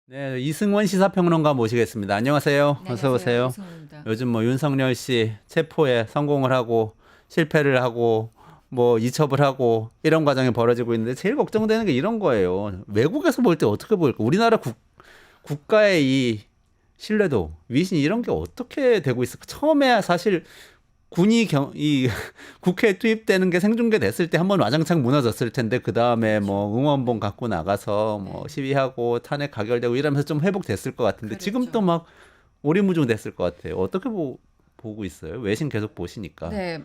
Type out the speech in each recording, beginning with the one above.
네, 이승원 시사평론가 모시겠습니다. 안녕하세요. 네, 어서 안녕하세요. 오세요. 이승훈입니다. 요즘 뭐 윤석열 씨 체포에 성공을 하고 실패를 하고 뭐 이첩을 하고 이런 과정이 벌어지고 있는데 제일 걱정되는 게 이런 거예요. 외국에서 볼 때 어떻게 보일까? 우리나라 국가의 이 신뢰도, 위신 이런 게 어떻게 되고 있을까? 처음에 사실 이 국회에 투입되는 게 생중계됐을 때 한번 와장창 무너졌을 텐데 그 다음에 뭐 응원봉 갖고 나가서 뭐 시위하고 탄핵 가결되고 이러면서 좀 회복됐을 것 같은데 지금 또 그랬죠. 막 오리무중 됐을 것 같아요. 어떻게 보고 있어요? 외신 계속 보시니까. 네,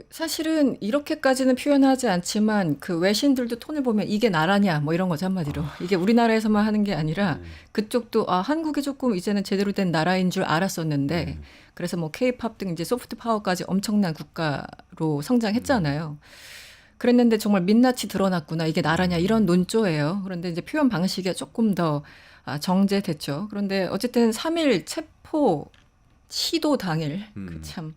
사실은 이렇게까지는 표현하지 않지만 그 외신들도 톤을 보면 이게 나라냐 뭐 이런 거죠, 한마디로. 이게 우리나라에서만 하는 게 아니라 그쪽도 한국이 조금 이제는 제대로 된 나라인 줄 알았었는데 그래서 뭐 케이팝 등 이제 소프트 파워까지 엄청난 국가로 성장했잖아요. 그랬는데 정말 민낯이 드러났구나. 이게 나라냐 이런 논조예요. 그런데 이제 표현 방식이 조금 더 정제됐죠. 그런데 어쨌든 3일 체포 시도 당일 그 참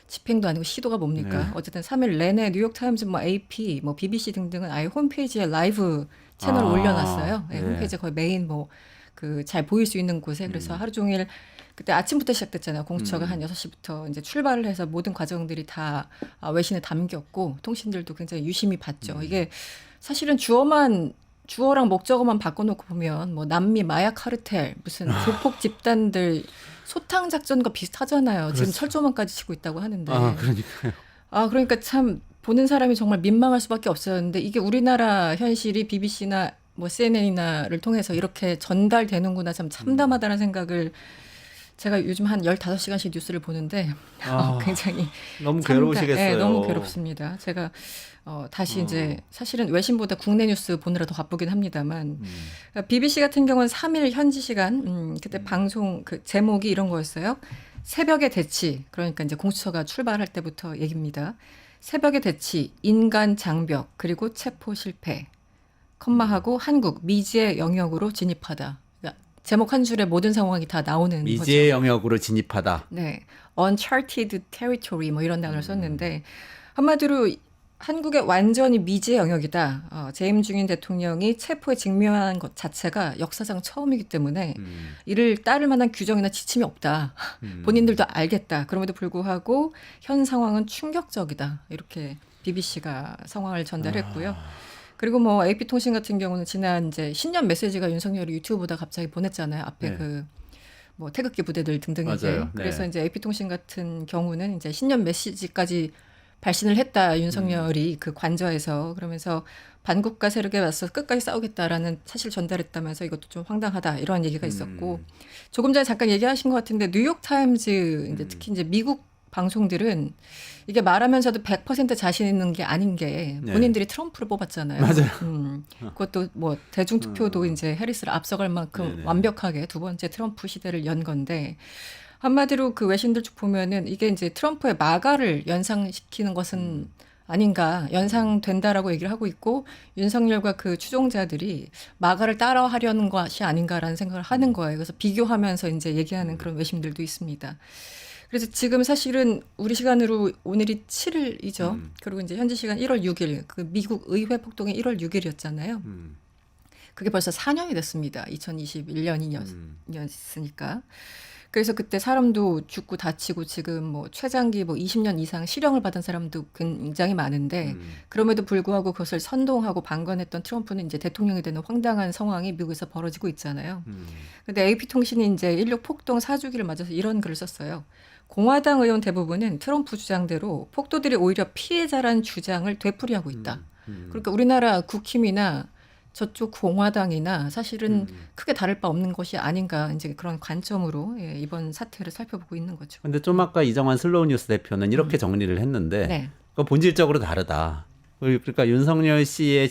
집행도 아니고 시도가 뭡니까? 네. 어쨌든 3일 내내 뉴욕타임즈, 뭐 AP, 뭐 BBC 등등은 아예 홈페이지에 라이브 채널을 아, 올려놨어요. 네, 네. 홈페이지 거의 메인 뭐 그 잘 보일 수 있는 곳에 그래서 하루 종일 그때 아침부터 시작됐잖아요. 공수처가 한 6시부터 이제 출발을 해서 모든 과정들이 다 외신에 담겼고 통신들도 굉장히 유심히 봤죠. 이게 사실은 주어랑 목적어만 바꿔놓고 보면 뭐 남미 마약 카르텔 무슨 조폭 집단들 소탕 작전과 비슷하잖아요. 지금 철조망까지 치고 있다고 하는데. 그러니까요. 그러니까 참 보는 사람이 정말 민망할 수밖에 없었는데 이게 우리나라 현실이 BBC나 뭐 CNN이나를 통해서 이렇게 전달되는구나 참 참담하다는 생각을 제가 요즘 한 15시간씩 뉴스를 보는데 아, 굉장히 너무 참담, 괴로우시겠어요. 너무 괴롭습니다. 제가 다시 이제 사실은 외신보다 국내 뉴스 보느라 더 바쁘긴 합니다만 BBC 같은 경우는 3일 현지 시간 그때 방송 그 제목이 이런 거였어요. 새벽의 대치 그러니까 이제 공수처가 출발할 때부터 얘기입니다. 새벽의 대치 인간 장벽 그리고 체포 실패 컴마하고 한국 미지의 영역으로 진입하다. 그러니까 제목 한 줄에 모든 상황이 다 나오는 미지의 거죠. 영역으로 진입하다. 네, uncharted territory 뭐 이런 단어를 썼는데 한마디로 한국의 완전히 미지의 영역이다. 재임 중인 대통령이 체포에 직면한 것 자체가 역사상 처음이기 때문에 이를 따를 만한 규정이나 지침이 없다. 본인들도 알겠다. 그럼에도 불구하고 현 상황은 충격적이다. 이렇게 BBC가 상황을 전달했고요. 그리고 뭐 AP통신 같은 경우는 지난 이제 신년 메시지가 윤석열이 유튜브보다 갑자기 보냈잖아요. 앞에 네. 그 뭐 태극기 부대들 등등에게. 맞아요. 네. 그래서 이제 AP통신 같은 경우는 이제 신년 메시지까지 발신을 했다. 윤석열이 그 관저에서 그러면서 반국가 세력에 맞서 끝까지 싸우겠다라는 사실 전달했다면서 이것도 좀 황당하다 이런 얘기가 있었고 조금 전에 잠깐 얘기하신 것 같은데 뉴욕 타임즈 이제 특히 이제 미국 방송들은 이게 말하면서도 100% 자신 있는 게 아닌 게 네. 본인들이 트럼프를 뽑았잖아요. 맞아요. 그것도 뭐 대중투표도 이제 해리스를 앞서갈 만큼 네네. 완벽하게 두 번째 트럼프 시대를 연 건데 한마디로 그 외신들 쭉 보면은 이게 이제 트럼프의 마가를 연상시키는 것은 아닌가 연상된다라고 얘기를 하고 있고 윤석열과 그 추종자들이 마가를 따라하려는 것이 아닌가라는 생각을 하는 거예요. 그래서 비교하면서 이제 얘기하는 그런 외신들도 있습니다. 그래서 지금 사실은 우리 시간으로 오늘이 7일이죠. 그리고 이제 현지 시간 1월 6일 그 미국 의회 폭동이 1월 6일이었잖아요. 그게 벌써 4년이 됐습니다. 2021년이었으니까. 그래서 그때 사람도 죽고 다치고 지금 뭐 최장기 뭐 20년 이상 실형을 받은 사람도 굉장히 많은데 그럼에도 불구하고 그것을 선동하고 방관했던 트럼프는 이제 대통령이 되는 황당한 상황이 미국에서 벌어지고 있잖아요. 근데 AP통신이 이제 1.6 폭동 4주기를 맞아서 이런 글을 썼어요. 공화당 의원 대부분은 트럼프 주장대로 폭도들이 오히려 피해자란 주장을 되풀이하고 있다. 그러니까 우리나라 국힘이나 저쪽 공화당이나 사실은 크게 다를 바 없는 것이 아닌가 이제 그런 관점으로 이번 사태를 살펴보고 있는 거죠. 근데 좀 아까 이정환 슬로우 뉴스 대표는 이렇게 정리를 했는데 네. 그 본질적으로 다르다. 그러니까 윤석열 씨의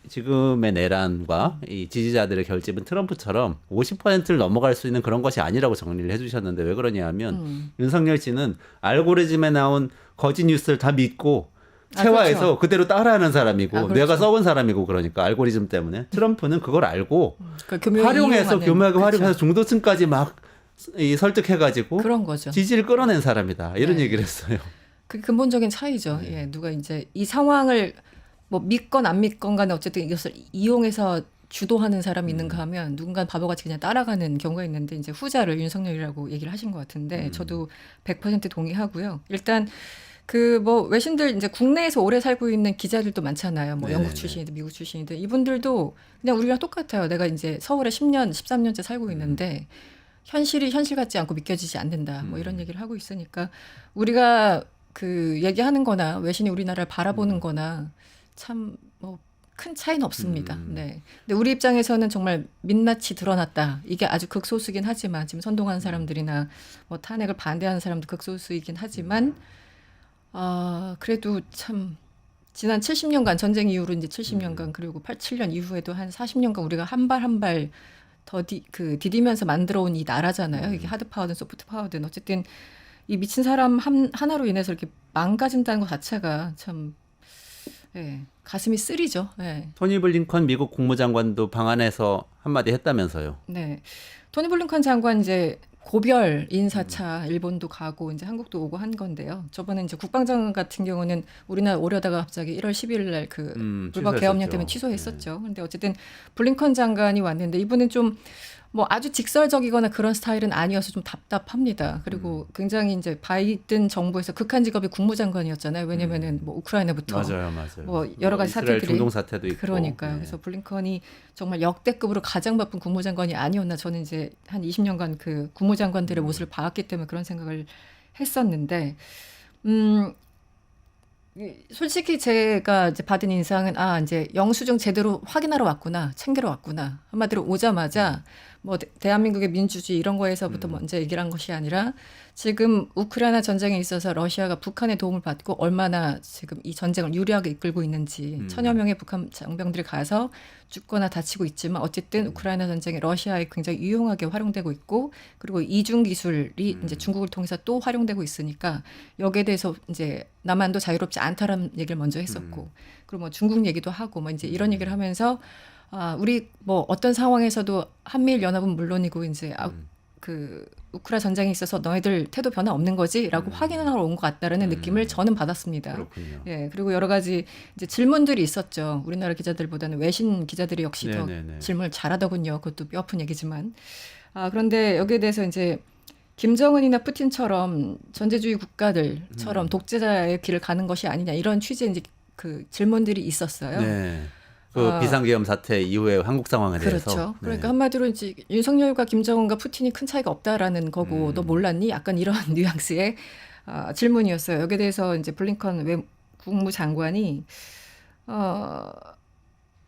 지금의 내란과 이 지지자들의 결집은 트럼프처럼 50%를 넘어갈 수 있는 그런 것이 아니라고 정리를 해주셨는데 왜 그러냐면 윤석열 씨는 알고리즘에 나온 거짓 뉴스를 다 믿고 체화해서 그렇죠. 그대로 따라하는 사람이고 그렇죠. 내가 써본 사람이고 그러니까 알고리즘 때문에 트럼프는 그걸 알고 그걸 교묘히 활용해서 이용하는, 교묘하게 그렇죠. 활용해서 중도층까지 막 설득해가지고 그런 거죠. 지지를 끌어낸 사람이다 이런 네. 얘기를 했어요. 그 근본적인 차이죠. 예, 누가 이제 이 상황을 뭐 믿건 안 믿건 간에 어쨌든 이것을 이용해서 주도하는 사람이 있는가 하면 누군가 바보같이 그냥 따라가는 경우가 있는데 이제 후자를 윤석열이라고 얘기를 하신 것 같은데 저도 100% 동의하고요. 일단 그 뭐 외신들 이제 국내에서 오래 살고 있는 기자들도 많잖아요. 뭐 영국 네네네. 출신이든 미국 출신이든 이분들도 그냥 우리랑 똑같아요. 내가 이제 서울에 10년, 13년째 살고 있는데 현실이 현실 같지 않고 믿겨지지 않는다. 뭐 이런 얘기를 하고 있으니까 우리가 그 얘기하는 거나 외신이 우리나라를 바라보는 거나 참 뭐 큰 차이는 없습니다. 네. 근데 우리 입장에서는 정말 민낯이 드러났다. 이게 아주 극소수긴 하지만 지금 선동하는 사람들이나 뭐 탄핵을 반대하는 사람도 극소수이긴 하지만 그래도 참 지난 70년간 전쟁 이후로 이제 70년간 그리고 87년 이후에도 한 40년간 우리가 한 발 한 발 더 디디면서 만들어 온 이 나라잖아요. 이게 하드 파워든 소프트 파워든 어쨌든 이 미친 사람 하나로 인해서 이렇게 망가진다는 것 자체가 참 예, 가슴이 쓰리죠. 예. 토니 블링컨 미국 국무장관도 방한해서 한마디 했다면서요. 네. 토니 블링컨 장관 이제 고별 인사차 일본도 가고 이제 한국도 오고 한 건데요. 저번에 이제 국방장관 같은 경우는 우리나라 오려다가 갑자기 1월 10일 날 그 불법 취소했었죠. 계엄령 때문에 취소했었죠. 근데 어쨌든 블링컨 장관이 왔는데 이분은 좀 뭐 아주 직설적이거나 그런 스타일은 아니어서 좀 답답합니다. 그리고 굉장히 이제 바이든 정부에서 극한 직업이 국무장관이었잖아요. 왜냐면은 뭐 우크라이나부터 맞아요. 뭐 여러 가지 이스라엘 사태들이 중동 사태도 있고. 그러니까요. 네. 그래서 블링컨이 정말 역대급으로 가장 바쁜 국무장관이 아니었나 저는 이제 한 20년간 그 국무장관들의 모습을 봐왔기 때문에 그런 생각을 했었는데 솔직히 제가 이제 받은 인상은 이제 영수증 제대로 확인하러 왔구나, 챙기러 왔구나. 한마디로 오자마자 뭐 대한민국의 민주주의 이런 거에서부터 먼저 얘기를 한 것이 아니라 지금 우크라이나 전쟁에 있어서 러시아가 북한의 도움을 받고 얼마나 지금 이 전쟁을 유리하게 이끌고 있는지 천여 명의 북한 장병들이 가서 죽거나 다치고 있지만 어쨌든 우크라이나 전쟁에 러시아에 굉장히 유용하게 활용되고 있고 그리고 이중 기술이 이제 중국을 통해서 또 활용되고 있으니까 여기에 대해서 이제 남한도 자유롭지 않다라는 얘기를 먼저 했었고 그리고 뭐 중국 얘기도 하고 뭐 이제 이런 얘기를 하면서 우리 뭐 어떤 상황에서도 한미일 연합은 물론이고 이제 그 우크라 전쟁에 있어서 너희들 태도 변화 없는 거지라고 확인하러 온 것 같다라는 느낌을 저는 받았습니다. 그렇군요. 예, 그리고 여러 가지 이제 질문들이 있었죠. 우리나라 기자들보다는 외신 기자들이 역시 네네네. 더 질문을 잘하더군요. 그것도 뼈아픈 얘기지만. 그런데 여기에 대해서 이제 김정은이나 푸틴처럼 전제주의 국가들처럼 독재자의 길을 가는 것이 아니냐 이런 취지의 이제 그 질문들이 있었어요. 네. 그 비상계엄 사태 이후에 한국 상황에 대해서. 그렇죠. 그러니까 네. 한마디로 이제 윤석열과 김정은과 푸틴이 큰 차이가 없다라는 거고 너 몰랐니? 약간 이런 뉘앙스의 질문이었어요. 여기에 대해서 이제 블링컨 국무장관이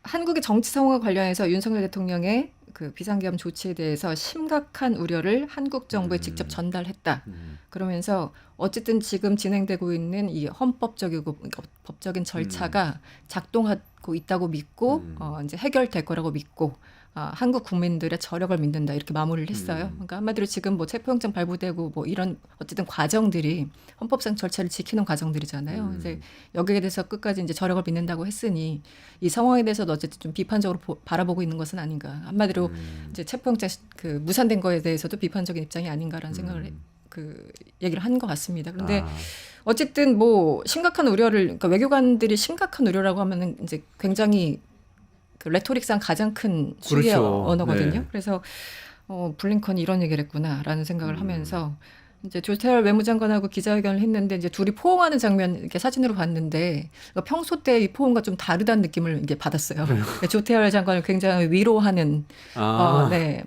한국의 정치 상황과 관련해서 윤석열 대통령의 그 비상계엄 조치에 대해서 심각한 우려를 한국 정부에 직접 전달했다. 그러면서 어쨌든 지금 진행되고 있는 이 헌법적이고 법적인 절차가 작동하고 있다고 믿고 이제 해결될 거라고 믿고 한국 국민들의 저력을 믿는다 이렇게 마무리를 했어요. 그러니까 한마디로 지금 뭐 체포영장 발부되고 뭐 이런 어쨌든 과정들이 헌법상 절차를 지키는 과정들이잖아요. 이제 여기에 대해서 끝까지 이제 저력을 믿는다고 했으니 이 상황에 대해서도 어쨌든 좀 비판적으로 바라보고 있는 것은 아닌가. 한마디로 이제 체포영장 그 무산된 거에 대해서도 비판적인 입장이 아닌가라는 생각을 그 얘기를 한 것 같습니다. 그런데 어쨌든 뭐 심각한 우려를 그러니까 외교관들이 심각한 우려라고 하면은 이제 굉장히 그 레토릭상 가장 큰 수위의 그렇죠. 언어거든요. 네. 그래서 블링컨이 이런 얘기를 했구나라는 생각을 하면서 이제 조태열 외무장관하고 기자회견을 했는데 이제 둘이 포옹하는 장면 이렇게 사진으로 봤는데 평소 때 이 포옹과 좀 다르다는 느낌을 이제 받았어요. 조태열 장관을 굉장히 위로하는 네.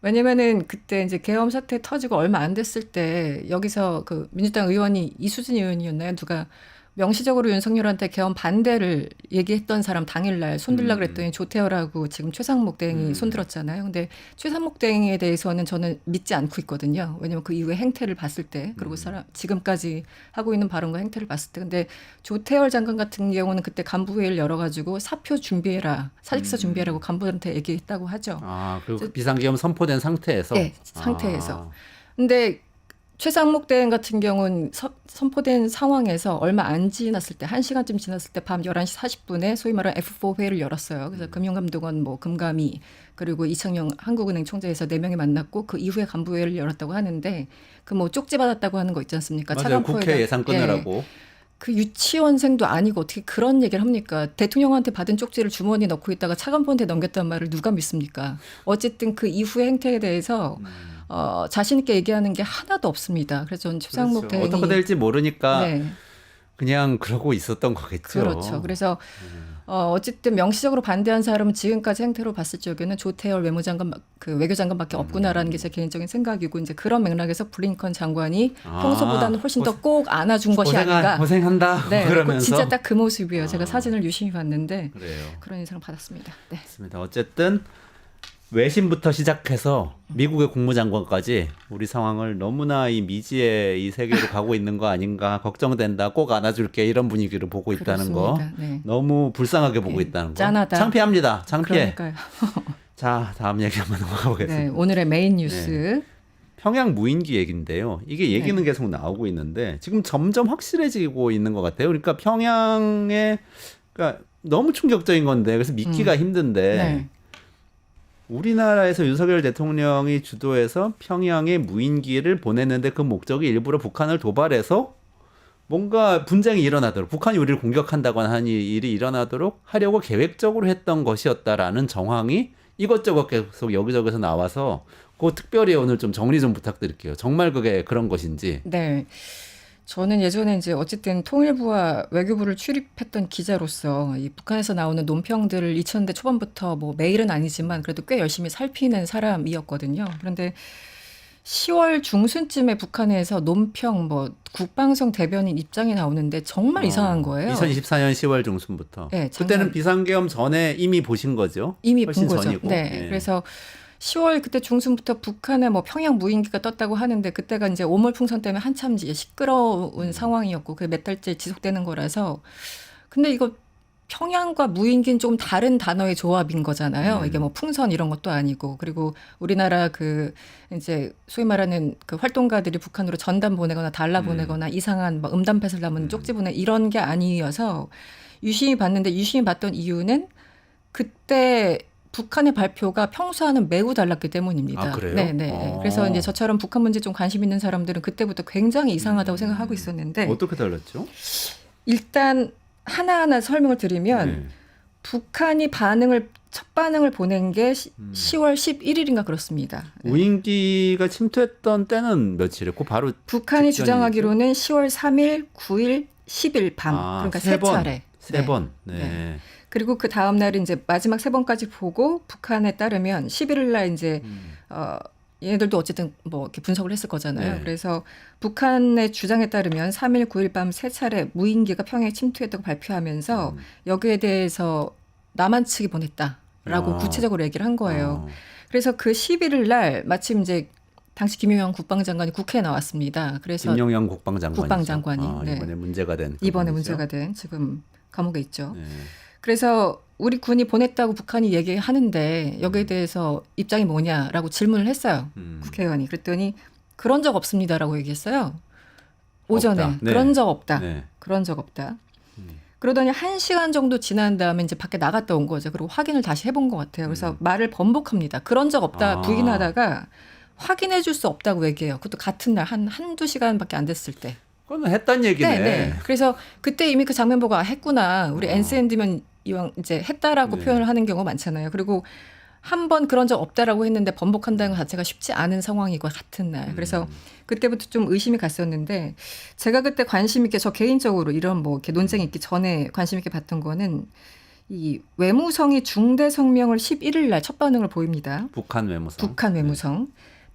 왜냐면은 그때 이제 계엄 사태 터지고 얼마 안 됐을 때 여기서 그 민주당 의원이 이수진 의원이었나요? 누가 명시적으로 윤석열한테 계엄 반대를 얘기했던 사람 당일날 손들라 그랬더니 조태열하고 지금 최상목 대행이 손들었잖아요. 근데 최상목 대행에 대해서는 저는 믿지 않고 있거든요. 왜냐면 그 이후에 행태를 봤을 때 그리고 지금까지 하고 있는 발언과 행태를 봤을 때 근데 조태열 장관 같은 경우는 그때 간부회의를 열어가지고 사표 준비해라 사직서 준비해라고 간부한테 얘기했다고 하죠. 그리고 비상계엄 선포된 상태에서. 네, 상태에서. 근데 최상목 대행 같은 경우는 선포된 상황에서 얼마 안 지났을 때 1시간쯤 지났을 때 밤 11시 40분에 소위 말하는 F4 회의를 열었어요. 그래서 금융감독원 뭐 금감위 그리고 이창용 한국은행 총재에서 4명이 만났고 그 이후에 간부회의를 열었다고 하는데 그 뭐 쪽지 받았다고 하는 거 있지 않습니까? 맞아요. 국회 예산 끊으라고. 그 유치원생도 아니고 어떻게 그런 얘기를 합니까? 대통령한테 받은 쪽지를 주머니에 넣고 있다가 차관보한테 넘겼단 말을 누가 믿습니까? 어쨌든 그 이후의 행태에 대해서 자신 있게 얘기하는 게 하나도 없습니다. 그래서 저는 최상목 그렇죠. 대행이 어떻게 될지 모르니까 네, 그냥 그러고 있었던 거겠죠. 그렇죠. 그래서 어쨌든 명시적으로 반대한 사람은 지금까지 행태로 봤을 적에는 조태열 외무장관 그 외교장관밖에 없구나라는 게 제 개인적인 생각이고 이제 그런 맥락에서 블링컨 장관이 평소보다는 훨씬 더 꼭 안아준 것이 아닌가. 고생한다. 네, 그러면서 진짜 딱 그 모습이에요. 제가 사진을 유심히 봤는데 그래요. 그런 인상을 받았습니다. 네. 맞습니다. 어쨌든 외신부터 시작해서 미국의 국무장관까지 우리 상황을 너무나 이 미지의 이 세계로 가고 있는 거 아닌가 걱정된다. 꼭 안아줄게 이런 분위기를 보고 있다는 거 그렇습니다. 네. 너무 불쌍하게 보고 네, 있다는 거 짠하다. 창피합니다. 창피해. 그러니까요. 자 다음 얘기 한번 넘어가 보겠습니다. 네, 오늘의 메인 뉴스. 평양 무인기 얘기인데요. 이게 얘기는 네. 계속 나오고 있는데 지금 점점 확실해지고 있는 것 같아요. 그러니까 평양에 그러니까 너무 충격적인 건데 그래서 믿기가 힘든데 네. 우리나라에서 윤석열 대통령이 주도해서 평양에 무인기를 보냈는데 그 목적이 일부러 북한을 도발해서 뭔가 분쟁이 일어나도록 북한이 우리를 공격한다거나 하는 일이 일어나도록 하려고 계획적으로 했던 것이었다라는 정황이 이것저것 계속 여기저기서 나와서 그 특별히 오늘 좀 정리 좀 부탁드릴게요. 정말 그게 그런 것인지. 네. 저는 예전에 이제 어쨌든 통일부와 외교부를 출입했던 기자로서 이 북한에서 나오는 논평들을 2000년대 초반부터 뭐 매일은 아니지만 그래도 꽤 열심히 살피는 사람이었거든요. 그런데 10월 중순쯤에 북한에서 논평 뭐 국방성 대변인 입장이 나오는데 정말 이상한 거예요. 2024년 10월 중순부터. 네, 그때는 비상계엄 전에 이미 보신 거죠? 이미 훨씬 본 거죠. 전이고. 네. 예. 그래서 10월 그때 중순부터 북한에 뭐 평양 무인기가 떴다고 하는데 그때가 이제 오물풍선 때문에 한참 이제 시끄러운 상황이었고 그게 몇 달째 지속되는 거라서 근데 이거 평양과 무인기는 조금 다른 단어의 조합인 거잖아요. 이게 뭐 풍선 이런 것도 아니고 그리고 우리나라 그 이제 소위 말하는 그 활동가들이 북한으로 전단 보내거나 달러 보내거나 이상한 막 음담패설 남은 쪽지 보내 이런 게 아니어서 유심히 봤는데 유심히 봤던 이유는 그때 북한의 발표가 평소와는 매우 달랐기 때문입니다. 아, 그래요? 네. 그래서 이제 저처럼 북한 문제 좀 관심 있는 사람들은 그때부터 굉장히 이상하다고 생각하고 있었는데 어떻게 달랐죠? 일단 하나하나 설명을 드리면 네. 북한이 첫 반응을 보낸 게 10월 11일인가 그렇습니다. 네. 무인기가 침투했던 때는 며칠이에요? 그 바로 북한이 직전이죠? 주장하기로는 10월 3일, 9일, 10일 밤 그러니까 세 차례. 세 번. 네. 네. 그리고 그 다음 날은 이제 마지막 세 번까지 보고 북한에 따르면 11일 날 이제 얘네들도 어쨌든 뭐 이렇게 분석을 했을 거잖아요. 네. 그래서 북한의 주장에 따르면 3일, 9일 밤 세 차례 무인기가 평양에 침투했다고 발표하면서 여기에 대해서 남한 측이 보냈다라고 구체적으로 얘기를 한 거예요. 그래서 그 11일 날 마침 이제 당시 김용현 국방장관이 국회에 나왔습니다. 그래서 김용현 국방장관이 네. 이번에 문제가 된 이번에 그분이죠? 문제가 된 지금 감옥에 있죠. 네. 그래서 우리 군이 보냈다고 북한이 얘기하는데 여기에 대해서 입장이 뭐냐라고 질문을 했어요. 국회의원이. 그랬더니 그런 적 없습니다라고 얘기했어요. 오전에. 없다. 네. 그런 적 없다. 네. 그런 적 없다. 그러더니 1시간 정도 지난 다음에 이제 밖에 나갔다 온 거죠. 그리고 확인을 다시 해본 것 같아요. 그래서 말을 번복합니다. 그런 적 없다 부인하다가 확인해 줄 수 없다고 얘기해요. 그것도 같은 날 한두 시간밖에 안 됐을 때. 그건 했단 얘기네. 네. 그래서 그때 이미 그 장면 보고 했구나. 우리 NCND면 이왕 이제 했다라고 네. 표현을 하는 경우가 많잖아요. 그리고 한 번 그런 적 없다라고 했는데 번복한다는 것 자체가 쉽지 않은 상황이고 같은 날. 그래서 그때부터 좀 의심이 갔었는데 제가 그때 관심 있게 저 개인적으로 이런 뭐 이렇게 논쟁이 있기 전에 관심 있게 봤던 거는 이 외무성이 중대 성명을 11일 날 첫 반응을 보입니다. 북한 외무성. 북한 외무성.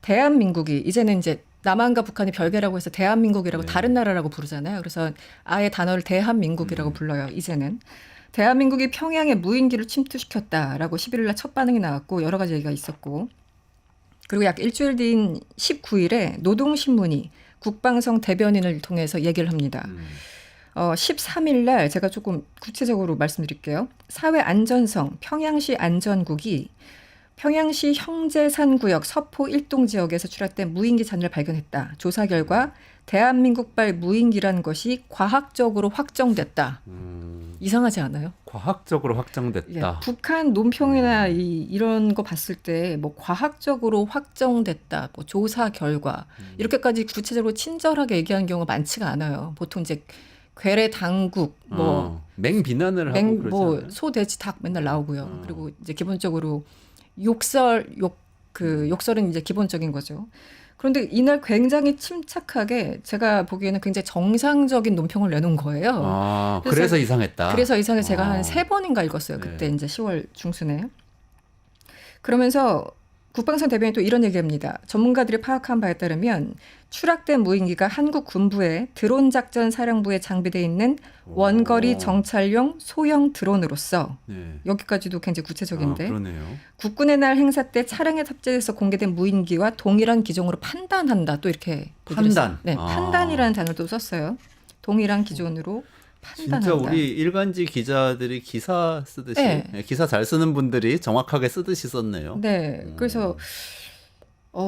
대한민국이 이제는 이제 남한과 북한이 별개라고 해서 대한민국이라고 다른 나라라고 부르잖아요. 그래서 아예 단어를 대한민국이라고 불러요. 이제는. 대한민국이 평양에 무인기를 침투시켰다라고 11일 날 첫 반응이 나왔고 여러 가지 얘기가 있었고 그리고 약 일주일 뒤인 19일에 노동신문이 국방성 대변인을 통해서 얘기를 합니다. 13일 날 제가 조금 구체적으로 말씀드릴게요. 사회안전성 평양시 안전국이 평양시 형제산구역 서포 일동 지역에서 출하된 무인기 잔을 발견했다. 조사 결과 대한민국발 무인기란 것이 과학적으로 확정됐다. 이상하지 않아요? 과학적으로 확정됐다. 예, 북한 논평이나 이런 거 봤을 때 뭐 과학적으로 확정됐다, 뭐 조사 결과 이렇게까지 구체적으로 친절하게 얘기하는 경우가 많지가 않아요. 보통 이제 괴뢰 당국 뭐 맹비난을 하고 그러지 뭐 않아요? 소, 돼지, 닭 맨날 나오고요. 그리고 이제 기본적으로 욕설은 이제 기본적인 거죠. 그런데 이날 굉장히 침착하게 제가 보기에는 굉장히 정상적인 논평을 내놓은 거예요. 그래서 이상했다. 그래서 이상해 제가 한 3번인가 읽었어요. 그때 네. 이제 10월 중순에. 그러면서 국방성 대변인이 또 이런 얘기합니다. 전문가들이 파악한 바에 따르면 추락된 무인기가 한국 군부의 드론 작전 사령부에 장비되어 있는 원거리 정찰용 소형 드론으로서 네. 여기까지도 굉장히 구체적인데 그러네요. 국군의 날 행사 때 차량에 탑재해서 공개된 무인기와 동일한 기종으로 판단한다. 또 이렇게 얘기를 했어요. 판단. 네, 판단이라는 단어를 또 썼어요. 동일한 기종으로 판단한다. 진짜 우리 일간지 기자들이 기사 쓰듯이 네. 기사 잘 쓰는 분들이 정확하게 쓰듯이 썼네요. 네, 그래서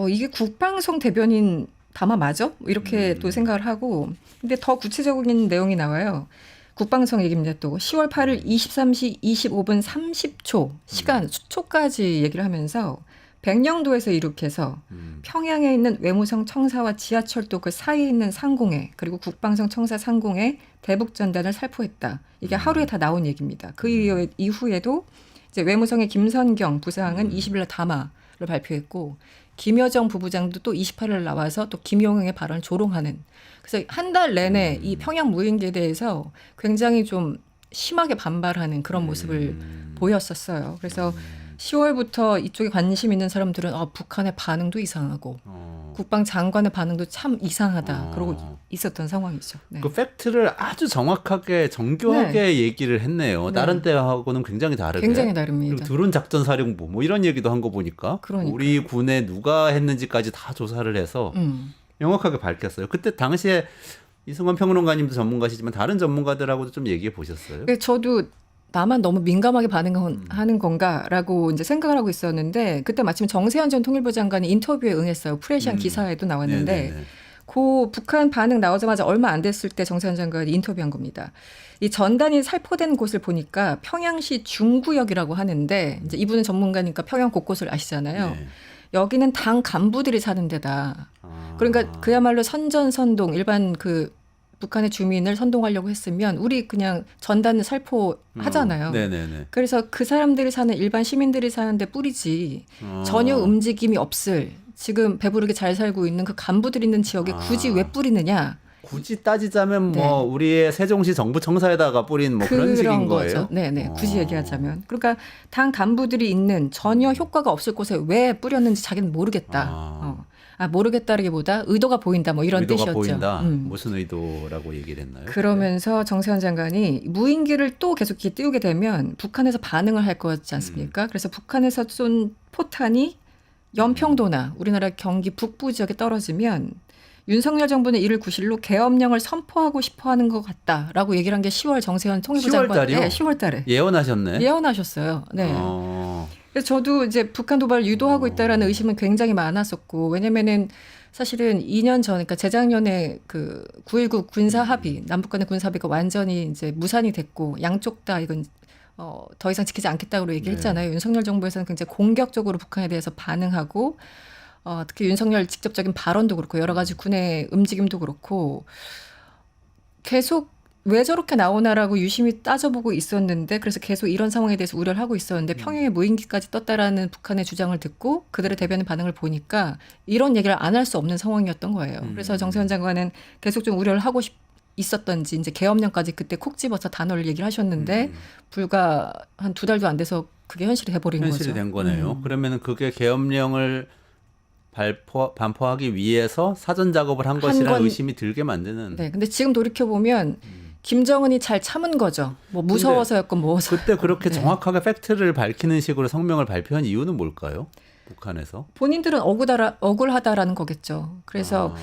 이게 국방성 대변인 담화 맞아? 이렇게 또 생각을 하고 근데 더 구체적인 내용이 나와요. 국방성 얘기입니다. 또 10월 8일 23시 25분 30초 시간 초까지 얘기를 하면서 백령도에서 이륙해서 평양에 있는 외무성 청사와 지하철도 그 사이에 있는 상공에 그리고 국방성 청사 상공에 대북 전단을 살포했다. 이게 하루에 다 나온 얘기입니다. 그 이후에도 이제 외무성의 김선경 부상은 20일 날 담화를 발표했고 김여정 부부장도 또 28일 나와서 또 김용영의 발언을 조롱하는. 그래서 한 달 내내 이 평양 무인기에 대해서 굉장히 좀 심하게 반발하는 그런 모습을 보였었어요. 그래서 10월부터 이쪽에 관심 있는 사람들은 북한의 반응도 이상하고 국방장관의 반응도 참 이상하다. 그러고 있었던 상황이죠. 네. 그 팩트를 아주 정확하게 정교하게 얘기를 했네요. 네. 다른 때하고는 굉장히 다르게. 굉장히 다릅니다. 그리고 드론 작전 사령부 뭐 이런 얘기도 한 거 보니까 그러니까요. 우리 군에 누가 했는지까지 다 조사를 해서 명확하게 밝혔어요. 그때 당시에 이승원 평론가님도 전문가시지만 다른 전문가들하고도 좀 얘기해 보셨어요? 저도 나만 너무 민감하게 반응하는 건가라고 이제 생각을 하고 있었는데 그때 마침 정세현 전 통일부 장관이 인터뷰에 응했어요. 프레시안 기사에도 나왔는데 네네네. 그 북한 반응 나오자마자 얼마 안 됐을 때 정세현 장관이 인터뷰한 겁니다. 이 전단이 살포된 곳을 보니까 평양시 중구역이라고 하는데 이제 이분은 전문가니까 평양 곳곳을 아시잖아요. 네. 여기는 당 간부들이 사는 데다. 그러니까 그야말로 선전선동 일반 그 북한의 주민을 선동하려고 했으면 우리 그냥 전단을 살포하잖아요. 네네네. 그래서 그 사람들이 사는 일반 시민들이 사는데 뿌리지 전혀 움직임이 없을 지금 배부르게 잘 살고 있는 그 간부들 있는 지역에 굳이 왜 뿌리느냐. 굳이 따지자면 네. 뭐 우리의 세종시 정부 청사에다가 뿌린 뭐 그런 식인 거예요. 거죠. 네네. 굳이 얘기하자면. 그러니까 당 간부들이 있는 전혀 효과가 없을 곳에 왜 뿌렸는지 자기는 모르겠다. 모르겠다라기보다 의도가 보인다. 뭐 이런 의도가 뜻이었죠. 보인다. 무슨 의도라고 얘기를 했나요? 그러면서 정세현 장관이 무인기를 또 계속 이렇게 띄우게 되면 북한에서 반응을 할 거지 않습니까? 그래서 북한에서 쏜 포탄이 연평도나 우리나라 경기 북부 지역에 떨어지면 윤석열 정부는 이를 구실로 계엄령을 선포하고 싶어하는 것 같다라고 얘기를 한 게 10월 정세현 통일부 10월 장관. 달이요? 네, 10월 달에 예언하셨네. 예언하셨어요. 네. 그래서 저도 이제 북한 도발을 유도하고 있다라는 의심은 굉장히 많았었고 왜냐면은 사실은 2년 전, 그러니까 재작년에 그 9.19 군사 합의, 남북 간의 군사 합의가 완전히 이제 무산이 됐고 양쪽 다 이건 더 이상 지키지 않겠다고 얘기했잖아요. 윤석열 정부에서는 굉장히 공격적으로 북한에 대해서 반응하고 특히 윤석열 직접적인 발언도 그렇고 여러 가지 군의 움직임도 그렇고 계속 왜 저렇게 나오나라고 유심히 따져보고 있었는데 그래서 계속 이런 상황에 대해서 우려를 하고 있었는데 평양에 무인기까지 떴다라는 북한의 주장을 듣고 그들의 대변인 반응을 보니까 이런 얘기를 안 할 수 없는 상황이었던 거예요. 그래서 정세현 장관은 계속 좀 우려를 하고 있었던지 이제 계엄령까지 그때 콕 집어서 단어를 얘기를 하셨는데 불과 한 2달도 안 돼서 그게 현실이 돼버린 거죠. 현실이 된 거네요. 그러면은 그게 계엄령을 반포하기 위해서 사전 작업을 한 것이라는 의심이 들게 만드는. 네, 근데 지금 돌이켜 보면 김정은이 잘 참은 거죠. 뭐 무서워서였건 뭐서. 그때 그렇게 정확하게 팩트를 밝히는 식으로 성명을 발표한 이유는 뭘까요? 북한에서? 본인들은 억울하다라는 거겠죠. 그래서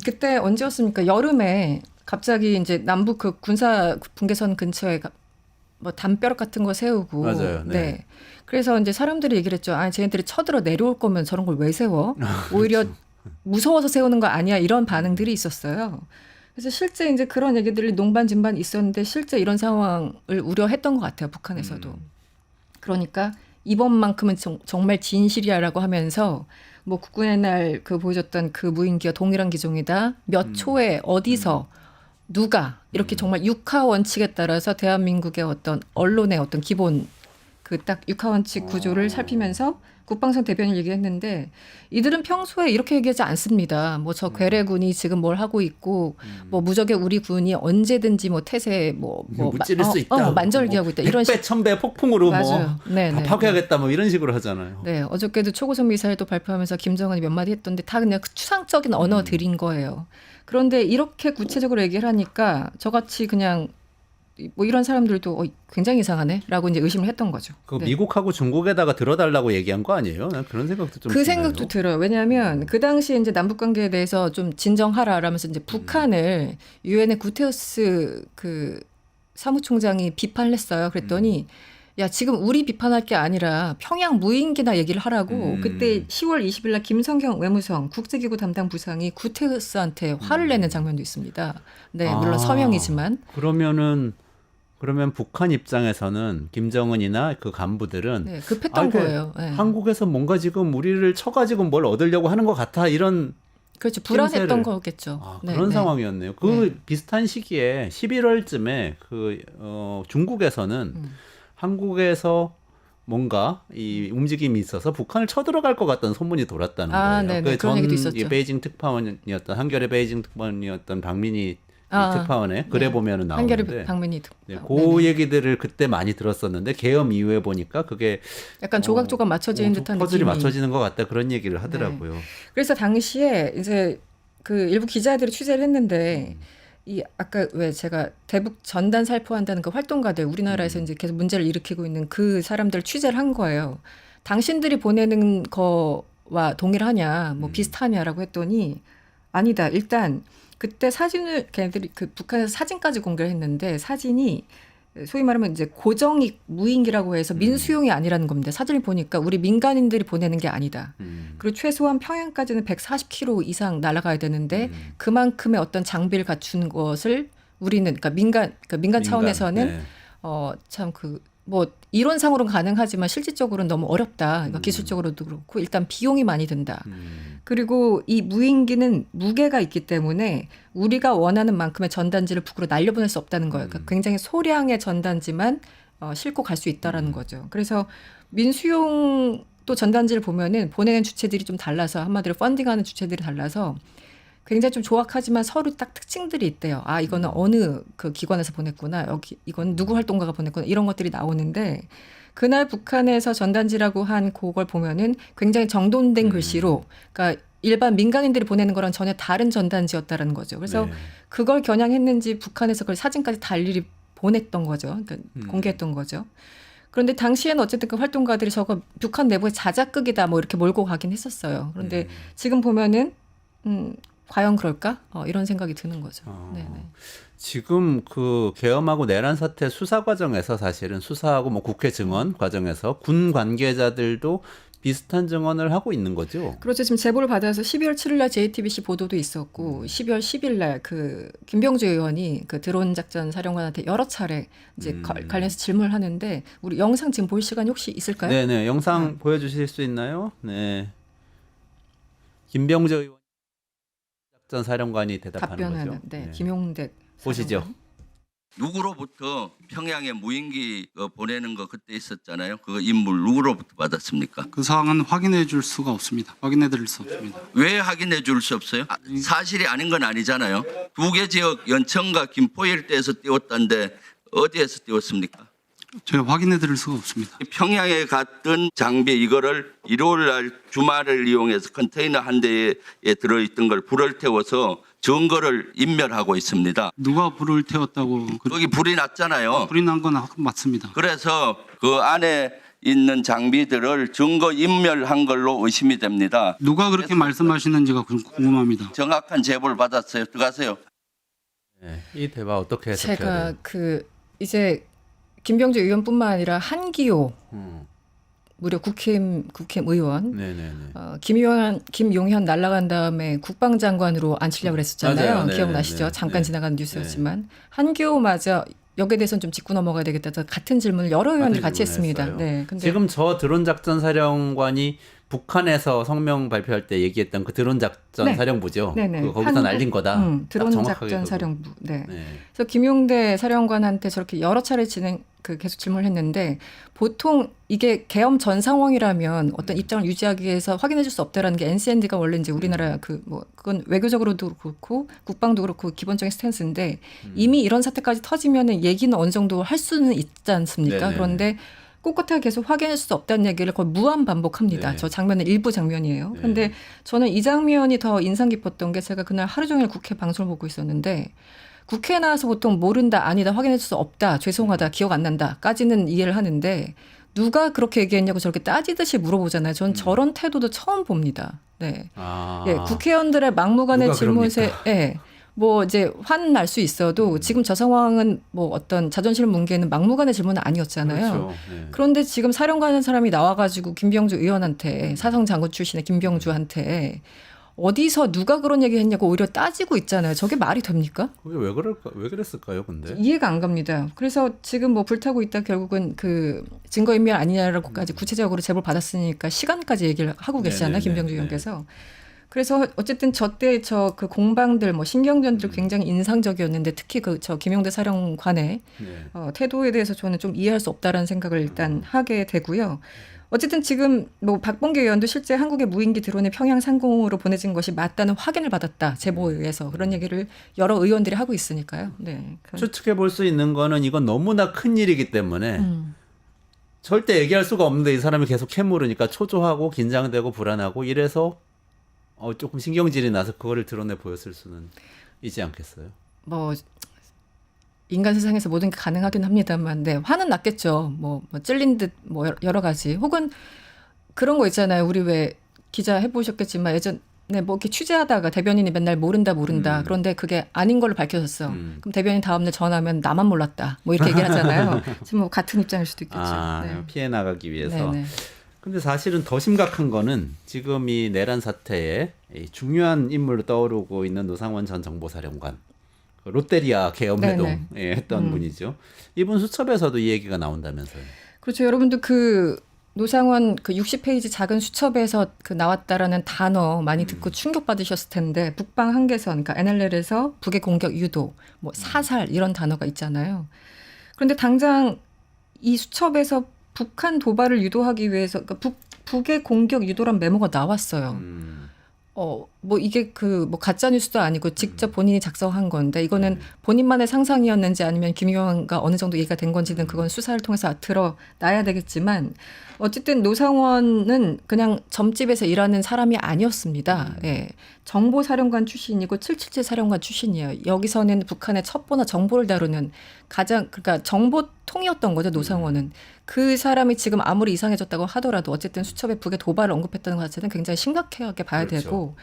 그때 언제였습니까? 여름에 갑자기 이제 남북 그 군사 분계선 근처에 뭐 담벼락 같은 거 세우고. 맞아요. 네. 그래서 이제 사람들이 얘기를 했죠. 쟤네들이 쳐들어 내려올 거면 저런 걸 왜 세워? 오히려 그렇죠. 무서워서 세우는 거 아니야? 이런 반응들이 있었어요. 그래서 실제 이제 그런 얘기들이 농반진반 있었는데 실제 이런 상황을 우려했던 것 같아요. 북한에서도. 그러니까 이번만큼은 정말 진실이야라고 하면서 뭐 국군의 날 그 보여줬던 그 무인기와 동일한 기종이다. 몇 초에 어디서 누가 이렇게 정말 육하 원칙에 따라서 대한민국의 어떤 언론의 어떤 기본 그 딱 육하 원칙 구조를 살피면서 국방성 대변인 얘기했는데 이들은 평소에 이렇게 얘기하지 않습니다. 뭐 저 괴뢰군이 지금 뭘 하고 있고 뭐 무적의 우리 군이 언제든지 뭐 태세 무찌를 수 있다. 만절기하고 있다. 이런 100배, 1000배 폭풍으로 맞아요. 네, 뭐 다 네. 파괴하겠다 뭐 이런 식으로 하잖아요. 네, 어저께도 초고속 미사일도 발표하면서 김정은이 몇 마디 했던데 다 그냥 추상적인 언어들인 거예요. 그런데 이렇게 구체적으로 얘기를 하니까 저같이 그냥 뭐 이런 사람들도 굉장히 이상하네라고 이제 의심을 했던 거죠. 그 네. 미국하고 중국에다가 들어달라고 얘기한 거 아니에요? 난 그런 생각도 좀 그 드네요. 생각도 들어요. 왜냐하면 그 당시에 이제 남북 관계에 대해서 좀 진정하라라면서 이제 북한을 유엔의 구테우스 그 사무총장이 비판을 했어요. 그랬더니 야 지금 우리 비판할 게 아니라 평양 무인기나 얘기를 하라고 그때 10월 20일 날 김성경 외무성 국제기구 담당 부상이 구테우스한테 화를 내는 장면도 있습니다. 네, 물론 서명이지만 그러면 북한 입장에서는 김정은이나 그 간부들은 네, 급했던 이게 거예요. 네. 한국에서 뭔가 지금 우리를 쳐가지고 뭘 얻으려고 하는 것 같아 이런 그렇죠. 불안했던 낌새를- 거겠죠. 그런 네. 상황이었네요. 그 비슷한 시기에 11월쯤에 중국에서는 한국에서 뭔가 이 움직임이 있어서 북한을 쳐들어갈 것 같다는 소문이 돌았다는 거예요. 네네. 그런 얘기도 있었죠. 베이징 특파원이었던 한겨레 베이징 특파원이었던 박민희 특파원에 글에 네. 보면은 한겨레 나오는데 박민희 네, 특파원. 그 네네. 얘기들을 그때 많이 들었었는데 계엄 이후에 보니까 그게 약간 조각조각 맞춰지는 듯한 퍼즐이 느낌이. 맞춰지는 것 같다 그런 얘기를 하더라고요. 그래서 당시에 이제 그 일부 기자들이 취재를 했는데 이 아까 왜 제가 대북 전단 살포한다는 그 활동가들 우리나라에서 이제 계속 문제를 일으키고 있는 그 사람들 취재를 한 거예요. 당신들이 보내는 거와 동일하냐, 뭐 비슷하냐라고 했더니 아니다. 일단 그때 사진을 걔네들이 그 북한에서 사진까지 공개를 했는데 사진이 소위 말하면 이제 고정익 무인기라고 해서 민수용이 아니라는 겁니다. 사진을 보니까 우리 민간인들이 보내는 게 아니다. 그리고 최소한 평양까지는 140km 이상 날아가야 되는데 그만큼의 어떤 장비를 갖춘 것을 우리는 그러니까 민간 차원에서는 네. 참 뭐 이론상으로는 가능하지만 실질적으로는 너무 어렵다. 그러니까 기술적으로도 그렇고 일단 비용이 많이 든다. 그리고 이 무인기는 무게가 있기 때문에 우리가 원하는 만큼의 전단지를 북으로 날려보낼 수 없다는 거예요. 그러니까 굉장히 소량의 전단지만 싣고 갈 수 있다라는 거죠. 그래서 민수용 또 전단지를 보면은 보내는 주체들이 좀 달라서 한마디로 펀딩하는 주체들이 달라서 굉장히 좀 조악하지만 서로 딱 특징들이 있대요. 아, 이거는 어느 그 기관에서 보냈구나. 여기 이건 누구 활동가가 보냈구나. 이런 것들이 나오는데 그날 북한에서 전단지라고 한 그걸 보면은 굉장히 정돈된 글씨로 그러니까 일반 민간인들이 보내는 거랑 전혀 다른 전단지였다라는 거죠. 그래서 네. 그걸 겨냥했는지 북한에서 그걸 사진까지 다 일일이 보냈던 거죠. 그러니까 공개했던 거죠. 그런데 당시에는 어쨌든 그 활동가들이 저거 북한 내부의 자작극이다 뭐 이렇게 몰고 가긴 했었어요. 그런데 지금 보면은 과연 그럴까? 이런 생각이 드는 거죠. 네네. 지금 그 계엄하고 내란 사태 수사 과정에서 사실은 수사하고 뭐 국회 증언 과정에서 군 관계자들도 비슷한 증언을 하고 있는 거죠. 그렇죠. 지금 제보를 받아서 12월 7일 날 JTBC 보도도 있었고 12월 10일 날 그 김병주 의원이 그 드론 작전 사령관한테 여러 차례 이제 관련해서 질문을 하는데 우리 영상 지금 볼 시간이 혹시 있을까요? 네네. 영상 보여주실 수 있나요? 네. 김병재 의원 작전 사령관이 대답하는 답변하는 거죠. 네, 김용택 보시죠. 사령관. 누구로부터 평양에 무인기 보내는 거 그때 있었잖아요. 그 인물 누구로부터 받았습니까? 그 사항은 확인해 줄 수가 없습니다. 확인해 드릴 수 없습니다. 왜 확인해 줄 수 없어요? 사실이 아닌 건 아니잖아요. 두 개 지역 연천과 김포 일대에서 띄웠다는데 어디에서 띄웠습니까? 제가 확인해 드릴 수가 없습니다. 평양에 갔던 장비 이거를 일요일 날 주말을 이용해서 컨테이너 한 대에 들어있던 걸 불을 태워서 증거를 인멸하고 있습니다. 누가 불을 태웠다고 거기 불이 났잖아요. 불이 난 건 맞습니다. 그래서 그 안에 있는 장비들을 증거 인멸한 걸로 의심이 됩니다. 누가 그렇게 말씀하시는지가 궁금합니다. 정확한 제보를 받았어요. 들어가세요. 네. 이 대화 어떻게 해석해야 제가 돼요? 그 이제 김병주 의원뿐만 아니라 한기호 무려 국힘 의원 네네네. 김용현 날아간 다음에 국방장관으로 앉히려고 그랬었잖아요. 맞아요. 네, 기억나시죠? 네, 잠깐 네. 지나간 뉴스였지만 한기호마저 여기에 대해서는 좀 짚고 넘어가야 되겠다. 같은 질문을 여러 의원들이 같이 했습니다. 했어요. 네, 근데 지금 저 드론 작전 사령관이 북한에서 성명 발표할 때 얘기했던 그 드론 작전 네. 사령부죠. 네네. 거기서 한국- 날린 거다. 딱 드론 정확하게 작전 그거. 사령부. 네. 네. 그래서 김용대 사령관한테 저렇게 여러 차례 계속 질문을 했는데 보통 이게 계엄 전 상황이라면 어떤 입장을 유지하기 위해서 확인해 줄 수 없다라는 게 NCND가 원래 이제 우리나라 그건 외교적으로도 그렇고 국방도 그렇고 기본적인 스탠스인데 이미 이런 사태까지 터지면은 얘기는 어느 정도 할 수는 있지 않습니까? 네네네. 그런데 꼿꼿하게 계속 확인할 수 없다는 얘기를 거의 무한 반복합니다. 네. 저 장면은 일부 장면이에요. 네. 근데 저는 이 장면이 더 인상 깊었던 게 제가 그날 하루 종일 국회 방송을 보고 있었는데 국회에 나와서 보통 모른다, 아니다, 확인해 줄 수 없다, 죄송하다, 기억 안 난다까지는 이해를 하는데 누가 그렇게 얘기했냐고 저렇게 따지듯이 물어보잖아요. 전 저런 태도도 처음 봅니다. 네. 아. 예, 국회의원들의 막무가내 누가 질문에 그럽니까? 예. 뭐 이제 화는 날 수 있어도 지금 저 상황은 뭐 어떤 자존심 뭉개는 막무가내 질문은 아니었잖아요. 그렇죠. 네. 그런데 지금 사령관하는 사람이 나와가지고 김병주 의원한테 사성장군 출신의 김병주한테 어디서 누가 그런 얘기 했냐고 오히려 따지고 있잖아요. 저게 말이 됩니까? 그게 왜 그랬을까요, 근데? 이해가 안 갑니다. 그래서 지금 뭐 불타고 있다 결국은 그 증거인멸 아니냐라고까지 구체적으로 제보를 받았으니까 시간까지 얘기를 하고 계시잖아요. 네네네. 김병주 의원께서. 그래서 어쨌든 저때 저 그 공방들 뭐 신경전들 굉장히 인상적이었는데 특히 그 저 김용대 사령관의 네. 태도에 대해서 저는 좀 이해할 수 없다라는 생각을 일단 하게 되고요. 어쨌든 지금 뭐 박봉계 의원도 실제 한국의 무인기 드론이 평양 상공으로 보내진 것이 맞다는 확인을 받았다. 제보에 의해서 그런 얘기를 여러 의원들이 하고 있으니까요. 네. 추측해 볼 수 있는 거는 이건 너무나 큰 일이기 때문에 절대 얘기할 수가 없는데 이 사람이 계속 캐물으니까 초조하고 긴장되고 불안하고 이래서 조금 신경질이 나서 그거를 드러내 보였을 수는 있지 않겠어요? 뭐 인간 세상에서 모든 게 가능하긴 합니다만, 네, 화는 났겠죠. 뭐 찔린 듯 뭐 여러 가지. 혹은 그런 거 있잖아요. 우리 왜 기자 해보셨겠지만 예전에 뭐 이렇게 취재하다가 대변인이 맨날 모른다. 그런데 그게 아닌 걸로 밝혀졌어. 그럼 대변인 다음날 전화하면 나만 몰랐다. 뭐 이렇게 얘기를 하잖아요. 지금 뭐 같은 입장일 수도 있겠죠. 네. 피해 나가기 위해서. 네네. 근데 사실은 더 심각한 거는 지금 이 내란 사태에 이 중요한 인물로 떠오르고 있는 노상원 전 정보사령관. 그 롯데리아 계엄회동 했던 분이죠. 이분 수첩에서도 이 얘기가 나온다면서요. 그렇죠. 여러분들 그 노상원 그 60페이지 작은 수첩에서 그 나왔다라는 단어 많이 듣고 충격받으셨을 텐데 북방 한계선, 그러니까 NLL에서 북의 공격 유도, 뭐 사살 이런 단어가 있잖아요. 그런데 당장 이 수첩에서 북한 도발을 유도하기 위해서 그러니까 북의 공격 유도란 메모가 나왔어요. 뭐 이게 그 뭐 가짜 뉴스도 아니고 직접 본인이 작성한 건데 이거는 본인만의 상상이었는지 아니면 김 의원과 어느 정도 얘기가 된 건지는 그건 수사를 통해서 드러나야 되겠지만 어쨌든 노상원은 그냥 점집에서 일하는 사람이 아니었습니다. 예. 정보사령관 출신이고 777 사령관 출신이에요. 여기서는 북한의 첩보나 정보를 다루는 그러니까 정보통이었던 거죠, 노상원은. 그 사람이 지금 아무리 이상해졌다고 하더라도 어쨌든 수첩에 북의 도발을 언급했다는 것 자체는 굉장히 심각하게 봐야 그렇죠. 되고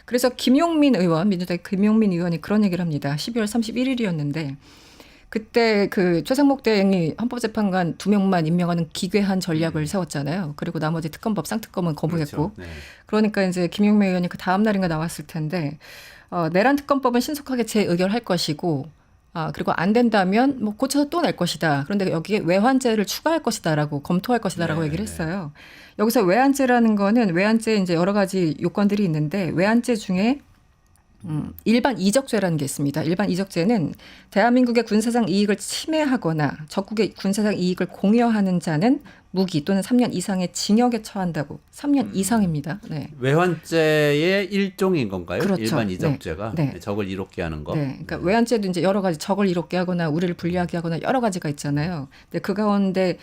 그래서 김용민 의원, 민주당의 김용민 의원이 그런 얘기를 합니다. 12월 31일이었는데 그때 그 최상목 대행이 헌법재판관 2명만 임명하는 기괴한 전략을 세웠잖아요. 그리고 나머지 특검법, 쌍특검은 거부했고. 그렇죠. 네. 그러니까 이제 김용민 의원이 그 다음 날인가 나왔을 텐데 내란 특검법은 신속하게 재의결할 것이고 그리고 안 된다면 뭐 고쳐서 또 낼 것이다. 그런데 여기에 외환죄를 추가할 것이다라고 검토할 것이다라고 얘기를 했어요. 여기서 외환죄라는 거는 외환죄 이제 여러 가지 요건들이 있는데 외환죄 중에 일반 이적죄라는 게 있습니다. 일반 이적죄는 대한민국의 군사상 이익을 침해하거나 적국의 군사상 이익을 공여하는 자는 무기 또는 3년 이상의 징역에 처한다고. 3년 이상입니다. 네. 외환죄의 일종인 건가요? 그렇죠. 일반 이적죄가 네. 적을 이롭게 하는 거. 네, 그러니까 외환죄도 이제 여러 가지 적을 이롭게 하거나 우리를 불리하게 하거나 여러 가지가 있잖아요. 근데 그 가운데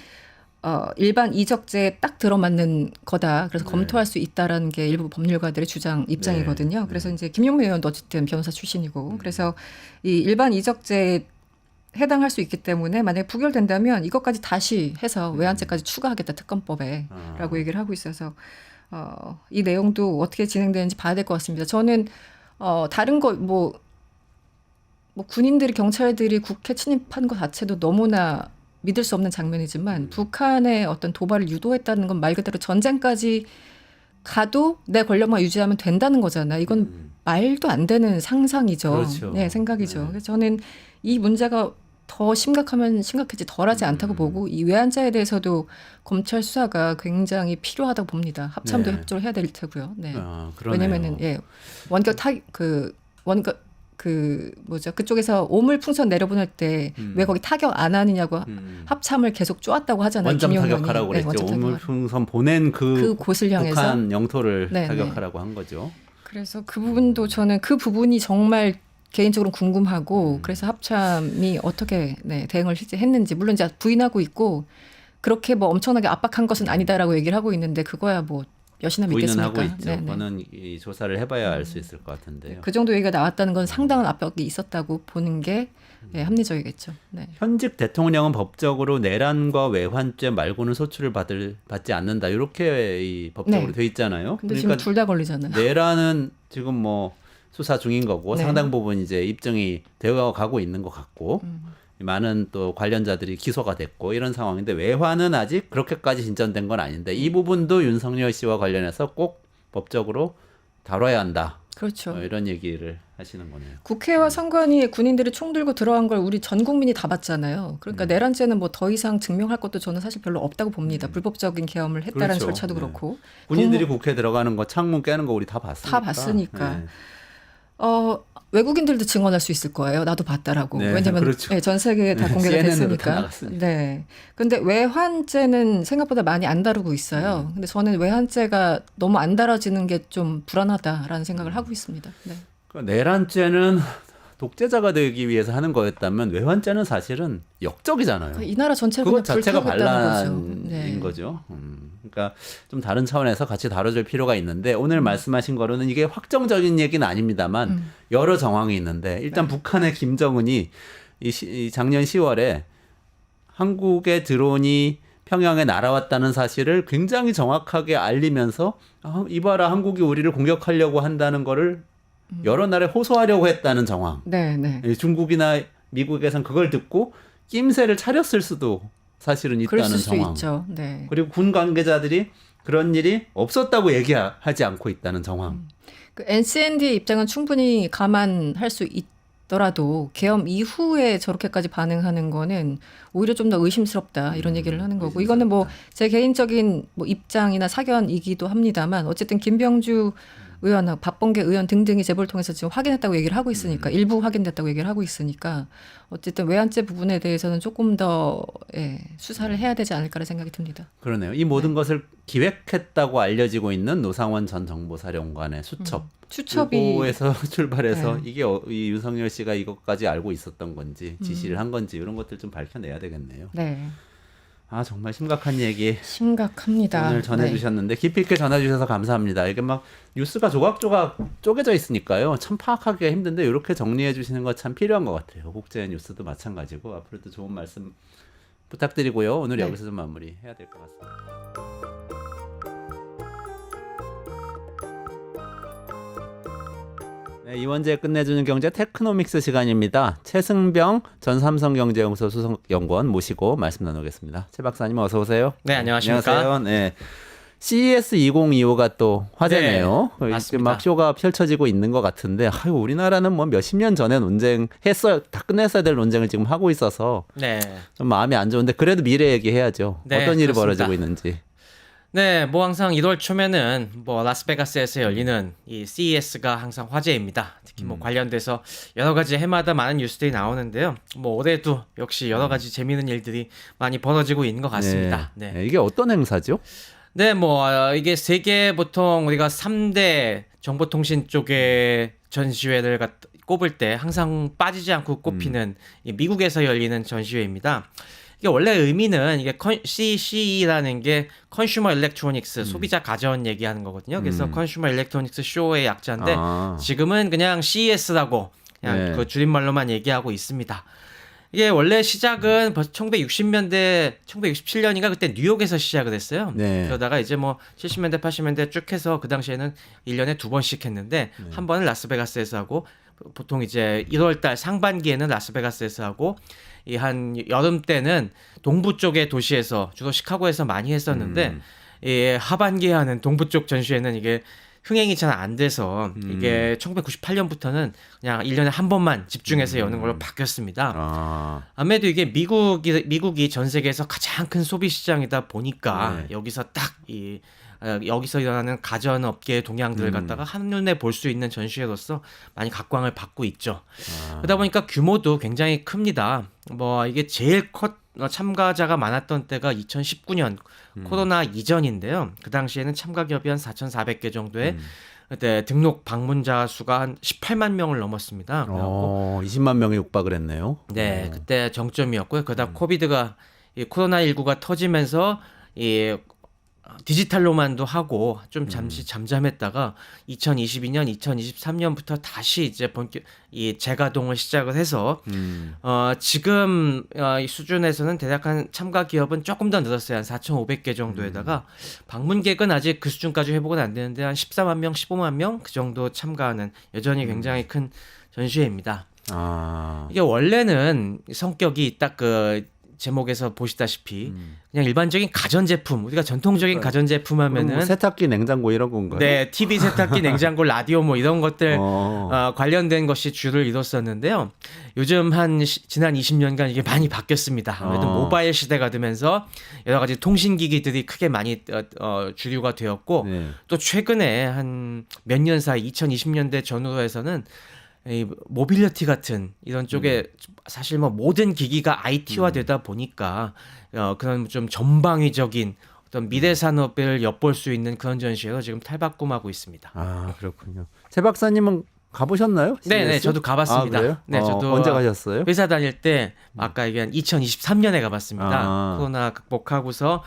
일반 이적죄에 딱 들어맞는 거다. 그래서 검토할 수 있다라는 게 일부 법률가들의 입장이거든요. 그래서 이제 김용민 의원도 어쨌든 변호사 출신이고 그래서 이 일반 이적죄에 해당할 수 있기 때문에 만약에 부결된다면 이것까지 다시 해서 외환죄까지 추가하겠다 특검법에라고 얘기를 하고 있어서 이 내용도 어떻게 진행되는지 봐야 될 것 같습니다. 저는 다른 거 뭐 군인들이 경찰들이 국회 침입한 것 자체도 너무나 믿을 수 없는 장면이지만 북한의 어떤 도발을 유도했다는 건 말 그대로 전쟁까지 가도 내 권력만 유지하면 된다는 거잖아요. 이건 말도 안 되는 상상이죠. 그렇죠. 네, 생각이죠. 네. 그래서 저는 이 문제가 더 심각하면 심각하지 덜하지 않다고 보고 이 외환자에 대해서도 검찰 수사가 굉장히 필요하다고 봅니다. 합참도 네. 협조를 해야 될 테고요. 네. 그러네요. 왜냐면은 원격 뭐죠? 그쪽에서 오물풍선 내려보낼 때 왜 거기 타격 안 하느냐고 합참을 계속 쪼았다고 하잖아요. 원점 김용현이. 타격하라고 그랬죠. 원점 타격하라고. 오물풍선 보낸 그 곳을 향해서 북한 영토를 네, 타격하라고 한 거죠. 그래서 그 부분도 저는 그 부분이 정말 개인적으로 궁금하고 그래서 합참이 어떻게 대응을 실제 했는지 물론 이제 부인하고 있고 그렇게 뭐 엄청나게 압박한 것은 아니다라고 얘기를 하고 있는데 그거야 뭐 몇이나 부인은 믿겠습니까? 하고 있죠. 네네. 그거는 이 조사를 해봐야 알 수 있을 것 같은데요. 그 정도 얘기가 나왔다는 건 상당한 압박이 있었다고 보는 게 합리적이겠죠. 네. 현직 대통령은 법적으로 내란과 외환죄 말고는 소출을 받지 않는다. 이렇게 이 법적으로 네. 돼 있잖아요. 근데 지금 둘 다 걸리잖아요. 내란은 지금 뭐 수사 중인 거고 네. 상당 부분 이제 입증이 되어 가고 있는 것 같고 많은 또 관련자들이 기소가 됐고 이런 상황인데 외환은 아직 그렇게까지 진전된 건 아닌데 이 부분도 윤석열 씨와 관련해서 꼭 법적으로 다뤄야 한다. 그렇죠. 이런 얘기를 하시는 거네요. 국회와 선관위에 군인들이 총 들고 들어간 걸 우리 전 국민이 다 봤잖아요. 그러니까 내란죄는 뭐 더 이상 증명할 것도 저는 사실 별로 없다고 봅니다. 불법적인 계엄을 했다는 그렇죠. 절차도 네. 그렇고. 군인들이 국회 들어가는 거 창문 깨는 거 우리 다 봤으니까. 다 봤으니까. 네. 외국인들도 증언할 수 있을 거예요. 나도 봤다라고. 네, 왜냐면 그렇죠. 전 세계에 다 공개가 CNN 으로 다 됐으니까. 나갔으니까. 네. 근데 외환죄는 생각보다 많이 안 다루고 있어요. 근데 저는 외환죄가 너무 안 다뤄지는 게 좀 불안하다라는 생각을 하고 있습니다. 네. 그 내란죄는 독재자가 되기 위해서 하는 거였다면 외환죄는 사실은 역적이잖아요. 이 나라 전체를 그것 그냥 자체가 불태우겠다는 반란인 거죠. 네. 거죠. 그러니까 좀 다른 차원에서 같이 다뤄줄 필요가 있는데 오늘 말씀하신 거로는 이게 확정적인 얘기는 아닙니다만 여러 정황이 있는데 일단 북한의 김정은이 이 작년 10월에 한국의 드론이 평양에 날아왔다는 사실을 굉장히 정확하게 알리면서 이봐라 한국이 우리를 공격하려고 한다는 거를 여러 나라에 호소하려고 했다는 정황. 네, 네. 중국이나 미국에선 그걸 듣고 낌새를 차렸을 수도 사실은 있다는 그랬을 수 정황. 있죠. 네. 그리고 군 관계자들이 그런 일이 없었다고 얘기하지 않고 있다는 정황. 그 NCND의 입장은 충분히 감안할 수 있더라도 계엄 이후에 저렇게까지 반응하는 거는 오히려 좀 더 의심스럽다 이런 얘기를 하는 거고 이거는 뭐 제 개인적인 뭐 입장이나 사견이기도 합니다만 어쨌든 김병주 의원, 박범계 의원 등등이 제보를 통해서 지금 확인했다고 얘기를 하고 있으니까 일부 확인됐다고 얘기를 하고 있으니까 어쨌든 외환죄 부분에 대해서는 조금 더 수사를 해야 되지 않을까라는 생각이 듭니다. 그러네요. 이 모든 것을 기획했다고 알려지고 있는 노상원 전 정보사령관의 수첩. 수첩이 에서 출발해서 네. 이게 이 윤석열 씨가 이것까지 알고 있었던 건지 지시를 한 건지 이런 것들 좀 밝혀내야 되겠네요. 네. 아 정말 심각한 얘기 심각합니다. 오늘 전해주셨는데 깊이 있게 전해주셔서 감사합니다. 이게 막 뉴스가 조각조각 쪼개져 있으니까요. 참 파악하기가 힘든데 이렇게 정리해 주시는 거 참 필요한 것 같아요. 국제 뉴스도 마찬가지고 앞으로도 좋은 말씀 부탁드리고요. 오늘 네. 여기서 좀 마무리해야 될 것 같습니다. 네, 이원재 끝내주는 경제 테크노믹스 시간입니다. 최승병 전 삼성경제연구소 수석연구원 모시고 말씀 나누겠습니다. 최 박사님 어서 오세요. 네, 안녕하십니까. 안녕하세요. 네. CES 2025가 또 화제네요. 네, 맞습니다. 막 쇼가 펼쳐지고 있는 것 같은데, 아유, 우리나라는 뭐 몇십 년 전에 다 끝냈어야 될 논쟁을 지금 하고 있어서 네. 좀 마음이 안 좋은데 그래도 미래 얘기해야죠. 네, 어떤 일이 그렇습니다. 벌어지고 있는지. 네, 뭐 항상 1월 초면은 뭐 라스베가스에서 열리는 이 CES가 항상 화제입니다. 특히 뭐 관련돼서 여러 가지 해마다 많은 뉴스들이 나오는데요. 뭐 올해도 역시 여러 가지 재미있는 일들이 많이 벌어지고 있는 것 같습니다. 네. 네, 이게 어떤 행사죠? 네, 뭐 이게 세계 보통 우리가 3대 정보통신 쪽의 전시회를 꼽을 때 항상 빠지지 않고 꼽히는 이 미국에서 열리는 전시회입니다. 이게 원래 의미는 이게 CCE라는 게 컨슈머 일렉트로닉스 소비자 가전 얘기하는 거거든요. 그래서 컨슈머 일렉트로닉스 쇼의 약자인데 아. 지금은 그냥 CES라고 그냥 네. 그 줄임말로만 얘기하고 있습니다. 이게 원래 시작은 벌써 1960년대, 1967년인가 그때 뉴욕에서 시작을 했어요. 네. 그러다가 이제 뭐 70년대, 80년대 쭉 해서 그 당시에는 1년에 2번씩 했는데 한 번은 라스베가스에서 하고 보통 이제 1월달 상반기에는 라스베가스에서 하고 이 한 여름 때는 동부 쪽의 도시에서 주로 시카고에서 많이 했었는데 이 하반기에 하는 동부 쪽 전시회는 이게 흥행이 잘 안 돼서 이게 1998년부터는 그냥 1년에 한 번만 집중해서 여는 걸로 바뀌었습니다. 아무래도 이게 미국이 전 세계에서 가장 큰 소비 시장이다 보니까 네. 여기서 딱 여기서 일어나는 가전업계의 동향들을 갖다가 한눈에 볼 수 있는 전시회로서 많이 각광을 받고 있죠. 그러다 보니까 규모도 굉장히 큽니다. 뭐 이게 제일 참가자가 많았던 때가 2019년 코로나 이전인데요. 그 당시에는 참가 기업이 한 4,400개 정도의 그때 등록 방문자 수가 한 18만 명을 넘었습니다. 그래갖고 20만 명이 육박을 했네요. 네, 그때 정점이었고요. 그러다 코비드가 이 코로나19가 터지면서 이 디지털로만도 하고 좀 잠시 잠잠했다가 2022년, 2023년부터 다시 이제 이 재가동을 시작을 해서 지금 이 수준에서는 대략 한 참가 기업은 조금 더 늘었어요. 한 4,500개 정도에다가 방문객은 아직 그 수준까지 회복은 안 되는데 한 14만 명, 15만 명 그 정도 참가하는 여전히 굉장히 큰 전시회입니다. 이게 원래는 성격이 딱 그 제목에서 보시다시피 그냥 일반적인 가전제품, 우리가 전통적인 가전제품 하면은 뭐 세탁기, 냉장고 이런 건가요? 네, TV, 세탁기, 냉장고, 라디오 뭐 이런 것들 관련된 것이 주를 이뤘었는데요. 요즘 지난 20년간 이게 많이 바뀌었습니다. 아무래도 모바일 시대가 되면서 여러 가지 통신기기들이 크게 많이 주류가 되었고 네. 또 최근에 한 몇 년 사이 2020년대 전후로 해서는 이 모빌리티 같은 이런 쪽에 사실 뭐 모든 기기가 IT화 되다 보니까 그런 좀 전방위적인 어떤 미래 산업을 엿볼 수 있는 그런 전시회로 지금 탈바꿈하고 있습니다. 그렇군요. 최 박사님은 가보셨나요? 네, CES? 저도 가봤습니다. 그래요? 네, 저도 언제 가셨어요? 회사 다닐 때 아까 얘기한 2023년에 가봤습니다. 코로나 극복하고서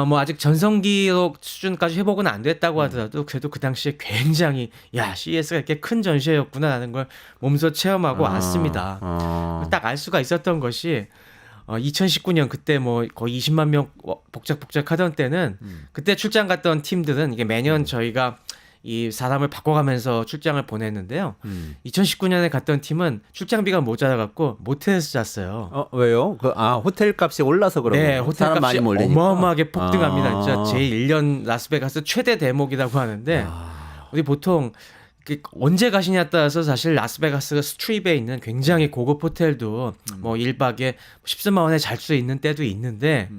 뭐 아직 전성기로 수준까지 회복은 안 됐다고 하더라도 그래도 그 당시에 굉장히 CES가 이렇게 큰 전시회였구나라는 걸 몸소 체험하고 왔습니다. 딱 알 수가 있었던 것이 2019년 그때 뭐 거의 20만 명 복작복작 하던 때는 그때 출장 갔던 팀들은 이게 매년 저희가 이 사람을 바꿔가면서 출장을 보냈는데요. 2019년에 갔던 팀은 출장비가 모자라갖고 모텔에서 잤어요. 왜요? 호텔 값이 올라서 그런 네, 거예요? 호텔 사람 많이 값이 몰리니까. 어마어마하게 폭등합니다. 진짜 제 1년 라스베가스 최대 대목이라고 하는데 우리 보통 언제 가시냐에 따라서 사실 라스베가스 스트립에 있는 굉장히 고급 호텔도 뭐 1박에 10수만 원에 잘 수 있는 때도 있는데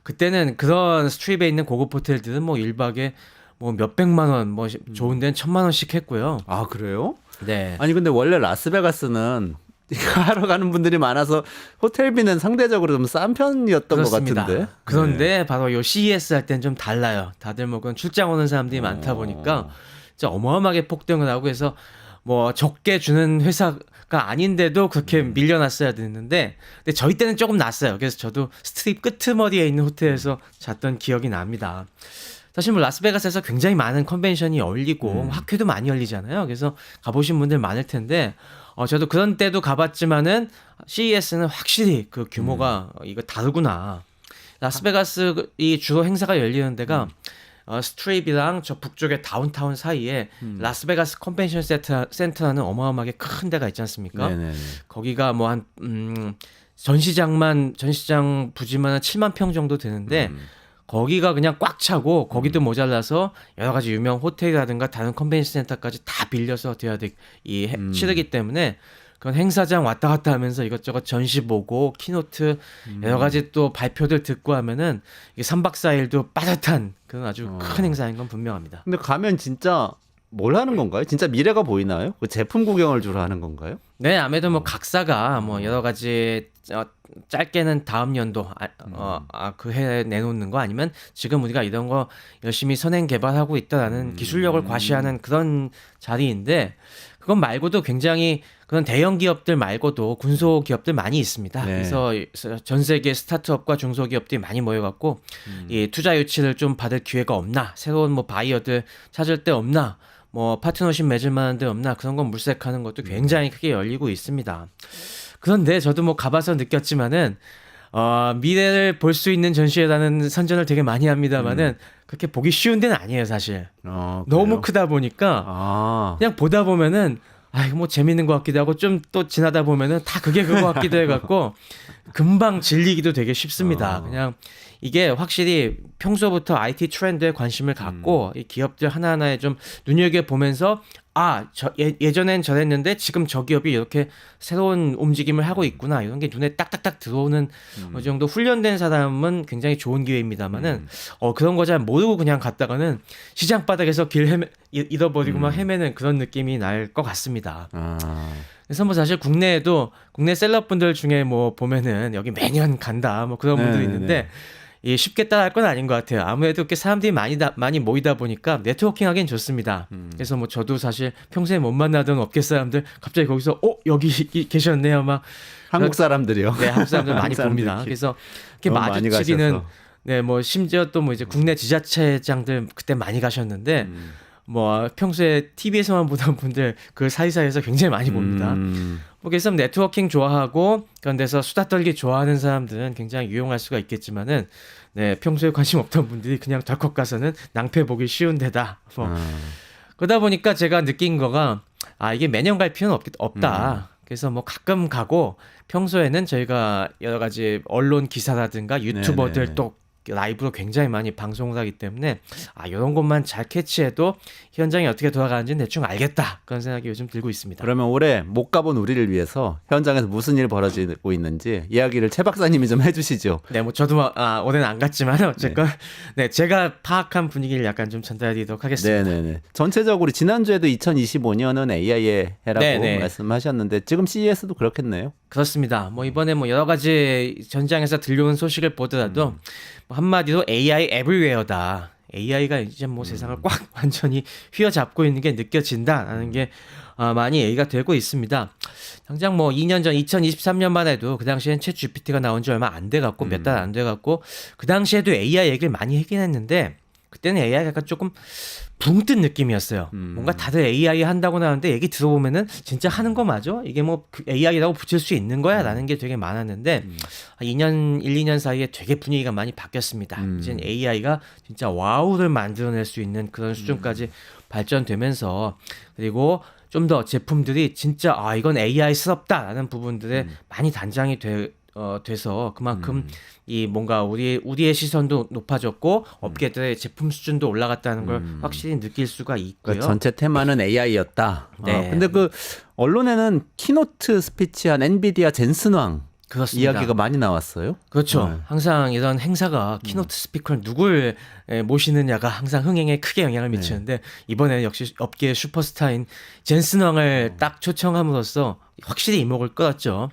그때는 그런 스트립에 있는 고급 호텔들은 뭐 1박에 뭐 몇백만 원, 뭐 좋은 데는 1,000만 원씩 했고요. 그래요? 네. 아니 근데 원래 라스베가스는 이거 하러 가는 분들이 많아서 호텔비는 상대적으로 좀 싼 편이었던 그렇습니다. 것 같은데. 그런데 바로 요 CES 할 땐 좀 달라요. 다들 뭐 그건 출장 오는 사람들이 많다 보니까 진짜 어마어마하게 폭등을 하고 해서 뭐 적게 주는 회사가 아닌데도 그렇게 밀려났어야 되는데 근데 저희 때는 조금 낫어요. 그래서 저도 스트립 끄트머리에 있는 호텔에서 잤던 기억이 납니다. 사실 뭐 라스베가스에서 굉장히 많은 컨벤션이 열리고 학회도 많이 열리잖아요. 그래서 가보신 분들 많을 텐데 저도 그런 때도 가봤지만은 CES는 확실히 그 규모가 이거 다르구나. 라스베가스 이 주로 행사가 열리는 데가 스트립이랑 저 북쪽의 다운타운 사이에 라스베가스 컨벤션 센터라는 어마어마하게 큰 데가 있지 않습니까? 네네. 거기가 뭐 한 전시장 부지만 한 7만 평 정도 되는데 거기가 그냥 꽉 차고 거기도 모자라서 여러 가지 유명 호텔이라든가 다른 컨벤션 센터까지 다 빌려서 치르기 때문에 그런 행사장 왔다 갔다 하면서 이것저것 전시 보고 키노트 여러 가지 또 발표들 듣고 하면은 이게 3박 4일도 빠듯한 그런 아주 큰 행사인 건 분명합니다. 근데 가면 진짜 뭘 하는 건가요? 진짜 미래가 보이나요? 그 제품 구경을 주로 하는 건가요? 네, 아무래도 뭐 각사가 뭐 여러 가지 짧게는 다음 연도 그 해 내놓는 거 아니면 지금 우리가 이런 거 열심히 선행 개발하고 있다라는 기술력을 과시하는 그런 자리인데 그건 말고도 굉장히 그런 대형 기업들 말고도 군소 기업들 많이 있습니다. 네. 그래서 전 세계 스타트업과 중소기업들이 많이 모여갖고 이 투자 유치를 좀 받을 기회가 없나, 새로운 뭐 바이어들 찾을 데 없나, 뭐 파트너십 맺을 만한 데 없나 그런 건 물색하는 것도 굉장히 크게 열리고 있습니다. 그런데 저도 뭐 가봐서 느꼈지만은 미래를 볼 수 있는 전시회라는 선전을 되게 많이 합니다만은 그렇게 보기 쉬운 데는 아니에요 사실. 너무 크다 보니까 그냥 보다 보면은 이거 뭐 재밌는 것 같기도 하고 좀 또 지나다 보면은 다 그게 그거 같기도 해갖고 금방 질리기도 되게 쉽습니다. 그냥 이게 확실히 평소부터 IT 트렌드에 관심을 갖고 이 기업들 하나하나에 좀 눈여겨보면서 예전엔 저랬는데 지금 저 기업이 이렇게 새로운 움직임을 하고 있구나 이런 게 눈에 딱딱딱 들어오는 어느 정도 훈련된 사람은 굉장히 좋은 기회입니다만은 그런 거 잘 모르고 그냥 갔다가는 시장 바닥에서 잃어버리고 막 헤매는 그런 느낌이 날 것 같습니다. 그래서 뭐 사실 국내에도 국내 셀럽분들 중에 뭐 보면은 여기 매년 간다 뭐 그런 분들이 있는데 예, 쉽게 따라할 건 아닌 것 같아요. 아무래도 이렇게 사람들이 많이 모이다 보니까 네트워킹하기엔 좋습니다. 그래서 뭐 저도 사실 평소에 못 만나던 업계 사람들 갑자기 거기서 여기 계셨네요 막 한국 사람들이요. 네, 한국 사람들 많이 한국 사람들이 봅니다. 그래서 이렇게 너무 많이 마주치기는 가셔서. 네, 뭐 심지어 또 뭐 이제 국내 지자체장들 그때 많이 가셨는데 뭐 평소에 TV에서만 보던 분들 그 사이사이에서 굉장히 많이 봅니다. 뭐 그래서 네트워킹 좋아하고 그런 데서 수다 떨기 좋아하는 사람들은 굉장히 유용할 수가 있겠지만은 네, 평소에 관심 없던 분들이 그냥 덜컥 가서는 낭패 보기 쉬운 데다. 뭐 그러다 보니까 제가 느낀 거가 이게 매년 갈 필요는 없다. 그래서 뭐 가끔 가고 평소에는 저희가 여러 가지 언론 기사라든가 유튜버들 네네. 또 라이브로 굉장히 많이 방송을 하기 때문에 이런 것만 잘 캐치해도 현장이 어떻게 돌아가는지는 대충 알겠다 그런 생각이 요즘 들고 있습니다. 그러면 올해 못 가본 우리를 위해서 현장에서 무슨 일 벌어지고 있는지 이야기를 최 박사님이 좀 해주시죠. 네, 뭐 저도 올해는 안 갔지만 어쨌건 네, 제가 파악한 분위기를 약간 좀 전달해드리도록 하겠습니다. 네네네. 전체적으로 지난주에도 2025년은 AI의 해라고 네네. 말씀하셨는데 지금 CES도 그렇겠네요. 그렇습니다. 뭐 이번에 뭐 여러 가지 전장에서 들려온 소식을 보더라도 뭐 한마디로 AI 에브리웨어다. AI가 이제 뭐 세상을 꽉 완전히 휘어잡고 있는 게 느껴진다라는 게 많이 얘기가 되고 있습니다. 당장 뭐 2년 전 2023년만 해도 그 당시엔 챗 GPT가 나온 지 얼마 안 돼 갖고 몇 달 안 돼 갖고 그 당시에도 AI 얘기를 많이 하긴 했는데 그때는 AI가 약간 조금 붕 뜬 느낌이었어요. 뭔가 다들 AI 한다고 나오는데 얘기 들어보면은 진짜 하는 거 맞아? 이게 뭐 AI라고 붙일 수 있는 거야? 라는 게 되게 많았는데 1, 2년 사이에 되게 분위기가 많이 바뀌었습니다. 이제 AI가 진짜 와우를 만들어낼 수 있는 그런 수준까지 발전되면서 그리고 좀 더 제품들이 진짜 이건 AI스럽다라는 부분들에 많이 단장이 돼서 그만큼 이 뭔가 우리의 시선도 높아졌고 업계들의 제품 수준도 올라갔다는 걸 확실히 느낄 수가 있고요. 그러니까 전체 테마는 AI였다. 네. 근데 그 언론에는 키노트 스피치한 엔비디아 젠슨왕 그렇습니다. 이야기가 많이 나왔어요. 그렇죠. 네. 항상 이런 행사가 키노트 스피커를 누굴 모시느냐가 항상 흥행에 크게 영향을 미치는데 이번에는 역시 업계의 슈퍼스타인 젠슨 왕을 딱 초청함으로써 확실히 이목을 끌었죠.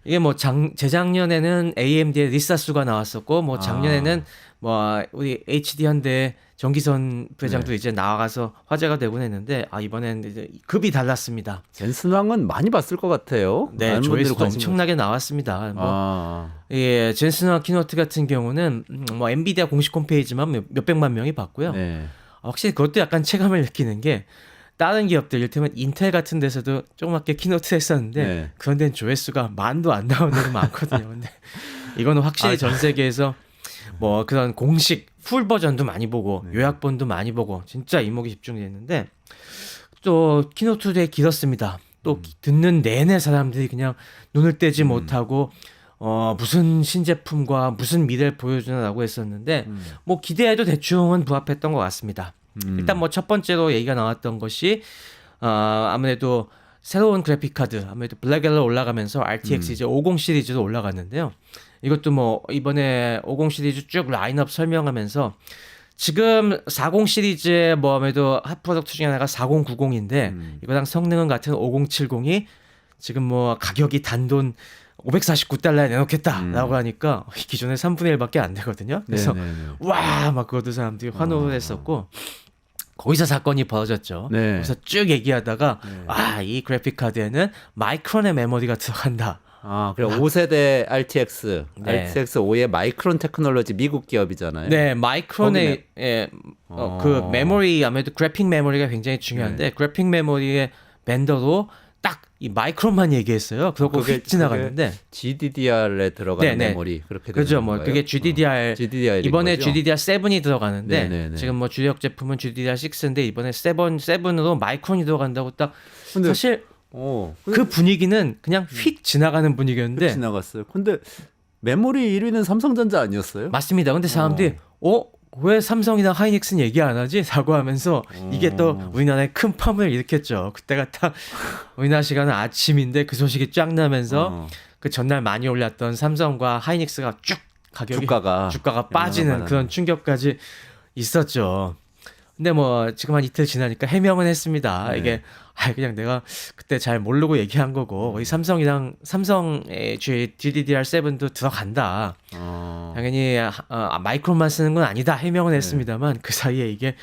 이게 뭐 재작년에는 AMD의 리사수가 나왔었고 뭐 작년에는 뭐 우리 HD 현대 정기선 부회장도 이제 나와가서 화제가 되곤 했는데 이번에는 이제 급이 달랐습니다. 젠슨왕은 많이 봤을 것 같아요. 네, 많은 분들이 조회수도 관심 엄청나게 나왔습니다. 뭐 아, 예, 젠슨왕 키노트 같은 경우는 뭐 엔비디아 공식 홈페이지만 몇백만 명이 봤고요. 네. 확실히 그것도 약간 체감을 느끼는 게 다른 기업들, 이를테면 인텔 같은 데서도 조그맣게 키노트 했었는데 네. 그런 데는 조회수가 만도 안 나오는 데가 많거든요. 근데 이거는 확실히 전 세계에서 뭐 그런 공식 풀 버전도 많이 보고 요약본도 많이 보고 진짜 이목이 집중됐는데 또 키노트 되게 길었습니다. 또 듣는 내내 사람들이 그냥 눈을 떼지 못하고 무슨 신제품과 무슨 미래를 보여주나라고 했었는데 뭐 기대해도 대충은 부합했던 것 같습니다. 일단 뭐 첫 번째로 얘기가 나왔던 것이 아무래도 새로운 그래픽 카드 아무래도 블랙엘러 올라가면서 RTX 이제 50 시리즈로 올라갔는데요. 이것도 뭐 이번에 50 시리즈 쭉 라인업 설명하면서 지금 40 시리즈의 뭐 아무래도 핫 프로덕트 중에 하나가 4090인데 이거랑 성능은 같은 5070이 지금 뭐 가격이 단돈 $549에 내놓겠다라고 하니까 기존에 3분의 1밖에 안 되거든요. 그래서 와 막 그것도 사람들이 환호를 했었고 거기서 사건이 벌어졌죠. 네. 그래서 쭉 얘기하다가 이 그래픽 카드에는 마이크론의 메모리가 들어간다. 그래 5세대 RTX, 네. RTX 5의 마이크론 테크놀로지 미국 기업이잖아요. 네, 마이크론의 그 메모리 아무래도 그래픽 메모리가 굉장히 중요한데 그래픽 메모리의 벤더로 딱 이 마이크론만 얘기했어요. 그러고 휙 지나갔는데 GDDR에 들어가는 네네. 메모리 그렇게 되는 그죠, 뭐 건가요? 그게 GDDR GDDR 이번에 거죠? GDDR7이 들어가는데 네네네. 지금 뭐 주력 제품은 GDDR6인데 이번에 7으로 마이크론이 들어간다고 딱 근데- 사실 그 그 분위기는 그냥 휙 지나가는 분위기였는데 지나갔어요. 근데 메모리 1위는 삼성전자 아니었어요? 맞습니다. 근데 사람들이 왜 삼성이나 하이닉스는 얘기 안 하지? 라고 하면서 이게 또 우리나라에 큰 파문을 일으켰죠. 그때가 딱 우리나라 시간은 아침인데 그 소식이 쫙 나면서 그 전날 많이 올랐던 삼성과 하이닉스가 쭉 가격이 주가가 빠지는 그런 충격까지 있었죠. 근데 뭐 지금 한 이틀 지나니까 해명은 했습니다. 네. 이게 그냥 내가 그때 잘 모르고 얘기한 거고 우리 삼성의 GDDR7도 들어간다. 당연히 마이크론만 쓰는 건 아니다. 해명은 했습니다만 그 사이에 이게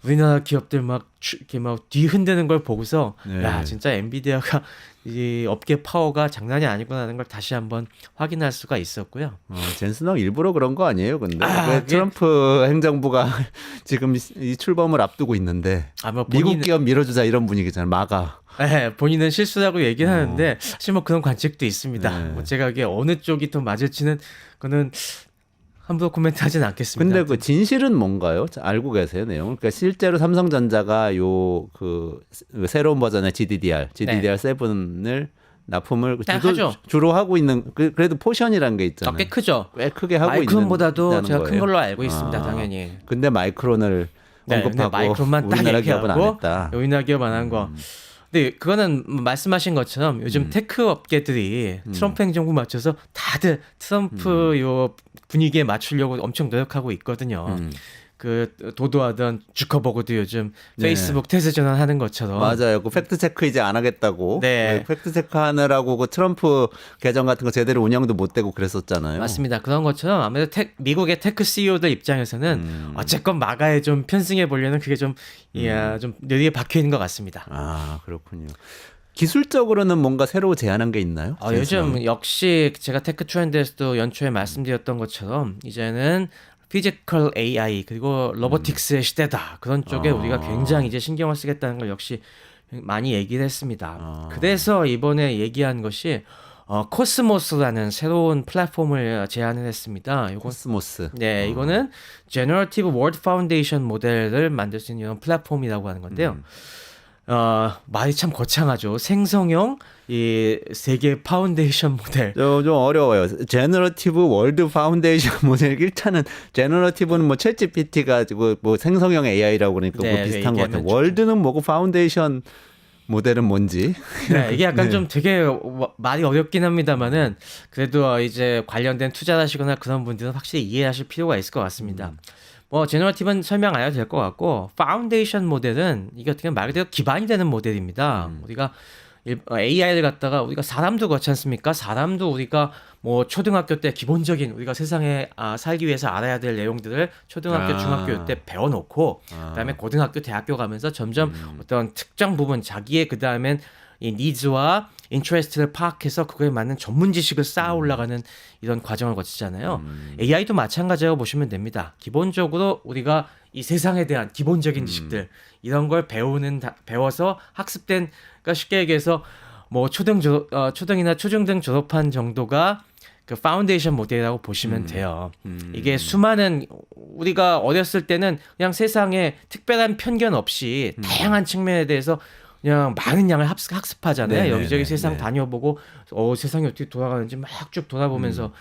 우리나라 기업들 이렇게 막 뒤흔드는 걸 보고서 네. 야 진짜 엔비디아가 이 업계 파워가 장난이 아니구나라는 걸 다시 한번 확인할 수가 있었고요. 젠슨하고 일부러 그런 거 아니에요, 근데 왜 이게- 트럼프 행정부가 지금 이 출범을 앞두고 있는데 뭐 미국 기업 밀어주자 이런 분위기잖아요, 마가. 네, 본인은 실수라고 얘기는 하는데 사실 뭐 그런 관측도 있습니다. 네. 뭐 제가 이게 어느 쪽이 더 맞을지는 그거는 함부로 코멘트하지는 않겠습니다. 근데 그 진실은 뭔가요? 알고 계세요, 내용을? 그러니까 실제로 삼성전자가 그 새로운 버전의 GDDR7을 납품을 네, 하죠. 주로 하고 있는 그래도 포션이라는 게 있잖아요. 꽤 크죠. 꽤 크게 하고 마이크론보다도 있다는 제가 큰 거예요. 걸로 알고 있습니다. 당연히. 근데 마이크론을 네, 근데 언급하고 마이크론만 딱 우리나라 기업은 안 얘기하고 했다. 우리나라 기업 안 한 거. 근데 그거는 말씀하신 것처럼 요즘 테크 업계들이 트럼프 행정부 맞춰서 다들 트럼프 요 분위기에 맞추려고 엄청 노력하고 있거든요. 그 도도하던 주커버그도 요즘 네. 페이스북 태세 전환하는 것처럼 맞아요. 그 팩트 체크 이제 안 하겠다고. 네. 팩트 체크 하느라고 그 트럼프 계정 같은 거 제대로 운영도 못 되고 그랬었잖아요. 맞습니다. 그런 것처럼 아무래도 미국의 테크 CEO들 입장에서는 어쨌건 마가에 좀 편승해 보려는 그게 좀 뇌리에 박혀 있는 것 같습니다. 아, 그렇군요. 기술적으로는 뭔가 새로 제안한 게 있나요? 요즘 역시 제가 테크 트렌드에서도 연초에 말씀드렸던 것처럼 이제는 피지컬 AI 그리고 로보틱스의 시대다. 그런 쪽에 우리가 굉장히 이제 신경을 쓰겠다는 걸 역시 많이 얘기를 했습니다. 그래서 이번에 얘기한 것이 코스모스라는 새로운 플랫폼을 제안을 했습니다. 요거 코스모스. 네, 이거는 Generative World Foundation 모델을 만들 수 있는 이런 플랫폼이라고 하는 건데요. 말이 참 거창하죠. 생성형 이 세계 파운데이션 모델. 좀 어려워요. 제너러티브 월드 파운데이션 모델 1차는 제너러티브는 뭐 챗GPT가 뭐 생성형 AI라고 그러니까 네, 뭐 비슷한 것 같아요. 얘기하면 월드는 뭐고 파운데이션 모델은 뭔지. 네, 이게 약간 네. 좀 되게 말이 어렵긴 합니다만은 그래도 이제 관련된 투자를 하시거나 그런 분들은 확실히 이해하실 필요가 있을 것 같습니다. 뭐 제너러티브는 설명 안 해도 될 것 같고 파운데이션 모델은 이게 어떻게 말 그대로 기반이 되는 모델입니다. 우리가 AI를 갖다가 우리가 사람도 그렇지 않습니까? 사람도 우리가 뭐 초등학교 때 기본적인 우리가 세상에 살기 위해서 알아야 될 내용들을 초등학교, 중학교 때 배워놓고 그다음에 고등학교, 대학교 가면서 점점 어떤 특정 부분 자기의 그다음엔 이 니즈와 인트레스트를 파악해서 그거에 맞는 전문 지식을 쌓아 올라가는 이런 과정을 거치잖아요. AI도 마찬가지라고 보시면 됩니다. 기본적으로 우리가 이 세상에 대한 기본적인 지식들 이런 걸 배워서 학습된 그러니까 쉽게 얘기해서 뭐 초등이나 초중등 졸업한 정도가 그 파운데이션 모델이라고 보시면 돼요. 이게 수많은 우리가 어렸을 때는 그냥 세상에 특별한 편견 없이 다양한 측면에 대해서 그냥 많은 양을 학습하잖아요. 네네네. 여기저기 세상 네. 다녀보고 세상이 어떻게 돌아가는지 막 쭉 돌아보면서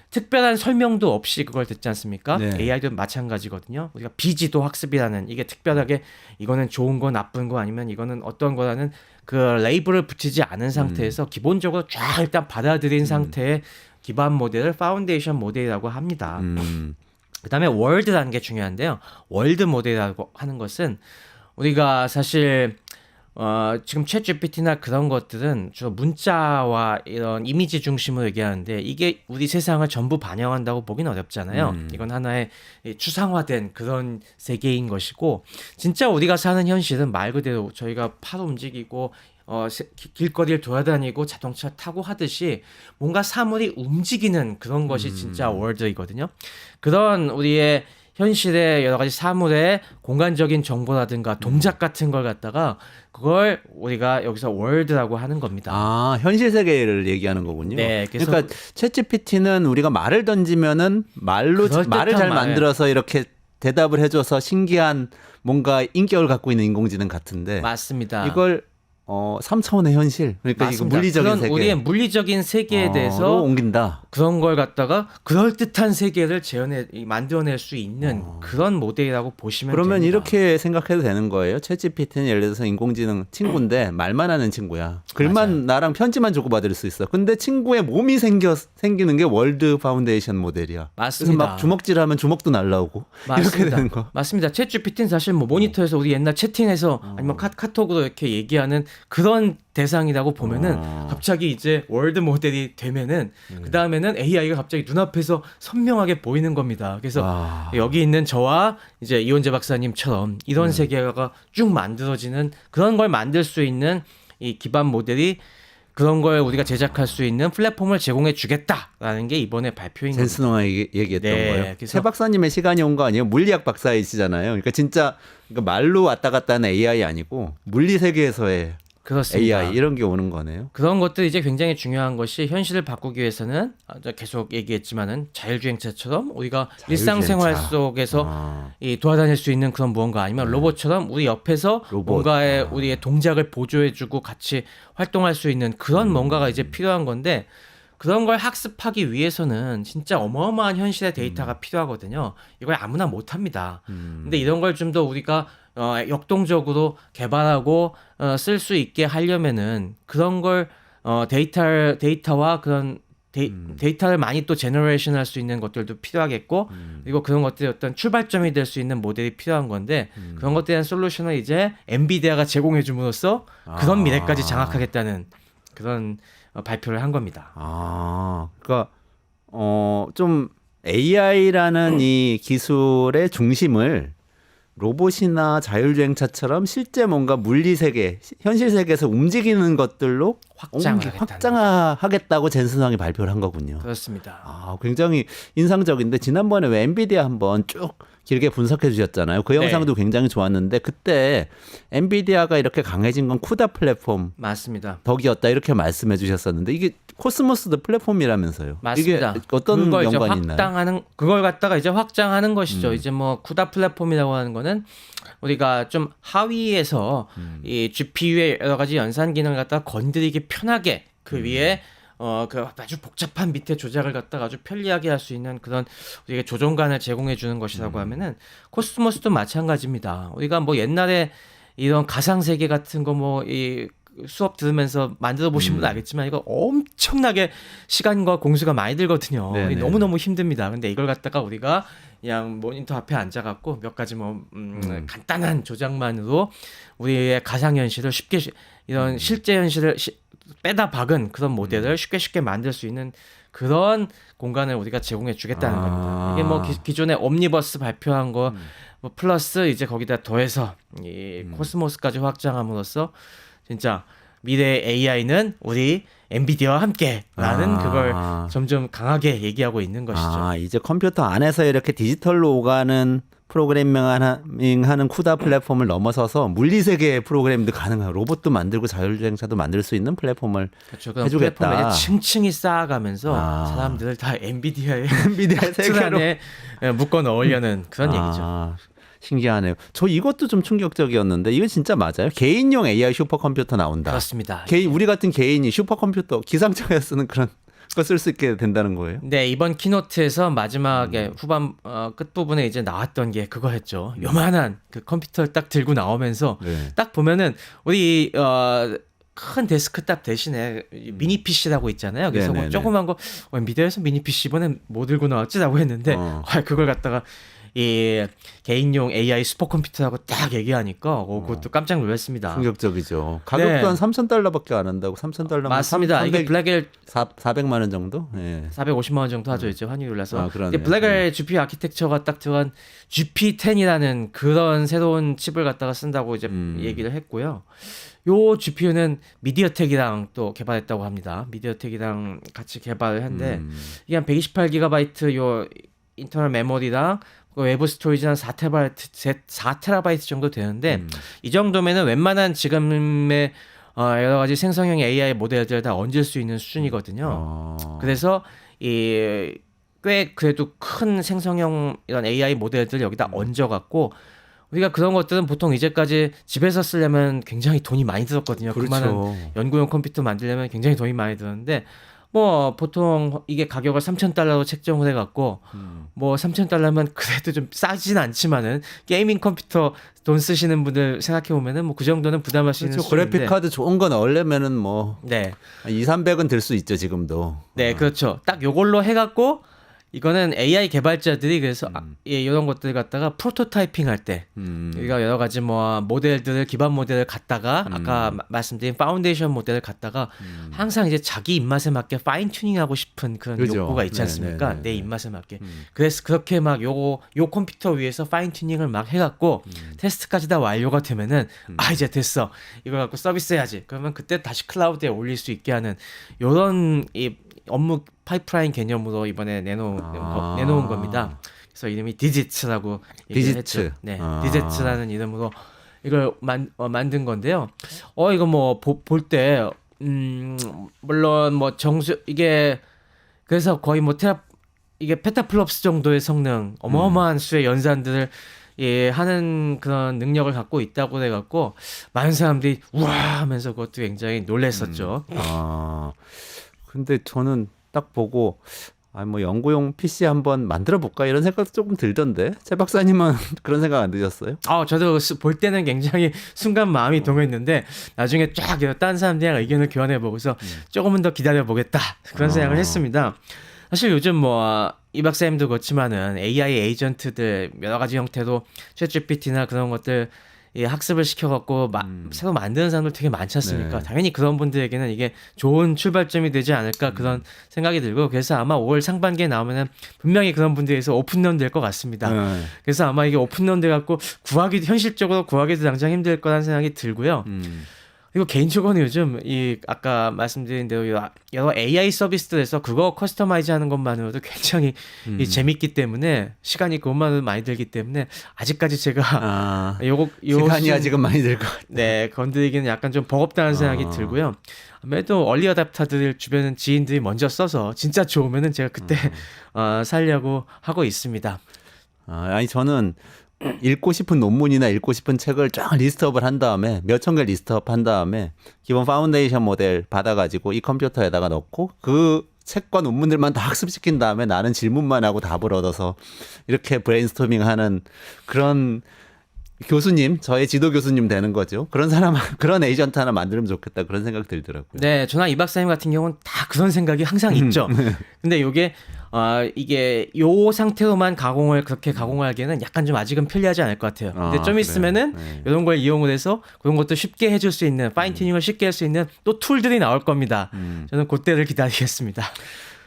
특별한 설명도 없이 그걸 듣지 않습니까? 네. AI도 마찬가지거든요. 우리가 비지도 학습이라는 이게 특별하게 이거는 좋은 거 나쁜 거 아니면 이거는 어떤 거라는 그 레이블을 붙이지 않은 상태에서 기본적으로 쫙 일단 받아들인 상태의 기반 모델을 파운데이션 모델이라고 합니다. 그다음에 월드라는 게 중요한데요. 월드 모델이라고 하는 것은 우리가 사실 지금 챗GPT나 그런 것들은 주로 문자와 이런 이미지 중심으로 얘기하는데 이게 우리 세상을 전부 반영한다고 보긴 어렵잖아요. 이건 하나의 추상화된 그런 세계인 것이고 진짜 우리가 사는 현실은 말 그대로 저희가 팔 움직이고 길거리를 돌아다니고 자동차 타고 하듯이 뭔가 사물이 움직이는 그런 것이 진짜 월드이거든요. 그런 우리의 현실의 여러 가지 사물의 공간적인 정보라든가 동작 같은 걸 갖다가 그걸 우리가 여기서 월드라고 하는 겁니다. 아, 현실 세계를 얘기하는 거군요. 네, 그래서 그러니까 챗GPT는 우리가 말을 던지면은 말을 잘 그럴듯한 말. 만들어서 이렇게 대답을 해줘서 신기한 뭔가 인격을 갖고 있는 인공지능 같은데 맞습니다. 이걸 3차원의 현실 그러니까 이거 맞습니다. 물리적인 그런 세계 우리의 물리적인 세계에 대해서 로 옮긴다. 그런 걸 갖다가 그럴듯한 세계를 만들어낼 수 있는 그런 모델이라고 보시면 그러면 됩니다. 이렇게 생각해도 되는 거예요. 챗GPT는 예를 들어서 인공지능 친구인데 말만 하는 친구야. 글만 맞아요. 나랑 편지만 주고받을 수 있어. 근데 친구의 몸이 생기는 게 월드 파운데이션 모델이야. 맞습니다. 그래서 막 주먹질하면 주먹도 날라오고 이렇게 되는 거. 맞습니다. 챗 GPT는 사실 뭐 모니터에서 우리 옛날 채팅에서 아니면 카톡으로 이렇게 얘기하는 그런 대상이라고 보면은 갑자기 이제 월드 모델이 되면은 그 다음에는 AI가 갑자기 눈앞에서 선명하게 보이는 겁니다. 그래서 여기 있는 저와 이제 이원재 박사님처럼 이런 세계가 쭉 만들어지는 그런 걸 만들 수 있는 이 기반 모델이 그런 걸 우리가 제작할 수 있는 플랫폼을 제공해 주겠다라는 게 이번에 발표인 겁니다. 젠스노가 얘기했던 네, 거예요. 그래서- 최 박사님의 시간이 온 거 아니에요? 물리학 박사이시잖아요. 그러니까 진짜 말로 왔다 갔다 하는 AI 아니고 물리 세계에서의 그렇습니다. AI 이런 게 오는 거네요. 그런 것들이 이제 굉장히 중요한 것이 현실을 바꾸기 위해서는 계속 얘기했지만은 자율주행차처럼 우리가 일상생활 속에서 이 돌아다닐 수 있는 그런 무언가 아니면 로봇처럼 우리 옆에서 로봇. 뭔가의 우리의 동작을 보조해주고 같이 활동할 수 있는 그런 뭔가가 이제 필요한 건데 그런 걸 학습하기 위해서는 진짜 어마어마한 현실의 데이터가 필요하거든요. 이걸 아무나 못합니다. 근데 이런 걸 좀 더 우리가 역동적으로 개발하고 쓸 수 있게 하려면은 그런 걸 데이터와 그런 데이터를 많이 또 제너레이션 할 수 있는 것들도 필요하겠고 그리고 그런 것들이 어떤 출발점이 될 수 있는 모델이 필요한 건데 그런 것들에 대한 솔루션을 이제 엔비디아가 제공해 줌으로써 그런 미래까지 장악하겠다는 그런 발표를 한 겁니다. 그러니까 좀 AI라는 이 기술의 중심을 로봇이나 자율주행차처럼 실제 뭔가 물리 세계, 현실 세계에서 움직이는 것들로 확장하겠다고 젠슨왕이 발표를 한 거군요. 그렇습니다. 굉장히 인상적인데 지난번에 왜 엔비디아 한번 쭉 길게 분석해 주셨잖아요. 그 네. 영상도 굉장히 좋았는데 그때 엔비디아가 이렇게 강해진 건 쿠다 플랫폼 맞습니다. 덕이었다 이렇게 말씀해 주셨었는데 이게 코스모스도 플랫폼이라면서요. 맞습니다. 이게 어떤 그걸 이제 연관이 있나요? 그걸 갖다가 이제 확장하는 것이죠. 이제 뭐 쿠다 플랫폼이라고 하는 거는 우리가 좀 하위에서 이 GPU의 여러 가지 연산 기능을 갖다가 건드리기 편하게 그 위에 그 아주 복잡한 밑에 조작을 갖다가 아주 편리하게 할 수 있는 그런 우리가 조종관을 제공해 주는 것이라고 하면은 코스모스도 마찬가지입니다. 우리가 뭐 옛날에 이런 가상 세계 같은 거 뭐 이 수업 들으면서 만들어 보시면 알겠지만 이거 엄청나게 시간과 공수가 많이 들거든요. 네네. 너무너무 힘듭니다. 근데 이걸 갖다가 우리가 그냥 모니터 앞에 앉아갖고 몇 가지 간단한 조작만으로 우리의 가상 현실을 쉽게 이런 실제 현실을 빼다 박은 그런 모델을 쉽게 만들 수 있는 그런 공간을 우리가 제공해 주겠다는 겁니다. 이게 뭐 기존에 옴니버스 발표한 거 뭐 플러스 이제 거기다 더해서 이 코스모스까지 확장함으로써 진짜 미래의 AI는 우리 엔비디아와 함께라는 그걸 점점 강하게 얘기하고 있는 것이죠. 이제 컴퓨터 안에서 이렇게 디지털로 오가는 프로그래밍하는 쿠다 플랫폼을 넘어서서 물리 세계의 프로그램도 가능한 로봇도 만들고 자율주행차도 만들 수 있는 플랫폼을 그렇죠. 그런 해주겠다. 플랫폼을 이제 층층이 쌓아가면서 사람들을 다 엔비디아의 틀 세계로 안에 묶어 넣으려는 그런 얘기죠. 신기하네요. 저 이것도 좀 충격적이었는데 이거 진짜 맞아요? 개인용 AI 슈퍼컴퓨터 나온다. 그렇습니다. 우리 같은 개인이 슈퍼컴퓨터 기상청에 쓰는 그런 거 쓸 수 있게 된다는 거예요? 네, 이번 키노트에서 마지막에 후반 끝부분에 이제 나왔던 게 그거였죠. 요만한 그 컴퓨터를 딱 들고 나오면서 딱 보면은 우리 큰 데스크탑 대신에 미니 PC라고 있잖아요. 그래서 뭐 조그만 거 엔비디아에서 미니 PC 이번엔 뭐 들고 나왔지라고 했는데 그걸 갖다가 이 개인용 AI 슈퍼컴퓨터라고 딱 얘기하니까 그것도 깜짝 놀랐습니다. 충격적이죠. 가격도 네. 한 $3,000밖에 안 한다고. $3,000면 맞습니다. 이게 블랙엘 400만 원 정도? 예. 450만 원 정도 하죠. 이제 환율이 올라서. 그러네요. 이게 블랙엘 GPU 아키텍처가 딱 들어간 GP10이라는 그런 새로운 칩을 갖다가 쓴다고 이제 얘기를 했고요. 요 GPU는 미디어텍이랑 또 개발했다고 합니다. 미디어텍이랑 같이 개발을 했는데 이게 한 128GB 요 인터널 메모리랑 외부 스토리지 한 4TB 정도 되는데 이 정도면은 웬만한 지금의 여러 가지 생성형 AI 모델들을 다 얹을 수 있는 수준이거든요. 그래서 이 꽤 그래도 큰 생성형 이런 AI 모델들을 여기다 얹어갖고 우리가 그런 것들은 보통 이제까지 집에서 쓰려면 굉장히 돈이 많이 들었거든요. 그렇죠. 그만한 연구용 컴퓨터 만들려면 굉장히 돈이 많이 들었는데 뭐 보통 이게 가격을 $3,000로 책정을 해갖고 뭐 $3,000면 그래도 좀 싸진 않지만은 게이밍 컴퓨터 돈 쓰시는 분들 생각해 보면은 뭐 그 정도는 부담할 수 있는 그렇죠. 수준인데. 그래픽 카드 좋은 거 넣으려면은 뭐 네, 200~300은 들 수 있죠 지금도. 네, 그렇죠. 딱 요걸로 해갖고 이거는 AI 개발자들이 그래서 예, 이런 것들 갖다가 프로토타이핑 할 때 우리가 여러 가지 뭐 모델들을 기반 모델을 갖다가 아까 말씀드린 파운데이션 모델을 갖다가 항상 이제 자기 입맛에 맞게 파인 튜닝하고 싶은 그런 그죠. 욕구가 있지 네, 않습니까? 네, 네, 내 네. 입맛에 맞게. 그래서 그렇게 막 요 컴퓨터 위에서 파인 튜닝을 막 해갖고 테스트까지 다 완료가 되면은 아 이제 됐어. 이걸 갖고 서비스해야지. 그러면 그때 다시 클라우드에 올릴 수 있게 하는 요런 이 업무 파이프라인 개념으로 이번에 내놓은 겁니다. 그래서 이름이 디지츠라고 얘기를 디지츠. 했죠. 네, 아. 디지츠라는 이름으로 이걸 만든 건데요. 이거 뭐 볼 때 물론 뭐 이게 그래서 거의 뭐 이게 페타플롭스 정도의 성능, 어마어마한 수의 연산들을 예, 하는 그런 능력을 갖고 있다고 해갖고 많은 사람들이 우와 하면서 그것도 굉장히 놀랬었죠. 근데 저는 딱 보고 뭐 연구용 PC 한번 만들어 볼까 이런 생각도 조금 들던데 최 박사님은 그런 생각 안 드셨어요? 저도 볼 때는 굉장히 순간 마음이 동했는데 나중에 쫙 다른 사람들이랑 의견을 교환해 보고서 조금은 더 기다려 보겠다 그런 생각을 했습니다. 사실 요즘 뭐 이 박사님도 그렇지만은 AI 에이전트들 여러 가지 형태로 챗GPT나 그런 것들 학습을 시켜갖고 새로 만드는 사람들 되게 많지 않습니까? 네. 당연히 그런 분들에게는 이게 좋은 출발점이 되지 않을까 그런 생각이 들고 그래서 아마 5월 상반기에 나오면은 분명히 그런 분들에서 오픈런 될 것 같습니다. 그래서 아마 이게 오픈런 돼갖고 현실적으로 구하기도 당장 힘들 거라는 생각이 들고요. 그리고 개인적으로는 요즘 아까 말씀드린 대로 여러 AI 서비스들에서 그거 커스터마이즈하는 것만으로도 굉장히 재밌기 때문에 시간이 그것만으로 많이 들기 때문에 아직까지 제가 시간이 아직은 많이 들 것 같아요. 네, 건드리기는 약간 좀 버겁다는 생각이 들고요. 아무래도 얼리 어답터들 주변은 지인들이 먼저 써서 진짜 좋으면은 제가 그때 살려고 하고 있습니다. 아니 저는 읽고 싶은 논문이나 읽고 싶은 책을 쫙 리스트업을 한 다음에 몇천 개 리스트업 한 다음에 기본 파운데이션 모델 받아가지고 이 컴퓨터에다가 넣고 그 책과 논문들만 다 학습시킨 다음에 나는 질문만 하고 답을 얻어서 이렇게 브레인스토밍하는 그런 교수님, 저의 지도 교수님 되는 거죠. 그런 사람, 그런 에이전트 하나 만들면 좋겠다 그런 생각 들더라고요. 네, 저나 이 박사님 같은 경우는 다 그런 생각이 항상 있죠. 근데 이게 요 상태로만 그렇게 가공하기에는 약간 좀 아직은 편리하지 않을 것 같아요. 근데 좀 있으면은 이런 걸 이용을 해서 그런 것도 쉽게 해줄 수 있는 파인 튜닝을 쉽게 할 수 있는 또 툴들이 나올 겁니다. 저는 그때를 기다리겠습니다.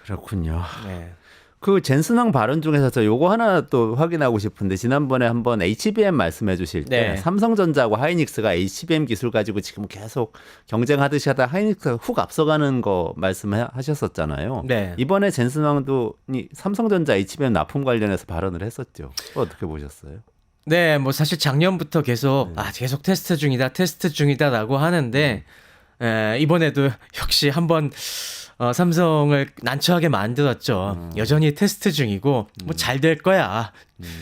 그렇군요. 네. 그 젠슨왕 발언 중에서 저 요거 하나 또 확인하고 싶은데 지난번에 한번 HBM 말씀해 주실 때 네. 삼성전자하고 하이닉스가 HBM 기술 가지고 지금 계속 경쟁하듯이 하다 하이닉스가 훅 앞서가는 거 말씀하셨었잖아요. 네. 이번에 젠슨왕도 삼성전자 HBM 납품 관련해서 발언을 했었죠. 어떻게 보셨어요? 네, 뭐 사실 작년부터 계속 계속 테스트 중이다라고 하는데 이번에도 역시 한번 삼성을 난처하게 만들었죠. 여전히 테스트 중이고 뭐 잘 될 거야.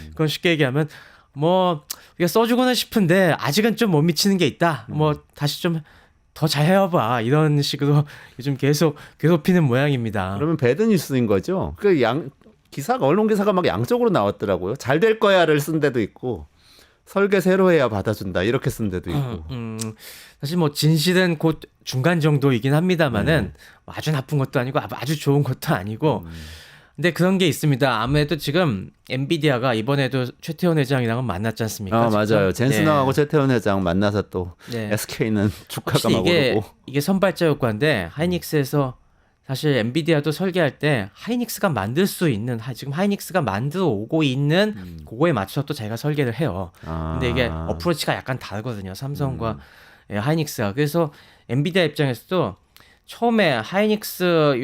그건 쉽게 얘기하면 뭐 우리가 써주고는 싶은데 아직은 좀 못 미치는 게 있다. 뭐 다시 좀 더 잘 해와봐. 이런 식으로 요즘 계속 괴롭히는 모양입니다. 그러면 배드 뉴스인 거죠? 언론 기사가 막 양쪽으로 나왔더라고요. 잘 될 거야를 쓴 데도 있고 설계 새로 해야 받아준다 이렇게 쓴 데도 있고. 사실 뭐 진실은 곧 중간 정도이긴 합니다만은 아주 나쁜 것도 아니고 아주 좋은 것도 아니고. 근데 그런 게 있습니다. 아무래도 지금 엔비디아가 이번에도 최태원 회장이랑은 만났지 않습니까? 맞아요. 젠슨왕하고 최태원 회장 만나서 또 네. SK는 주가가 막 이게 오르고. 이게 선발자 효과인데 하이닉스에서 사실 엔비디아도 설계할 때 하이닉스가 만들 수 있는 지금 하이닉스가 만들어 오고 있는 그거에 맞춰서 또 자기가 설계를 해요. 근데 이게 어프로치가 약간 다르거든요. 삼성과 하이닉스가. 그래서 엔비디아 입장에서도 처음에 하이닉스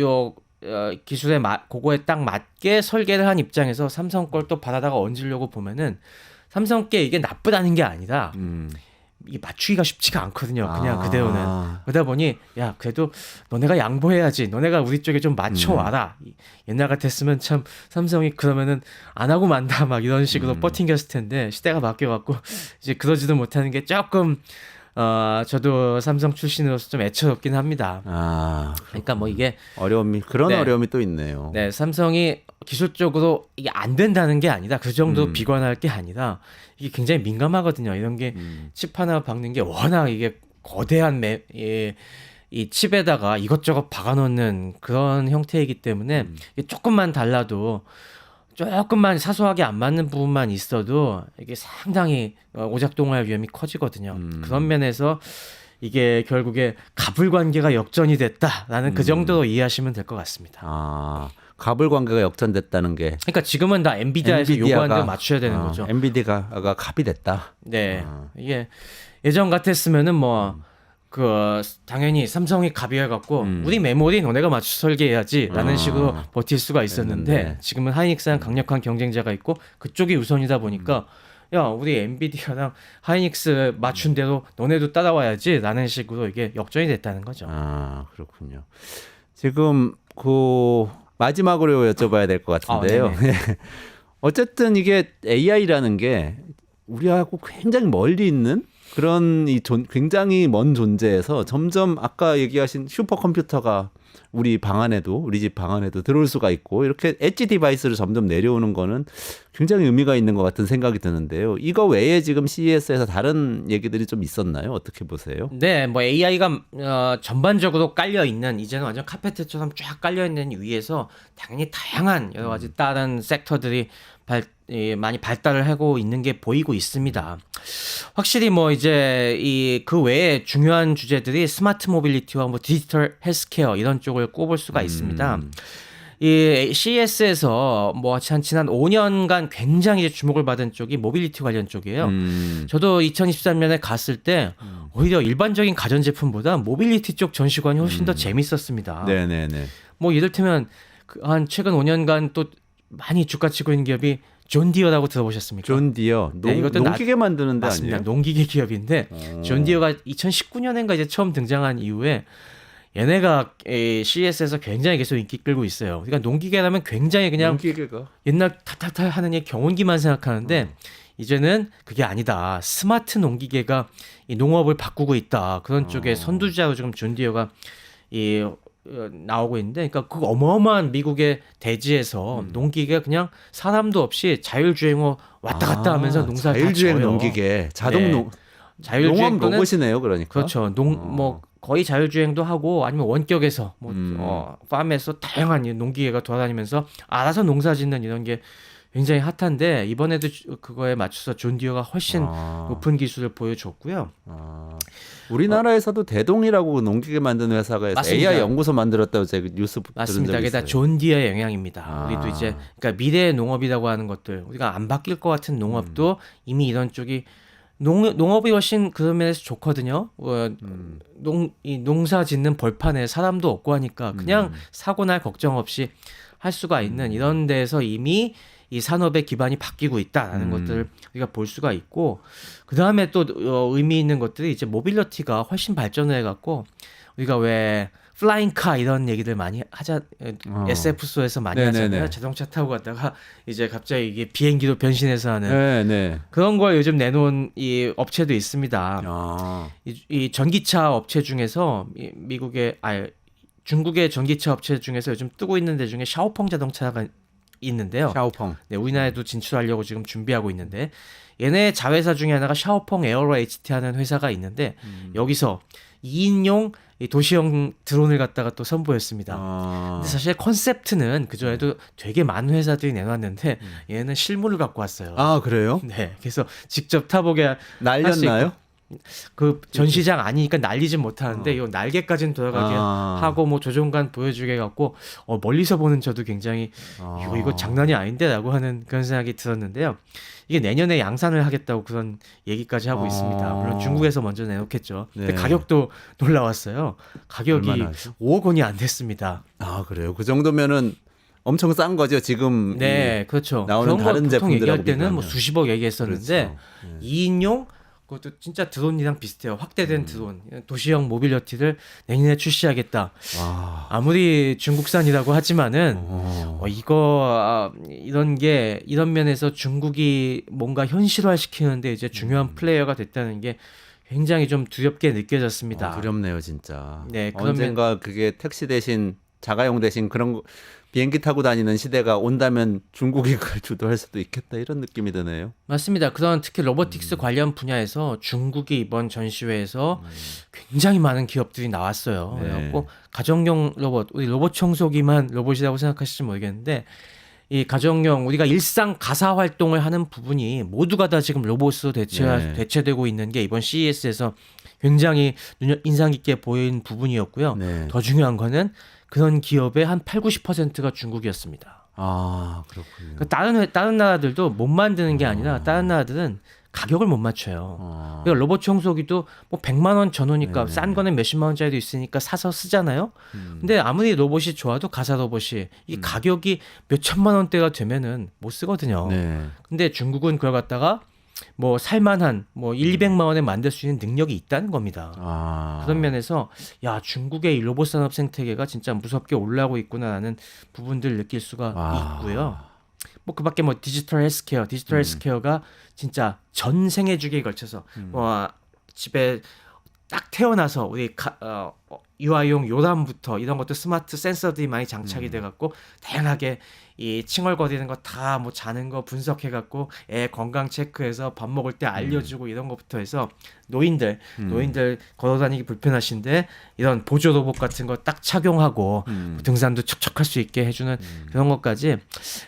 기술에 그거에 딱 맞게 설계를 한 입장에서 삼성 걸 또 받아다가 얹으려고 보면은 삼성께 이게 나쁘다는 게 아니라 이게 맞추기가 쉽지가 않거든요. 그냥 그대로는. 그러다 보니 야 그래도 너네가 양보해야지. 너네가 우리 쪽에 좀 맞춰와라. 옛날 같았으면 참 삼성이 그러면은 안 하고 만다 막 이런 식으로 버팅겼을 텐데 시대가 바뀌어갖고 이제 그러지도 못하는 게 조금 저도 삼성 출신으로서 좀 애처롭긴 합니다. 아, 그러니까 뭐 이게 그런 네. 어려움이 또 있네요. 네, 삼성이 기술적으로 이게 안 된다는 게 아니다. 그 정도 비관할 게 아니라 이게 굉장히 민감하거든요. 이런 게 칩 하나 박는 게 워낙 이게 거대한 이 칩에다가 이것저것 박아놓는 그런 형태이기 때문에 이게 조금만 달라도 조금만 사소하게 안 맞는 부분만 있어도 이게 상당히 오작동할 위험이 커지거든요. 그런 면에서 이게 결국에 갑을 관계가 역전이 됐다라는 그 정도로 이해하시면 될 것 같습니다. 아, 갑을 관계가 역전됐다는 게 그러니까 지금은 다 엔비디아에서 요구하는 대로 맞춰야 되는 거죠. 엔비디아가 갑이 됐다. 네, 이게 예전 같았으면은 뭐 그 당연히 삼성이 갑이해갖고 우리 메모리 너네가 맞춰 설계해야지라는 식으로 버틸 수가 있었는데 했는데. 지금은 하이닉스랑 강력한 경쟁자가 있고 그쪽이 우선이다 보니까 야 우리 엔비디아랑 하이닉스 맞춘 대로 너네도 따라와야지라는 식으로 이게 역전이 됐다는 거죠. 아, 그렇군요. 지금 그 마지막으로 여쭤봐야 될 것 같은데요. 네네. 어쨌든 이게 AI라는 게 우리하고 굉장히 멀리 있는 그런 굉장히 먼 존재에서 점점 아까 얘기하신 슈퍼컴퓨터가 우리 집 방 안에도 들어올 수가 있고 이렇게 엣지 디바이스를 점점 내려오는 거는 굉장히 의미가 있는 것 같은 생각이 드는데요. 이거 외에 지금 CES에서 다른 얘기들이 좀 있었나요? 어떻게 보세요? 네, 뭐 AI가 전반적으로 깔려 있는 이제는 완전 카페트처럼 쫙 깔려 있는 위에서 당연히 다양한 여러 가지 다른 섹터들이 많이 발달을 하고 있는 게 보이고 있습니다. 확실히 뭐 이제 그 외에 중요한 주제들이 스마트 모빌리티와 뭐 디지털 헬스케어 이런 쪽을 꼽을 수가 있습니다. 이 CES에서 뭐 지난 5년간 굉장히 이제 주목을 받은 쪽이 모빌리티 관련 쪽이에요. 저도 2023년에 갔을 때 오히려 일반적인 가전제품보다 모빌리티 쪽 전시관이 훨씬 더 재밌었습니다. 네네네. 뭐 이를테면 한 최근 5년간 또 많이 주가치고 있는 기업이 존 디어라고 들어보셨습니까? 존 디어 네, 이것도 농기계 만드는 데 맞습니다. 아니에요? 농기계 기업인데 존 디어가 2019년인가 이제 처음 등장한 이후에 얘네가 CES에서 굉장히 계속 인기 끌고 있어요. 그러니까 농기계라면 굉장히 그냥 농기계가 옛날 탈탈탈 하는 이 경운기만 생각하는데 이제는 그게 아니다. 스마트 농기계가 이 농업을 바꾸고 있다. 그런 쪽에 선두주자로 지금 존 디어가 나오고 있는데, 그러니까 그 어마어마한 미국의 대지에서 농기계가 그냥 사람도 없이 자율주행으로 왔다 갔다 하면서 농사를 다 자율주행 져요. 농기계 자동 네. 농 자율주행 농업 또는 로봇이네요, 그러니까. 그렇죠. 뭐 거의 자율주행도 하고 아니면 원격에서 팜에서 다양한 이 농기계가 돌아다니면서 알아서 농사짓는 이런 게 굉장히 핫한데 이번에도 그거에 맞춰서 존 디어가 훨씬 높은 기술을 보여줬고요. 우리나라에서도 대동이라고 농기계 만드는 회사가 있어요. 맞습니다. AI 연구소 만들었다고 제가 뉴스 들은 맞습니다. 적이 그게 다 있어요. 존 디어의 영향입니다. 우리도 이제 그러니까 미래의 농업이라고 하는 것들 우리가 안 바뀔 것 같은 농업도 이미 이런 쪽이 농업이 훨씬 그런 면에서 좋거든요. 이 농사 짓는 벌판에 사람도 없고 하니까 그냥 사고 날 걱정 없이 할 수가 있는 이런 데서 이미 이 산업의 기반이 바뀌고 있다라는 것들을 우리가 볼 수가 있고, 그 다음에 또 의미 있는 것들이 이제 모빌리티가 훨씬 발전을 해갖고 우리가 왜 플라잉카 이런 얘기들 많이 SF소에서 많이 네네네. 하잖아요. 자동차 타고 갔다가 이제 갑자기 이게 비행기로 변신해서 하는 네. 그런 걸 요즘 내놓은 이 업체도 있습니다. 이 전기차 업체 중에서 중국의 전기차 업체 중에서 요즘 뜨고 있는 데 중에 샤오펑 자동차가 있는데요. 샤오펑. 네, 우리나라에도 진출하려고 지금 준비하고 있는데 얘네 자회사 중에 하나가 샤오펑 에어로 HT 하는 회사가 있는데 여기서 2인용 이 도시형 드론을 갖다가 또 선보였습니다. 근데 사실 컨셉트는 그전에도 되게 많은 회사들이 내놨는데 얘는 실물을 갖고 왔어요. 아, 그래요? 네, 그래서 직접 타보게 날렸나요? 그 전시장 아니니까 날리진 못하는데 이 날개까지는 돌아가게 하고 뭐 조종관 보여주게 해갖고 멀리서 보는 저도 굉장히 이거 장난이 아닌데라고 하는 그런 생각이 들었는데요. 이게 내년에 양산을 하겠다고 그런 얘기까지 하고 있습니다. 물론 중국에서 먼저 내놓겠죠. 근데 네. 가격도 놀라웠어요. 가격이 얼마나 하죠? 5억 원이 안 됐습니다. 아, 그래요. 그 정도면은 엄청 싼 거죠, 지금. 네, 그렇죠. 나오는 그런 거 다른 보통 제품들하고 얘기할 때는 뭐 비교하면. 수십억 얘기했었는데 그렇죠. 2인용 그것도 진짜 드론이랑 비슷해요. 확대된 드론, 도시형 모빌리티를 내년에 출시하겠다. 아무리 중국산이라고 하지만은 이런 면에서 중국이 뭔가 현실화 시키는데 이제 중요한 플레이어가 됐다는 게 굉장히 좀 두렵게 느껴졌습니다. 두렵네요, 진짜. 네, 그러면- 언젠가 그게 택시 대신 자가용 대신 그런 거, 비행기 타고 다니는 시대가 온다면 중국이 그걸 주도할 수도 있겠다 이런 느낌이 드네요. 맞습니다. 그런 특히 로보틱스 관련 분야에서 중국이 이번 전시회에서 굉장히 많은 기업들이 나왔어요. 네. 그래갖고 가정용 로봇, 우리 로봇 청소기만 로봇이라고 생각하실지 모르겠는데 이 가정용 우리가 일상 가사 활동을 하는 부분이 모두가 다 지금 로봇으로 네. 대체되고 있는 게 이번 CES에서 굉장히 인상 깊게 보인 부분이었고요. 네. 더 중요한 거는 그런 기업의 한 80~90%가 중국이었습니다. 아, 그렇군요. 그러니까 다른 나라들도 못 만드는 게 아니라 다른 나라들은 가격을 못 맞춰요. 그러니까 로봇 청소기도 뭐 100만 원 전후니까 네네. 싼 거는 몇십만 원짜리도 있으니까 사서 쓰잖아요. 근데 아무리 로봇이 좋아도 가사 로봇이 이 가격이 몇 천만 원대가 되면은 못 쓰거든요. 네. 근데 중국은 그걸 갖다가 뭐 살만한 뭐 1~200만 원에 만들 수 있는 능력이 있다는 겁니다. 아. 그런 면에서 야 중국의 이 로봇 산업 생태계가 진짜 무섭게 올라오고 있구나라는 부분들을 느낄 수가 아. 있고요. 뭐 그밖에 뭐 디지털 헬스케어가 진짜 전 생애 주기에 걸쳐서 뭐 집에 딱 태어나서 우리 유아용 요람부터 이런 것도 스마트 센서들이 많이 장착이 돼갖고 다양하게 이 칭얼거리는 거 다 뭐 자는 거 분석해갖고 애 건강 체크해서 밥 먹을 때 알려주고 이런 것부터 해서 노인들 걸어다니기 불편하신데 이런 보조 로봇 같은 거 딱 착용하고 등산도 척척할 수 있게 해주는 그런 것까지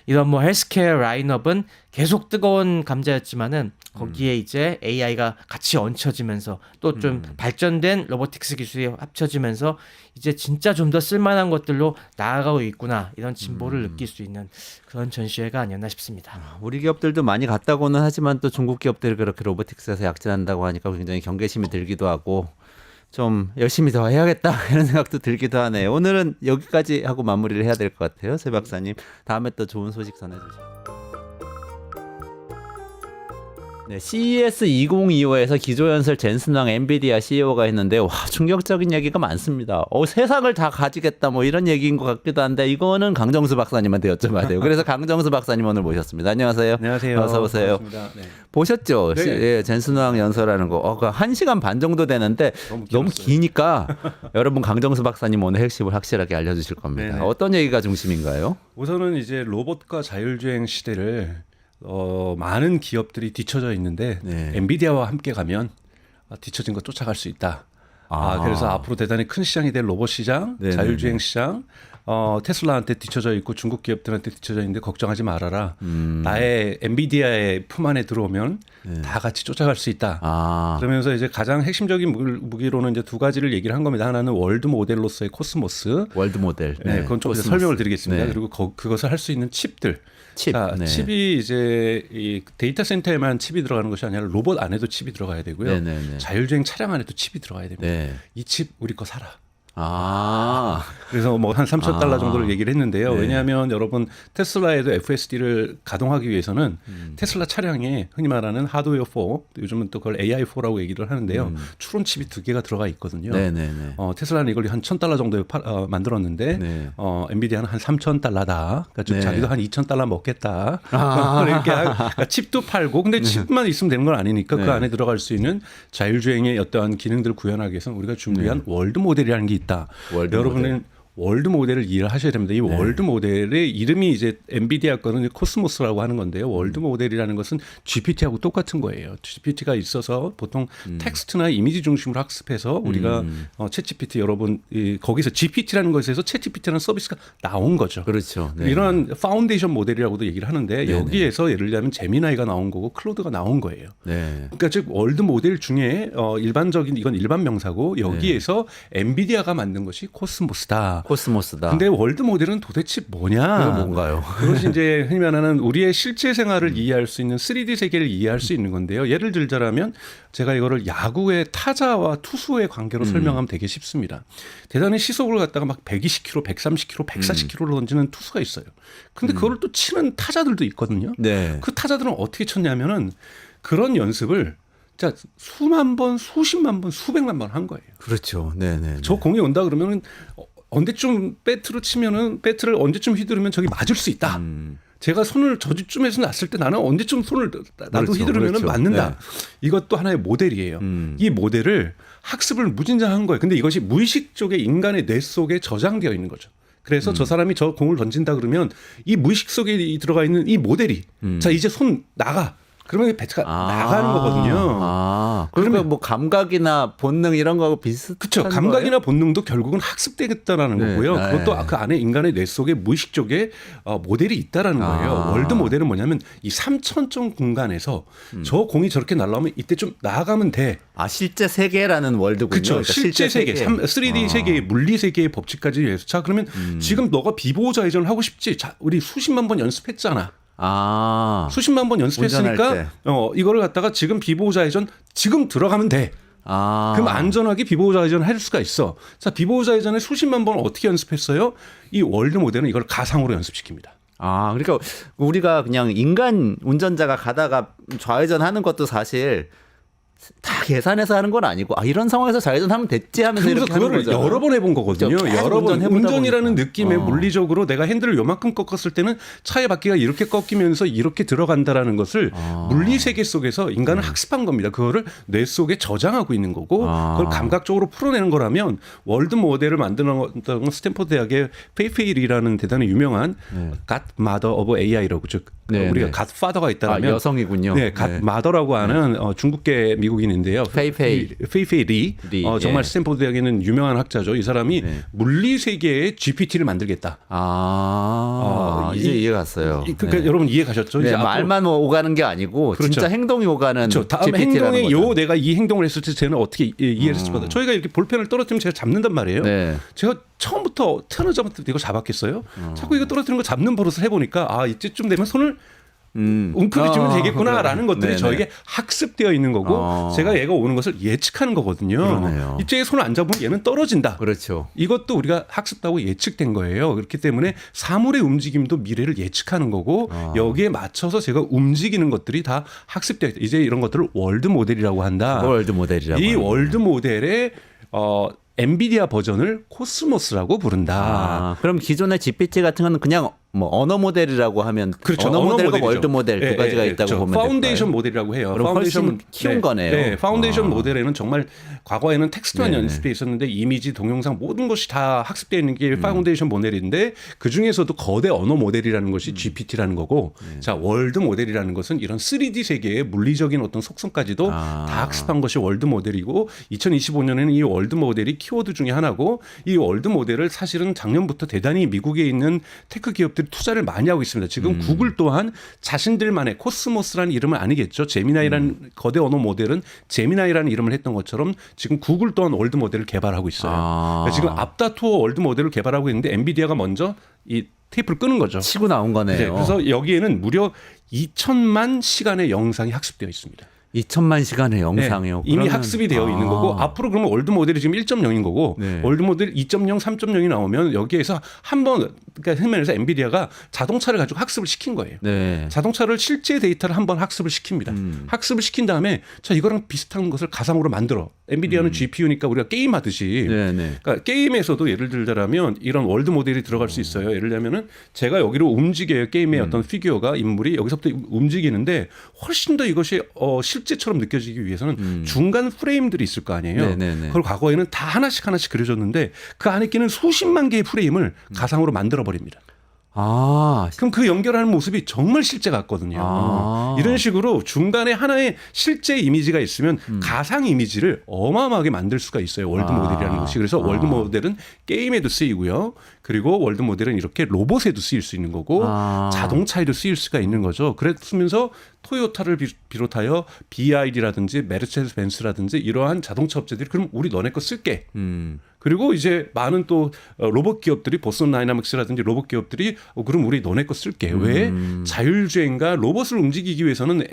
이런 뭐 헬스케어 라인업은 계속 뜨거운 감자였지만은 거기에 이제 AI가 같이 얹혀지면서 또 좀 발전된 로보틱스 기술이 합쳐지면서 이제 진짜 좀 더 쓸만한 것들로 나아가고 있구나 이런 진보를 느낄 수 있는 그런 전시회가 아니었나 싶습니다. 우리 기업들도 많이 갔다고는 하지만 또 중국 기업들이 그렇게 로보틱스에서 약진한다고 하니까 굉장히 경계심이 들기도 하고 좀 열심히 더 해야겠다 이런 생각도 들기도 하네요. 오늘은 여기까지 하고 마무리를 해야 될 것 같아요. 새 박사님 다음에 또 좋은 소식 전해주시죠. 네, CES 2025에서 기조연설 젠슨 왕 엔비디아 CEO가 했는데 와 충격적인 얘기가 많습니다. 세상을 다 가지겠다 뭐 이런 얘기인 것 같기도 한데 이거는 강정수 박사님한테 여쭤봐야 돼요. 그래서 강정수 박사님 오늘 모셨습니다. 안녕하세요. 안녕하세요. 어서 오세요. 반갑습니다. 네. 보셨죠? 네. 예, 젠슨 왕 연설하는 거. 1시간 반 정도 되는데 너무 기니까 여러분 강정수 박사님 오늘 핵심을 확실하게 알려주실 겁니다. 네네. 어떤 얘기가 중심인가요? 우선은 이제 로봇과 자율주행 시대를 많은 기업들이 뒤처져 있는데 네. 엔비디아와 함께 가면 뒤처진 거 쫓아갈 수 있다. 아. 그래서 앞으로 대단히 큰 시장이 될 로봇 시장, 네네네. 자율주행 시장, 테슬라한테 뒤처져 있고 중국 기업들한테 뒤처져 있는데 걱정하지 말아라. 나의 엔비디아의 품 안에 들어오면 다 같이 쫓아갈 수 있다. 아. 그러면서 이제 가장 핵심적인 무기로는 이제 두 가지를 얘기를 한 겁니다. 하나는 월드 모델로서의 코스모스. 월드 모델. 네, 그건 좀 이따 코스모스. 설명을 드리겠습니다. 네. 그리고 그것을 할 수 있는 칩들. 칩. 자, 네. 칩이 이제 이 데이터 센터에만 칩이 들어가는 것이 아니라 로봇 안에도 칩이 들어가야 되고요. 네네네. 자율주행 차량 안에도 칩이 들어가야 됩니다. 네. 이 칩 우리 거 사라. 아. 그래서 뭐 한 3천 달러 정도를 얘기를 했는데요. 네. 왜냐하면 여러분 테슬라에도 FSD를 가동하기 위해서는 테슬라 차량에 흔히 말하는 하드웨어 4, 요즘은 또 그걸 AI4라고 얘기를 하는데요. 추론 칩이 2개가 들어가 있거든요. 네네네. 테슬라는 이걸 한 1,000달러 정도에 만들었는데 네. 엔비디아는 한 3,000달러다. 그러니까 좀 네. 자기도 한 2,000달러 먹겠다. 이렇게 그러니까 칩도 팔고 근데 칩만 있으면 되는 건 아니니까 네. 그 안에 들어갈 수 있는 자율주행의 어떠한 기능들을 구현하기 위해서는 우리가 준비한 월드 모델이라는 게 있다. 월드 여러분은 월드 모델을 이해를 하셔야 됩니다. 이 월드 모델의 이름이 이제 엔비디아 거는 코스모스라고 하는 건데요. 월드 모델이라는 것은 GPT하고 똑같은 거예요. GPT가 있어서 보통 텍스트나 이미지 중심으로 학습해서 우리가 챗GPT 여러분 거기서 GPT라는 것에서 챗GPT라는 서비스가 나온 거죠. 그렇죠. 네. 이런 파운데이션 모델이라고도 얘기를 하는데 네네. 여기에서 예를 들면 제미나이가 나온 거고 클로드가 나온 거예요. 네. 그러니까 즉 월드 모델 중에 일반적인 이건 일반 명사고 여기에서 엔비디아가 만든 것이 코스모스다. 코스모스다. 근데 월드 모델은 도대체 뭐냐? 이거 뭔가요? 그것이 이제 흔히 말하는 우리의 실제 생활을 이해할 수 있는 3D 세계를 이해할 수 있는 건데요. 예를 들자면 제가 이거를 야구의 타자와 투수의 관계로 설명하면 되게 쉽습니다. 대단히 시속을 갖다가 막 120km, 130km, 140km로 던지는 투수가 있어요. 근데 그걸 또 치는 타자들도 있거든요. 네. 그 타자들은 어떻게 쳤냐면은 그런 연습을 자 수만 번, 수십만 번, 수백만 번 한 거예요. 그렇죠. 네네. 저 공이 온다 그러면은 언제쯤 배트로 치면은 배트를 언제쯤 휘두르면 저기 맞을 수 있다. 제가 손을 저주쯤에서 놨을 때 나는 언제쯤 손을 나도 그렇죠, 휘두르면 그렇죠. 맞는다. 네. 이것도 하나의 모델이에요. 이 모델을 학습을 무진장한 거예요. 근데 이것이 무의식 쪽에 인간의 뇌 속에 저장되어 있는 거죠. 그래서 저 사람이 저 공을 던진다 그러면 이 무의식 속에 들어가 있는 이 모델이 자 이제 손 나가. 그러면 배치가 나가는 거거든요. 그러면 뭐 감각이나 본능 이런 거하고 비슷한 그렇죠. 감각이나 본능도 결국은 학습되겠다라는 네, 거고요. 네. 그것도 그 안에 인간의 뇌 속에 무의식 쪽에 모델이 있다라는 거예요. 월드 모델은 뭐냐면 이 3,000점 공간에서 저 공이 저렇게 날아오면 이때 좀 나아가면 돼. 실제 세계라는 월드군요. 그렇죠. 그러니까 실제 세계, 3D 세계의 물리 세계의 법칙까지 위해서. 자 그러면 지금 너가 비보호자 회전을 하고 싶지? 자 우리 수십만 번 연습했잖아. 수십만 번 운전할 연습했으니까 이거를 갖다가 지금 비보호자 회전 지금 들어가면 돼. 그럼 안전하게 비보호자 회전을 할 수가 있어. 자 비보호자 회전을 수십만 번 어떻게 연습했어요? 이 월드 모델은 이걸 가상으로 연습시킵니다. 그러니까 우리가 그냥 인간 운전자가 가다가 좌회전하는 것도 사실 다 계산해서 하는 건 아니고 이런 상황에서 좌회전하면 됐지 하면서 그래서 이렇게 하는 그거를 거잖아요. 여러 번 해본 거거든요. 계속 여러 번 운전해보다 운전이라는 보니까. 느낌에 물리적으로 내가 핸들을 요만큼 꺾었을 때는 차의 바퀴가 이렇게 꺾이면서 이렇게 들어간다라는 것을 물리 세계 속에서 인간은 학습한 겁니다. 그거를 뇌 속에 저장하고 있는 거고 그걸 감각적으로 풀어내는 거라면 월드 모델을 만들었던 스탠포드 대학의 페이페일이라는 대단히 유명한 갓마더 오브 AI라고 즉 우리가 갓파더가 있다면 여성이군요. 네, 갓마더라고 하는 중국계 미국인인데요. 페이페이 리. 정말 스탠포드 대학에는 유명한 학자죠. 이 사람이 물리 세계의 GPT를 만들겠다. 이제 이해 갔어요. 그러니까 여러분 이해 가셨죠? 이제 말만 오가는 게 아니고 그렇죠. 진짜 행동이 오가는 그렇죠. 다음 GPT라는 행동에 거죠. 내가 이 행동을 했을 때 쟤는 어떻게 이해를 했을까? 저희가 이렇게 볼펜을 떨어뜨리면 제가 잡는단 말이에요. 네. 제가 처음부터 태어나자마자 이거 잡았겠어요? 자꾸 이거 떨어뜨리는 거 잡는 버릇을 해보니까 이때쯤 되면 손을 웅크리 주면 되겠구나라는 것들이 네네. 저에게 학습되어 있는 거고 제가 얘가 오는 것을 예측하는 거거든요. 그러네요. 이쪽에 손을 안 잡으면 얘는 떨어진다. 그렇죠. 이것도 우리가 학습하고 예측된 거예요. 그렇기 때문에 사물의 움직임도 미래를 예측하는 거고 여기에 맞춰서 제가 움직이는 것들이 다 학습되어 있다. 이제 이런 것들을 월드 모델이라고 한다. 월드 모델이라고. 이 월드 모델의 엔비디아 버전을 코스모스라고 부른다. 그럼 기존의 GPT 같은 거는 그냥 뭐 언어 모델이라고 하면 그렇죠. 언어 모델과 모델이죠. 월드 모델 두 가지가 있다고 그렇죠. 보면 파운데이션 될까요? 모델이라고 해요. 그럼 훨씬 키운 거네요. 네, 파운데이션 모델에는 정말 과거에는 텍스트만 네네. 연습돼 있었는데 이미지, 동영상 모든 것이 다 학습되어 있는 게 파운데이션 모델인데 그 중에서도 거대 언어 모델이라는 것이 GPT라는 거고, 자 월드 모델이라는 것은 이런 3D 세계의 물리적인 어떤 속성까지도 다 학습한 것이 월드 모델이고, 2025년에는 이 월드 모델이 키워드 중에 하나고, 이 월드 모델을 사실은 작년부터 대단히 미국에 있는 테크 기업들이 투자를 많이 하고 있습니다. 지금 구글 또한 자신들만의 코스모스라는 이름은 아니겠죠. 제미나이라는 거대 언어 모델은 제미나이라는 이름을 했던 것처럼 지금 구글 또한 월드 모델을 개발하고 있어요. 그러니까 지금 앞다투어 월드 모델을 개발하고 있는데 엔비디아가 먼저 이 테이프를 끄는 거죠. 치고 나온 거네요. 네, 그래서 여기에는 무려 2천만 시간의 영상이 학습되어 있습니다. 2천만 시간의 영상이요. 네, 이미 학습이 되어 있는 거고, 앞으로 그러면 월드 모델이 지금 1.0인 거고, 네. 월드 모델 2.0, 3.0이 나오면 여기에서 한번, 그러니까 ህ면에서 엔비디아가 자동차를 가지고 학습을 시킨 거예요. 네. 자동차를 실제 데이터를 한번 학습을 시킵니다. 학습을 시킨 다음에 자 이거랑 비슷한 것을 가상으로 만들어. 엔비디아는 GPU니까 우리가 게임하듯이. 네네. 그러니까 게임에서도 예를 들자면 이런 월드 모델이 들어갈 수 있어요. 예를 들자면은 제가 여기로 움직여요. 게임의 어떤 피규어가, 인물이 여기서부터 움직이는데 훨씬 더 이것이 실제처럼 느껴지기 위해서는 중간 프레임들이 있을 거 아니에요. 네네네. 그걸 과거에는 다 하나씩 그려줬는데 그 안에 끼는 수십만 개의 프레임을 가상으로 만들어 버립니다. 그럼 그 연결하는 모습이 정말 실제 같거든요. 이런 식으로 중간에 하나의 실제 이미지가 있으면 가상 이미지를 어마어마하게 만들 수가 있어요. 월드 모델이라는 것이. 그래서 월드 모델은 게임에도 쓰이고요. 그리고 월드 모델은 이렇게 로봇에도 쓰일 수 있는 거고 자동차에도 쓰일 수가 있는 거죠. 그랬으면서 토요타를 비롯하여 BYD라든지 메르세데스 벤츠라든지 이러한 자동차 업체들이 그럼 우리 너네 거 쓸게. 그리고 이제 많은 또 로봇 기업들이 보스턴 다이나믹스라든지 로봇 기업들이 그럼 우리 너네 거 쓸게. 왜? 자율주행과 로봇을 움직이기 위해서는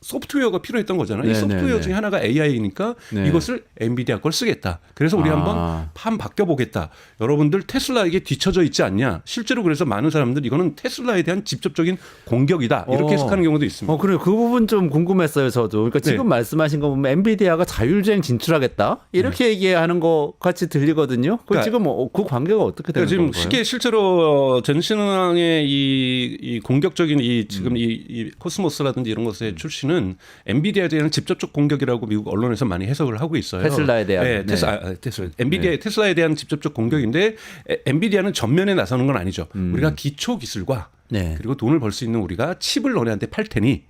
소프트웨어가 필요했던 거잖아요. 이 네, 소프트웨어 네, 중에 네. 하나가 AI니까 네. 이것을 엔비디아 걸 쓰겠다. 그래서 우리 한번 판 바뀌어보겠다. 여러분들 테슬라에게 뒤처져 있지 않냐. 실제로 그래서 많은 사람들 이거는 테슬라에 대한 직접적인 공격이다. 이렇게 해석하는 경우도 있습니다. 그래 그 부분 좀 궁금했어요, 저도. 그러니까 지금 네. 말씀하신 거 보면 엔비디아가 자율주행 진출하겠다 이렇게 얘기하는 거 같이 들리거든요. 그 그러니까 지금 그 관계가 어떻게 되는 지금 건가요? 쉽게 실제로 전신항의 이 공격적인 지금 이 코스모스라든지 이런 것의 출시는 엔비디아에 대한 직접적 공격이라고 미국 언론에서 많이 해석을 하고 있어요. 테슬라에 대한. 네, 네. 엔비디아 테슬라에 대한 직접적 공격인데 엔비디아는 전면에 나서는 건 아니죠. 우리가 기초 기술과 네. 그리고 돈을 벌 수 있는 우리가 칩을 너네한테 팔 테니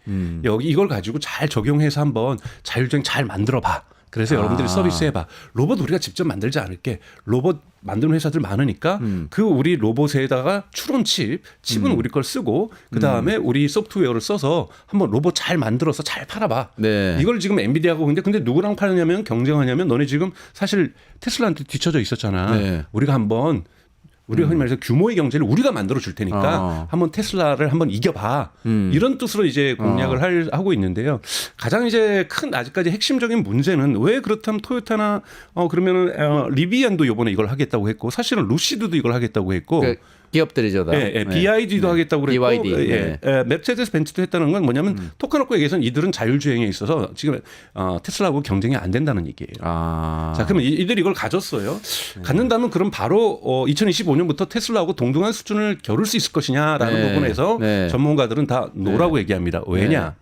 여기 이걸 가지고 잘 적용해서 한번 자율주행 잘 만들어 봐. 그래서 여러분들이 서비스해봐. 로봇 우리가 직접 만들지 않을게. 로봇 만드는 회사들 많으니까 그 우리 로봇에다가 추론 칩은 우리 걸 쓰고 그 다음에 우리 소프트웨어를 써서 한번 로봇 잘 만들어서 잘 팔아봐. 네. 이걸 지금 엔비디아가 근데 누구랑 파느냐면 경쟁하냐면 너네 지금 사실 테슬라한테 뒤쳐져 있었잖아. 네. 우리가 한번 우리가 흔히 말해서 규모의 경제를 우리가 만들어 줄 테니까 한번 테슬라를 한번 이겨봐. 이런 뜻으로 이제 공략을 하고 있는데요. 가장 이제 큰 아직까지 핵심적인 문제는 왜 그렇다면 토요타나 그러면은 리비안도 이번에 이걸 하겠다고 했고 사실은 루시드도 이걸 하겠다고 했고 그 기업들이죠, 다. 예, BYD도 하겠다고 그랬고 BYD. 예, 메르세데스 벤츠도 했다는 건 뭐냐면 토카노코 얘기해서는 이들은 자율주행에 있어서 지금 테슬라하고 경쟁이 안 된다는 얘기예요. 자, 그러면 이들이 이걸 가졌어요. 갖는다면 그럼 바로 2025년부터 테슬라하고 동등한 수준을 겨룰 수 있을 것이냐라는 네. 부분에서 네. 전문가들은 다 노라고 얘기합니다. 왜냐?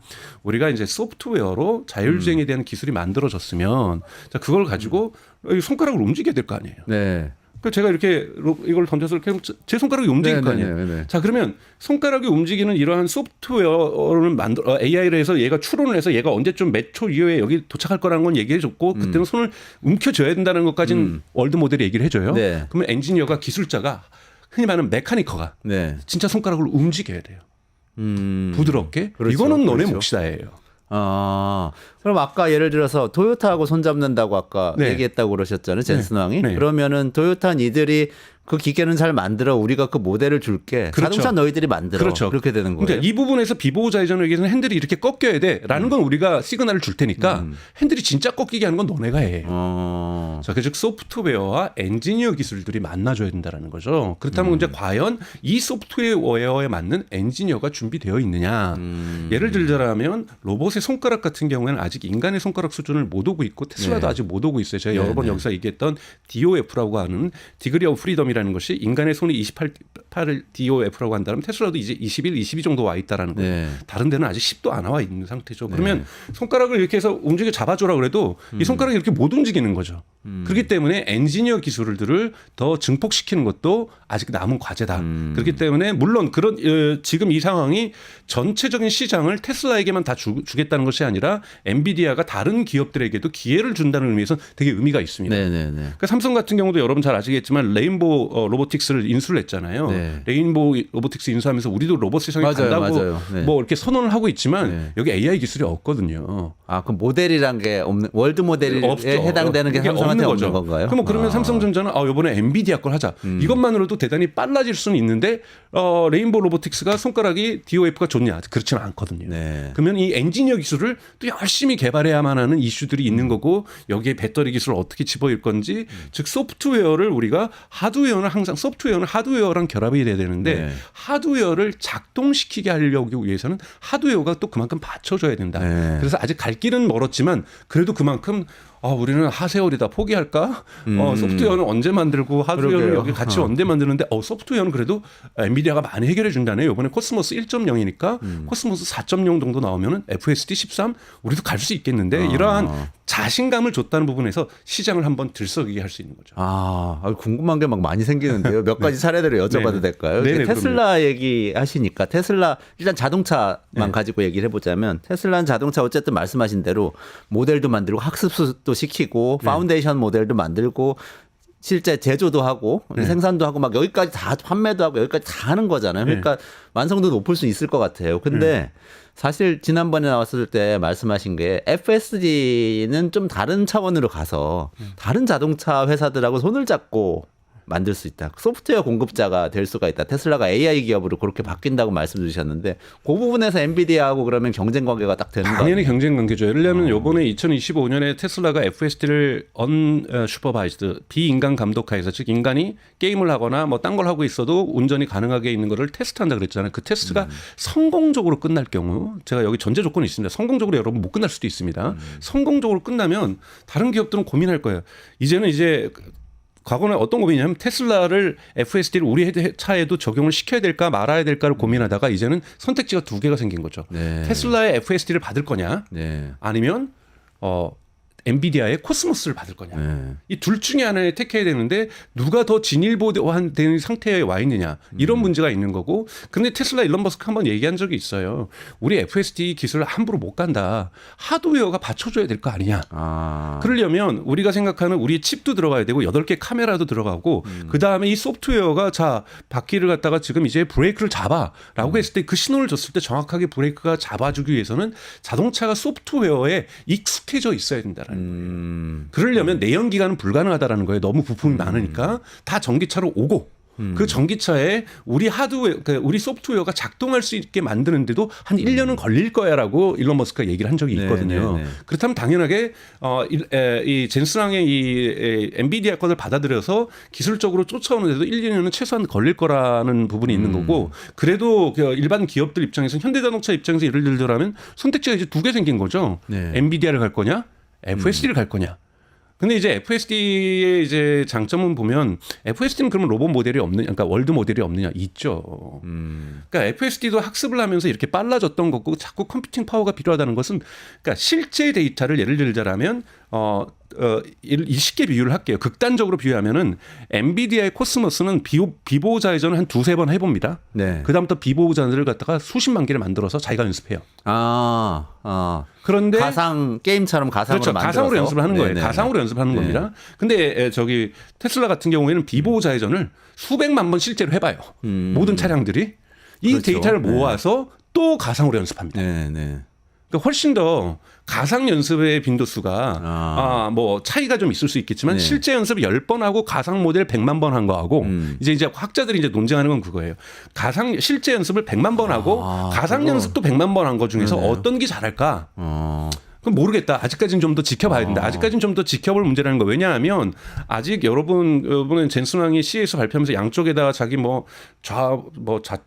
우리가 이제 소프트웨어로 자율주행에 대한 기술이 만들어졌으면 자, 그걸 가지고 손가락을 움직여야 될 거 아니에요. 네. 제가 이렇게 이걸 던져서 이렇게 제 손가락이 움직일 거 아니에요. 네. 자, 그러면 손가락이 움직이는 이러한 소프트웨어를 AI를 해서 얘가 추론을 해서 얘가 언제쯤 몇 초 이후에 여기 도착할 거라는 건 얘기해 줬고 그때는 손을 움켜줘야 된다는 것까지는 월드 모델이 얘기를 해줘요. 네. 그러면 엔지니어가 기술자가 흔히 말하는 메카니커가 네. 진짜 손가락을 움직여야 돼요. 부드럽게. 그렇죠. 이거는 너네 그렇죠. 몫이다예요. 그럼 아까 예를 들어서 토요타하고 손잡는다고 아까 네. 얘기했다고 그러셨잖아요. 젠슨 왕이. 네. 그러면은 토요타는 이들이 그 기계는 잘 만들어 우리가 그 모델을 줄게. 그렇죠. 자동차 너희들이 만들어. 그렇죠. 그렇게 되는 거예요. 그러니까 이 부분에서 비보호자회전에게서는 핸들이 이렇게 꺾여야 돼라는 건 우리가 시그널을 줄 테니까 핸들이 진짜 꺾이게 하는 건 너네가 해. 자, 즉 소프트웨어와 엔지니어 기술들이 만나줘야 된다라는 거죠. 그렇다면 이제 과연 이 소프트웨어에 맞는 엔지니어가 준비되어 있느냐. 예를 들자면 로봇의 손가락 같은 경우에는 아직 인간의 손가락 수준을 못 오고 있고 테슬라도 네. 아직 못 오고 있어요. 제가 여러 번 여기서 얘기했던 DOF라고 하는 디그리 오브 프리덤이라는 것이 인간의 손이 28을 DOF라고 한다면 테슬라도 이제 21, 22 정도 와 있다라는 거예요. 네. 다른 데는 아직 10도 안 와 있는 상태죠. 그러면 손가락을 이렇게 해서 움직여 잡아줘라 그래도 이 손가락이 이렇게 못 움직이는 거죠. 그렇기 때문에 엔지니어 기술들을 더 증폭시키는 것도 아직 남은 과제다. 그렇기 때문에 물론 그런 지금 이 상황이 전체적인 시장을 테슬라에게만 다 주겠다는 것이 아니라 엔비디아가 다른 기업들에게도 기회를 준다는 의미에서 되게 의미가 있습니다. 네네네. 그러니까 삼성 같은 경우도 여러분 잘 아시겠지만 레인보우 로보틱스를 인수를 했잖아요. 네. 레인보우 로보틱스 인수하면서 우리도 로봇 세상에 간다고 맞아요. 네. 뭐 이렇게 선언을 하고 있지만 네. 여기 AI 기술이 없거든요. 그 모델이란 게 없는 월드 모델에 없죠. 해당되는 게 그게 삼성한테 없는 거죠. 건가요? 그러면 삼성전자는 이번에 엔비디아 걸 하자. 이것만으로도 대단히 빨라질 수는 있는데 레인보우 로보틱스가 손가락이 DOF가 좋냐? 그렇지는 않거든요. 네. 그러면 이 엔지니어 기술을 또 열심히 개발해야만 하는 이슈들이 있는 거고 여기에 배터리 기술을 어떻게 집어일 건지 즉 소프트웨어를 우리가 하드웨어는 항상 소프트웨어는 하드웨어랑 결합이 돼야 되는데 네. 하드웨어를 작동시키게 하려고 위해서는 하드웨어가 또 그만큼 받쳐줘야 된다. 네. 그래서 아직 갈 길은 멀었지만 그래도 그만큼 우리는 하세월이다 포기할까? 소프트웨어는 언제 만들고 하드웨어는 그러게요. 여기 같이 언제 만드는데 소프트웨어는 그래도 엔비디아가 많이 해결해 준다네요. 이번에 코스모스 1.0이니까 코스모스 4.0 정도 나오면은 FSD 13 우리도 갈 수 있겠는데 이러한 자신감을 줬다는 부분에서 시장을 한번 들썩이게 할 수 있는 거죠. 궁금한 게 막 많이 생기는데요. 몇 가지 사례들을 여쭤봐도 네네. 될까요? 네네, 테슬라 얘기하시니까 테슬라 일단 자동차만 가지고 얘기를 해보자면 테슬라는 자동차 어쨌든 말씀하신 대로 모델도 만들고 학습도 시키고 파운데이션 모델도 만들고 실제 제조도 하고 생산도 하고 막 여기까지 다 판매도 하고 여기까지 다 하는 거잖아요. 그러니까 완성도 높을 수 있을 것 같아요. 근데 사실 지난번에 나왔을 때 말씀하신 게 FSD는 좀 다른 차원으로 가서 다른 자동차 회사들하고 손을 잡고 만들 수 있다. 소프트웨어 공급자가 될 수가 있다. 테슬라가 AI 기업으로 그렇게 바뀐다고 말씀 주셨는데 그 부분에서 엔비디아하고 그러면 경쟁 관계가 딱 되는 거 당연히 아니에요? 경쟁 관계죠. 예를 들면 요번에 2025년에 테슬라가 FSD를 unsupervised 비인간 감독하에서 즉 인간이 게임을 하거나 뭐 딴 걸 하고 있어도 운전이 가능하게 있는 거를 테스트한다 그랬잖아요. 그 테스트가 성공적으로 끝날 경우 제가 여기 전제 조건이 있습니다. 성공적으로 여러분 못 끝날 수도 있습니다. 성공적으로 끝나면 다른 기업들은 고민할 거예요. 이제는 이제 과거는 어떤 고민이냐면 테슬라를 FSD를 우리 차에도 적용을 시켜야 될까 말아야 될까를 고민하다가 이제는 선택지가 두 개가 생긴 거죠. 네. 테슬라의 FSD를 받을 거냐 네. 아니면 엔비디아의 코스모스를 받을 거냐. 네. 이 둘 중에 하나를 택해야 되는데 누가 더 진일보된 상태에 와 있느냐. 이런 문제가 있는 거고. 그런데 테슬라 일론 머스크 한번 얘기한 적이 있어요. 우리 FSD 기술을 함부로 못 간다. 하드웨어가 받쳐줘야 될 거 아니냐. 아. 그러려면 우리가 생각하는 우리의 칩도 들어가야 되고 8개 카메라도 들어가고 그다음에 이 소프트웨어가 자 바퀴를 갖다가 지금 이제 브레이크를 잡아라고 했을 때 그 신호를 줬을 때 정확하게 브레이크가 잡아주기 위해서는 자동차가 소프트웨어에 익숙해져 있어야 된다라는 거예요. 그러려면 내연 기관은 불가능하다라는 거예요. 너무 부품이 많으니까 다 전기차로 오고 그 전기차에 우리 하드웨어, 우리 소프트웨어가 작동할 수 있게 만드는데도 한 1년은 걸릴 거야라고 일론 머스크가 얘기를 한 적이 있거든요. 네, 네, 네. 그렇다면 당연하게 이 젠슨왕의 이 엔비디아 것을 받아들여서 기술적으로 쫓아오는데도 1, 2년은 최소한 걸릴 거라는 부분이 있는 거고 그래도 그 일반 기업들 입장에서 현대자동차 입장에서 예를 들자면 선택지가 이제 두 개 생긴 거죠. 네. 엔비디아를 갈 거냐, FSD를 갈 거냐. 근데 이제 FSD의 이제 장점은 보면 FSD는 그러면 로봇 모델이 없느냐, 그러니까 월드 모델이 없느냐 있죠. 그러니까 FSD도 학습을 하면서 이렇게 빨라졌던 거고 자꾸 컴퓨팅 파워가 필요하다는 것은 그러니까 실제 데이터를 예를 들자면 쉽게 비유를 할게요. 극단적으로 비유하면은 엔비디아의 코스모스는 비보호 좌회전을 한 2-3번 해봅니다. 네. 그다음부터 비보호 좌회전을 갖다가 수십만 개를 만들어서 자기가 연습해요. 그런데 가상 게임처럼 가상으로 그렇죠. 만들어서 가상으로 연습을 하는 거예요. 네네. 가상으로 연습하는 겁니다. 근데 저기 테슬라 같은 경우에는 비보호 좌회전을 수백만 번 실제로 해봐요. 모든 차량들이 이 그렇죠. 데이터를 네. 모아서 또 가상으로 연습합니다. 네, 네. 그러니까 훨씬 더 가상 연습의 빈도수가 뭐 차이가 좀 있을 수 있겠지만 네. 실제 연습 10번 하고 가상 모델 100만 번 한 거하고 이제 학자들이 이제 논쟁하는 건 그거예요. 실제 연습을 100만 번 하고 가상 그거. 연습도 100만 번 한 거 중에서 네네. 어떤 게 잘할까? 그럼 모르겠다. 아직까지는 좀 더 지켜봐야 된다. 아직까지는 좀 더 지켜볼 문제라는 거. 왜냐하면 아직 여러분은 젠슨왕이 CES 발표하면서 양쪽에다가 자기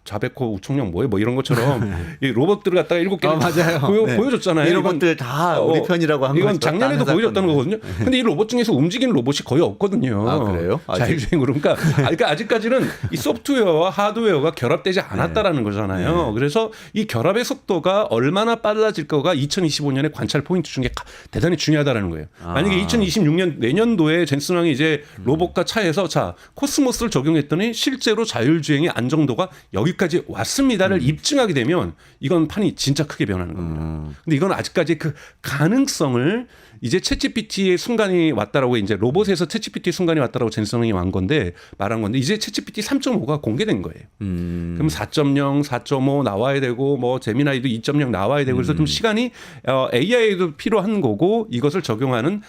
자베코 우총령 뭐 이런 것처럼 이 로봇들을 갖다가 7개를 맞아요. 네. 보여줬잖아요. 이 로봇들 다 우리 편이라고 한 이건 거죠. 작년에도 딴 보여줬다는 회사 거거든요. 근데 이 로봇 중에서 움직이는 로봇이 거의 없거든요. 아, 그래요? 아직? 자율주행으로. 그러니까 아직까지는 이 소프트웨어와 하드웨어가 결합되지 않았다라는 거잖아요. 그래서 이 결합의 속도가 얼마나 빨라질 거가 2025년의 관찰 포인트 중에 대단히 중요하다라는 거예요. 만약에 2026년 내년도에 젠슨왕이 이제 로봇과 차에서 자 코스모스를 적용했더니 실제로 자율주행의 안정도가 여기까지 왔습니다를 입증하게 되면 이건 판이 진짜 크게 변하는 겁니다. 근데 이건 아직까지 그 가능성을 이제 챗GPT의 순간이 왔다라고 이제 로봇에서 챗GPT 순간이 왔다라고 젠슨왕이 말한 건데 이제 챗GPT 3.5가 공개된 거예요. 그럼 4.0, 4.5 나와야 되고 뭐 제미나이도 2.0 나와야 되고 그래서 좀 시간이 AI에도 필요한 거고 이것을 적용하는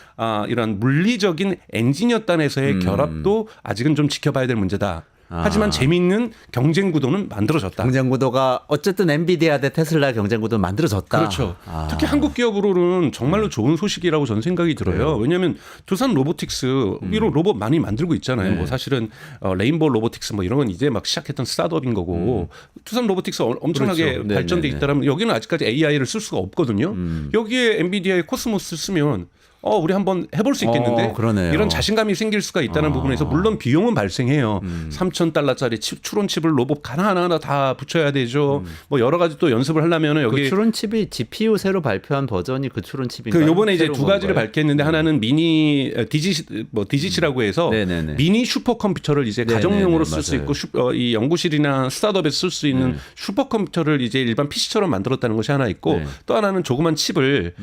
이런 물리적인 엔지니어 단에서의 결합도 아직은 좀 지켜봐야 될 문제다. 하지만 재미있는 경쟁 구도는 만들어졌다. 경쟁 구도가 어쨌든 엔비디아 대 테슬라 경쟁 구도는 만들어졌다. 그렇죠. 특히 한국 기업으로는 정말로 좋은 소식이라고 저는 생각이 들어요. 왜냐하면 두산 로보틱스 이런 로봇 많이 만들고 있잖아요. 뭐 사실은 레인보우 로보틱스 뭐 이런 건 이제 막 시작했던 스타트업인 거고 두산 로보틱스 엄청나게 그렇죠. 발전돼 있다면 여기는 아직까지 AI를 쓸 수가 없거든요. 여기에 엔비디아의 코스모스 쓰면 우리 한번 해볼 수 있겠는데 그러네요. 이런 자신감이 생길 수가 있다는 부분에서 물론 비용은 발생해요. $3,000짜리 추론칩을 로봇 하나하나 다 붙여야 되죠. 뭐 여러 가지 또 연습을 하려면 여기 그 추론칩이 GPU 새로 발표한 버전이 그 추론칩인가요? 요번에 이제 새로운 두 가지를 건가요? 밝혔는데 하나는 미니 디지치라고 해서 네네네. 미니 슈퍼컴퓨터를 이제 네네네, 가정용으로 쓸 수 맞아요. 있고 이 연구실이나 스타트업에서 쓸 수 있는 슈퍼컴퓨터를 이제 일반 PC처럼 만들었다는 것이 하나 있고 네. 또 하나는 조그만 칩을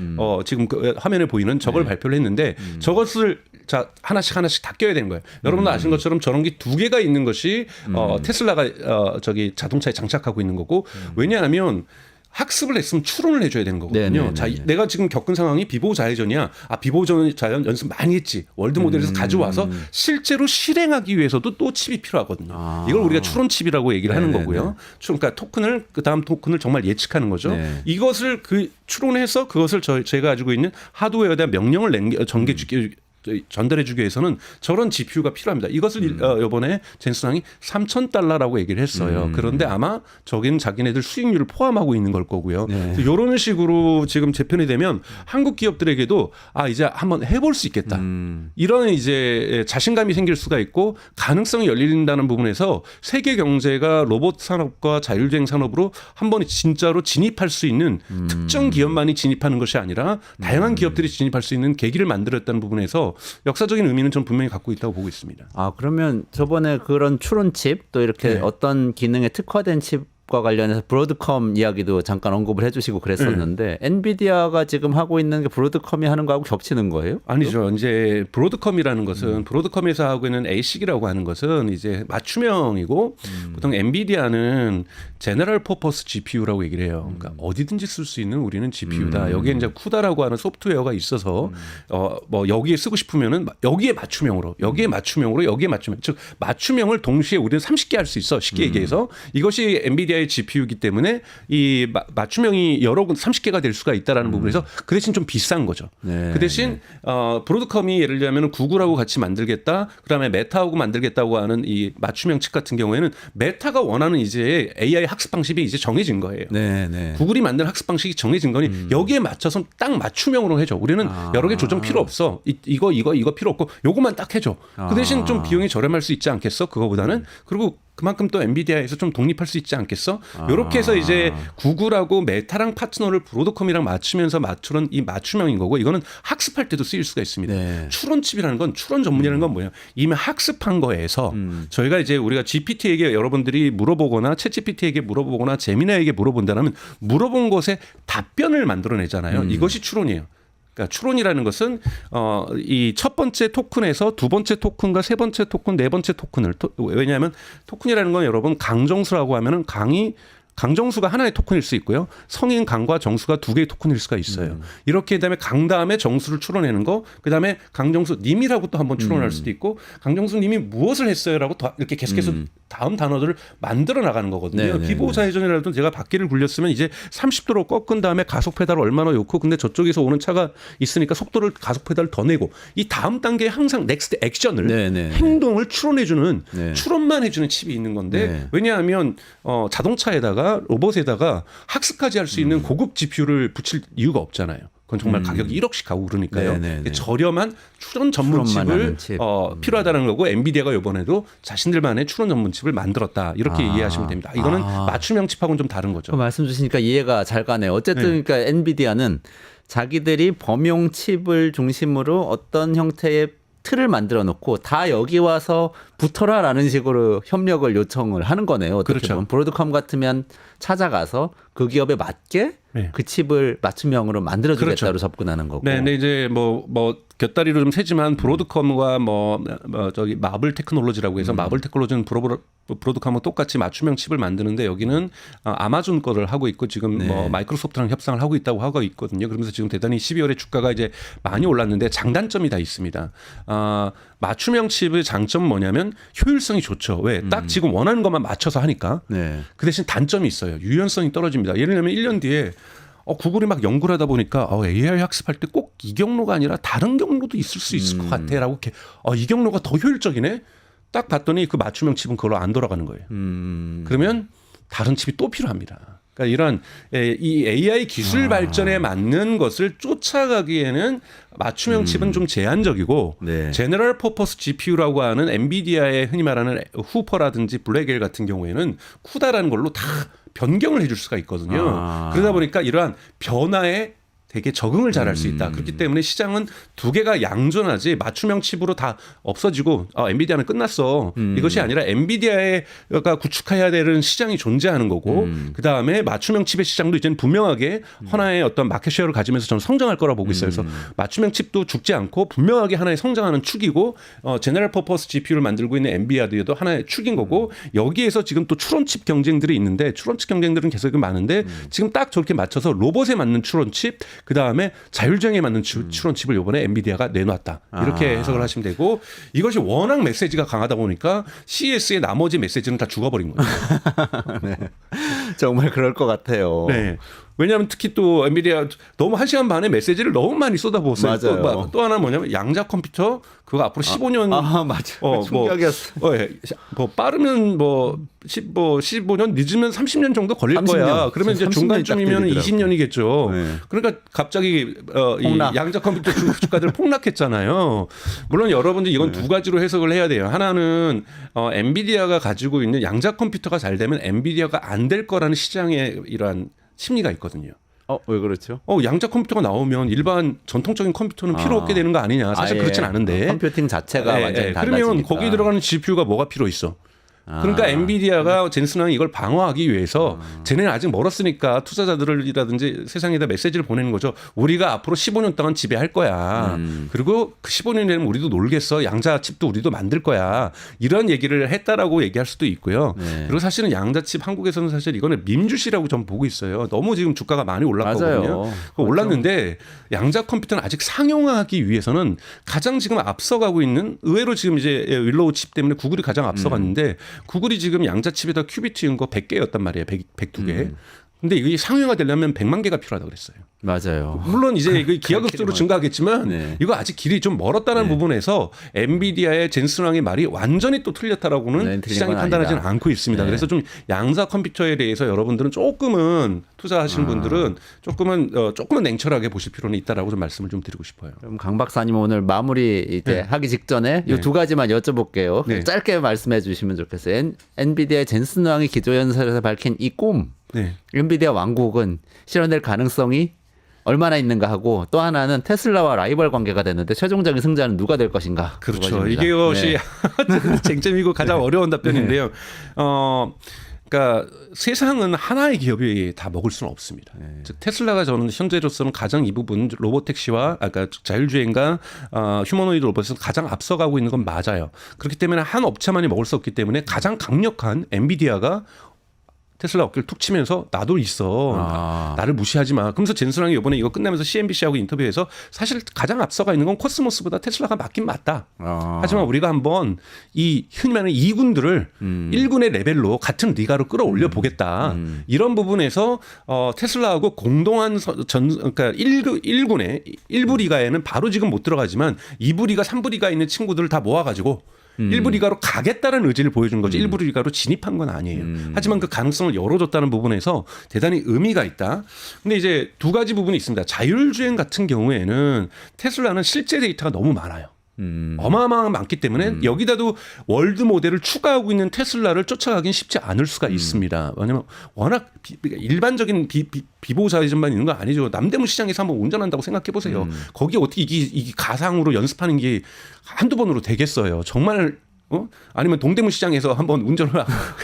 지금 그 화면에 보이는 저걸 발표를 했는데 저것을 자 하나씩 다 껴야 되는 거예요. 여러분도 아신 것처럼 저런 게 두 개가 있는 것이 테슬라가 저기 자동차에 장착하고 있는 거고 왜냐하면 학습을 했으면 추론을 해줘야 되는 거거든요. 네네네. 자, 내가 지금 겪은 상황이 비보자회전이야. 비보자회전 연습 많이 했지. 월드 모델에서 가져와서 실제로 실행하기 위해서도 또 칩이 필요하거든요. 이걸 우리가 추론 칩이라고 얘기를 하는 네네네. 거고요. 그러니까 토큰을 그 다음 토큰을 정말 예측하는 거죠. 네. 이것을 그 추론해서 그것을 제가 가지고 있는 하드웨어에 대한 명령을 전달해주기 위해서는 저런 GPU가 필요합니다. 이것을 이번에 젠슨왕이 $3,000라고 얘기를 했어요. 그런데 아마 저기는 자기네들 수익률을 포함하고 있는 걸 거고요. 네. 이런 식으로 지금 재편이 되면 한국 기업들에게도 이제 한번 해볼 수 있겠다. 이런 이제 자신감이 생길 수가 있고 가능성이 열린다는 부분에서 세계 경제가 로봇 산업과 자율주행 산업으로 한번 진짜로 진입할 수 있는 특정 기업만이 진입하는 것이 아니라 다양한 기업들이 진입할 수 있는 계기를 만들었다는 부분에서 역사적인 의미는 전 분명히 갖고 있다고 보고 있습니다. 그러면 저번에 그런 추론칩 또 이렇게 네. 어떤 기능에 특화된 칩과 관련해서 브로드컴 이야기도 잠깐 언급을 해주시고 그랬었는데 엔비디아가 지금 하고 있는 게 브로드컴이 하는 거하고 겹치는 거예요? 아니죠. 이제 브로드컴이라는 것은 브로드컴에서 하고 있는 ASIC이라고 하는 것은 이제 맞춤형이고 보통 엔비디아는 제너럴 퍼포스 GPU라고 얘기를 해요. 그러니까 어디든지 쓸 수 있는 우리는 GPU다. 여기에 이제 쿠다라고 하는 소프트웨어가 있어서 뭐 여기에 쓰고 싶으면은 여기에 맞춤형으로 즉 맞춤형을 동시에 우리는 30개 할 수 있어. 쉽게 얘기해서 이것이 엔비디아의 GPU이기 때문에 이 맞춤형이 여러 군 30개가 될 수가 있다라는 부분에서 그 대신 좀 비싼 거죠. 네. 그 대신 브로드컴이 예를 들면 구글하고 같이 만들겠다. 그다음에 메타하고 만들겠다고 하는 이 맞춤형 칩 같은 경우에는 메타가 원하는 이제 AI 학습 방식이 이제 정해진 거예요. 네. 구글이 만든 학습 방식이 정해진 거니 여기에 맞춰서 딱 맞춤형으로 해줘. 우리는 여러 개 조정 필요 없어. 이거 필요 없고 요것만 딱 해줘. 그 대신 좀 비용이 저렴할 수 있지 않겠어? 그거보다는. 그리고 그만큼 또 엔비디아에서 좀 독립할 수 있지 않겠어? 이렇게 해서 이제 구글하고 메타랑 파트너를 브로드컴이랑 맞추면서 맞추는 이 맞춤형인 거고 이거는 학습할 때도 쓰일 수가 있습니다. 네. 추론칩이라는 건 추론 전문이라는 건 뭐예요? 이미 학습한 거에서 저희가 이제 우리가 GPT에게 여러분들이 물어보거나 챗GPT에게 물어보거나 제미나에게 물어본다면 물어본 것에 답변을 만들어내잖아요. 이것이 추론이에요. 그러니까 추론이라는 것은 이 첫 번째 토큰에서 두 번째 토큰과 세 번째 토큰, 네 번째 토큰을 왜냐하면 토큰이라는 건 여러분 강정수라고 하면은 강정수가 하나의 토큰일 수 있고요. 성인 강과 정수가 두 개의 토큰일 수가 있어요. 이렇게 그다음에 강 다음에 정수를 추론하는 거, 그다음에 강정수 님이라고 또 한번 추론할 수도 있고 강정수 님이 무엇을 했어요라고 이렇게 계속해서 다음 단어들을 만들어 나가는 거거든요. 비보자회전이라도 제가 바퀴를 굴렸으면 이제 30도로 꺾은 다음에 가속 페달을 얼마나 놓고 근데 저쪽에서 오는 차가 있으니까 속도를 가속 페달을 더 내고 이 다음 단계에 항상 넥스트 액션을 행동을 추론해주는 추론만 해주는 칩이 있는 건데 왜냐하면 자동차에다가 로봇에다가 학습까지 할 수 있는 고급 GPU를 붙일 이유가 없잖아요. 그건 정말 가격이 1억씩 가고 그러니까요. 저렴한 추론 전문 칩을 필요하다는 거고 엔비디아가 이번에도 자신들만의 추론 전문 칩을 만들었다. 이렇게 이해하시면 됩니다. 이거는 맞춤형 칩하고는 좀 다른 거죠. 그 말씀 주시니까 이해가 잘 가네요. 어쨌든 그러니까 엔비디아는 자기들이 범용 칩을 중심으로 어떤 형태의 틀을 만들어 놓고 다 여기 와서 붙어라라는 식으로 협력을 요청을 하는 거네요. 어떻게 그렇죠. 보면 브로드컴 같으면 찾아가서 그 기업에 맞게 그 칩을 맞춤형으로 만들어주겠다로 접근하는 거고. 네, 근데 이제 뭐 곁다리로 좀 세지만 브로드컴과 저기 마블 테크놀로지라고 해서 마블 테크놀로지는 브로드컴하고 똑같이 맞춤형 칩을 만드는데 여기는 아마존 거를 하고 있고 지금 뭐 마이크로소프트랑 협상을 하고 있다고 하고 있거든요. 그러면서 지금 대단히 12월에 주가가 이제 많이 올랐는데 장단점이 다 있습니다. 맞춤형 칩의 장점은 뭐냐면 효율성이 좋죠. 왜? 딱 지금 원하는 것만 맞춰서 하니까. 그 대신 단점이 있어요. 유연성이 떨어집니다. 예를 들면 1년 뒤에 구글이 막 연구를 하다 보니까 AI 학습할 때 꼭 이 경로가 아니라 다른 경로도 있을 수 있을 것 같아라고 이렇게 이 경로가 더 효율적이네. 딱 봤더니 그 맞춤형 칩은 그걸로 안 돌아가는 거예요. 그러면 다른 칩이 또 필요합니다. 그러니까 이런 이 AI 기술 발전에 맞는 것을 쫓아가기에는 맞춤형 칩은 좀 제한적이고 제너럴 퍼포스 GPU라고 하는 엔비디아의 흔히 말하는 후퍼라든지 블랙엘 같은 경우에는 쿠다라는 걸로 다 변경을 해줄 수가 있거든요. 그러다 보니까 이러한 변화에 되게 적응을 잘할 수 있다. 그렇기 때문에 시장은 두 개가 양존하지 맞춤형 칩으로 다 없어지고 엔비디아는 끝났어. 이것이 아니라 엔비디아가 구축해야 되는 시장이 존재하는 거고 그다음에 맞춤형 칩의 시장도 이제는 분명하게 하나의 어떤 마켓쉐어를 가지면서 저는 성장할 거라 보고 있어요. 그래서 맞춤형 칩도 죽지 않고 분명하게 하나의 성장하는 축이고 제너럴 퍼포스 GPU를 만들고 있는 엔비디아도 하나의 축인 거고 여기에서 지금 또 추론칩 경쟁들이 있는데 추론칩 경쟁들은 계속 많은데 지금 딱 저렇게 맞춰서 로봇에 맞는 추론칩 그다음에 자율주행에 맞는 추론칩을 이번에 엔비디아가 내놨다. 이렇게 해석을 하시면 되고 이것이 워낙 메시지가 강하다 보니까 CES의 나머지 메시지는 다 죽어버린 거예요. 네. 정말 그럴 것 같아요. 네. 왜냐하면 특히 또 엔비디아 너무 1시간 반에 메시지를 너무 많이 쏟아부었어요. 맞아요. 또 하나 뭐냐면 양자 컴퓨터 그거 앞으로 15년 맞아. 충격이었어. 뭐 빠르면 15년 늦으면 30년 정도 걸릴 30년. 거야. 그러면 이제 30년이 중간쯤이면 딱 20년이겠죠. 네. 그러니까 갑자기 이 폭락. 양자 컴퓨터 주가들 폭락했잖아요. 물론 여러분들 이건 두 가지로 해석을 해야 돼요. 하나는 엔비디아가 가지고 있는 양자 컴퓨터가 잘 되면 엔비디아가 안 될 거라는 시장의 이러한 심리가 있거든요. 왜 그렇죠? 양자 컴퓨터가 나오면 일반 전통적인 컴퓨터는 필요 없게 되는 거 아니냐. 사실 그렇진 않은데. 컴퓨팅 자체가 완전히 달라지니까. 그러면 거기 들어가는 GPU가 뭐가 필요 있어? 그러니까 엔비디아가 젠슨왕이 이걸 방어하기 위해서 쟤네는 아직 멀었으니까 투자자들이라든지 세상에다 메시지를 보내는 거죠. 우리가 앞으로 15년 동안 지배할 거야. 그리고 그 15년 되면 우리도 놀겠어. 양자칩도 우리도 만들 거야. 이런 얘기를 했다라고 얘기할 수도 있고요. 네. 그리고 사실은 양자칩 한국에서는 사실 이거는 밈주시라고 전 보고 있어요. 너무 지금 주가가 많이 올랐거든요. 맞아요. 올랐는데 양자 컴퓨터는 아직 상용화하기 위해서는 가장 지금 앞서가고 있는 의외로 지금 이제 윌로우 칩 때문에 구글이 가장 앞서갔는데 구글이 지금 양자 칩에다 큐비트 인 거 100개였단 말이에요. 102개. 근데 이게 상용화 되려면 100만 개가 필요하다고 그랬어요. 맞아요. 물론 이제 이거 기하급수로 증가하겠지만 네. 이거 아직 길이 좀 멀었다는 부분에서 엔비디아의 젠슨왕의 말이 완전히 또 틀렸다라고는 네, 시장이 건 판단하지는 아니다. 않고 있습니다. 네. 그래서 좀 양자 컴퓨터에 대해서 여러분들은 조금은 투자하시는 분들은 조금은 냉철하게 보실 필요는 있다라고 좀 말씀을 좀 드리고 싶어요. 그럼 강 박사님 오늘 마무리 이제 네. 하기 직전에 이 네. 두 가지만 여쭤볼게요. 네. 짧게 말씀해 주시면 좋겠어요. 엔비디아의 젠슨 왕이 기조연설에서 밝힌 이 꿈, 네. 엔비디아 왕국은 실현될 가능성이 얼마나 있는가 하고 또 하나는 테슬라와 라이벌 관계가 됐는데 최종적인 승자는 누가 될 것인가. 그렇죠. 그것입니다. 이것이 네. 쟁점이고 가장 어려운 답변인데요. 그러니까 세상은 하나의 기업이 다 먹을 수는 없습니다. 즉 테슬라가 저는 현재로서는 가장 이 부분 로보택시와 아까 자율주행과 휴머노이드 로봇에서 가장 앞서가고 있는 건 맞아요. 그렇기 때문에 한 업체만이 먹을 수 없기 때문에 가장 강력한 엔비디아가 테슬라 어깨를 툭 치면서 나도 있어. 나를 무시하지 마. 그러면서 젠슨왕이 이번에 이거 끝나면서 CNBC하고 인터뷰에서 사실 가장 앞서가 있는 건 코스모스보다 테슬라가 맞긴 맞다. 하지만 우리가 한번 이 흔히 말하는 2군들을 1군의 레벨로 같은 리가로 끌어올려 보겠다. 이런 부분에서 테슬라하고 공동한 그러니까 1군의 1부 리가에는 바로 지금 못 들어가지만 2부 리가, 3부 리가 있는 친구들을 다 모아가지고 1부 리가로 가겠다는 의지를 보여준 거지 1부 리가로 진입한 건 아니에요. 하지만 그 가능성을 열어줬다는 부분에서 대단히 의미가 있다. 근데 이제 두 가지 부분이 있습니다. 자율주행 같은 경우에는 테슬라는 실제 데이터가 너무 많아요. 어마어마하게 많기 때문에 여기다도 월드 모델을 추가하고 있는 테슬라를 쫓아가긴 쉽지 않을 수가 있습니다. 왜냐하면 워낙 일반적인 비보자이즘만 있는 거 아니죠. 남대문 시장에서 한번 운전한다고 생각해 보세요. 거기 어떻게 이게 가상으로 연습하는 게 한두 번으로 되겠어요. 정말 아니면 동대문 시장에서 한번 운전을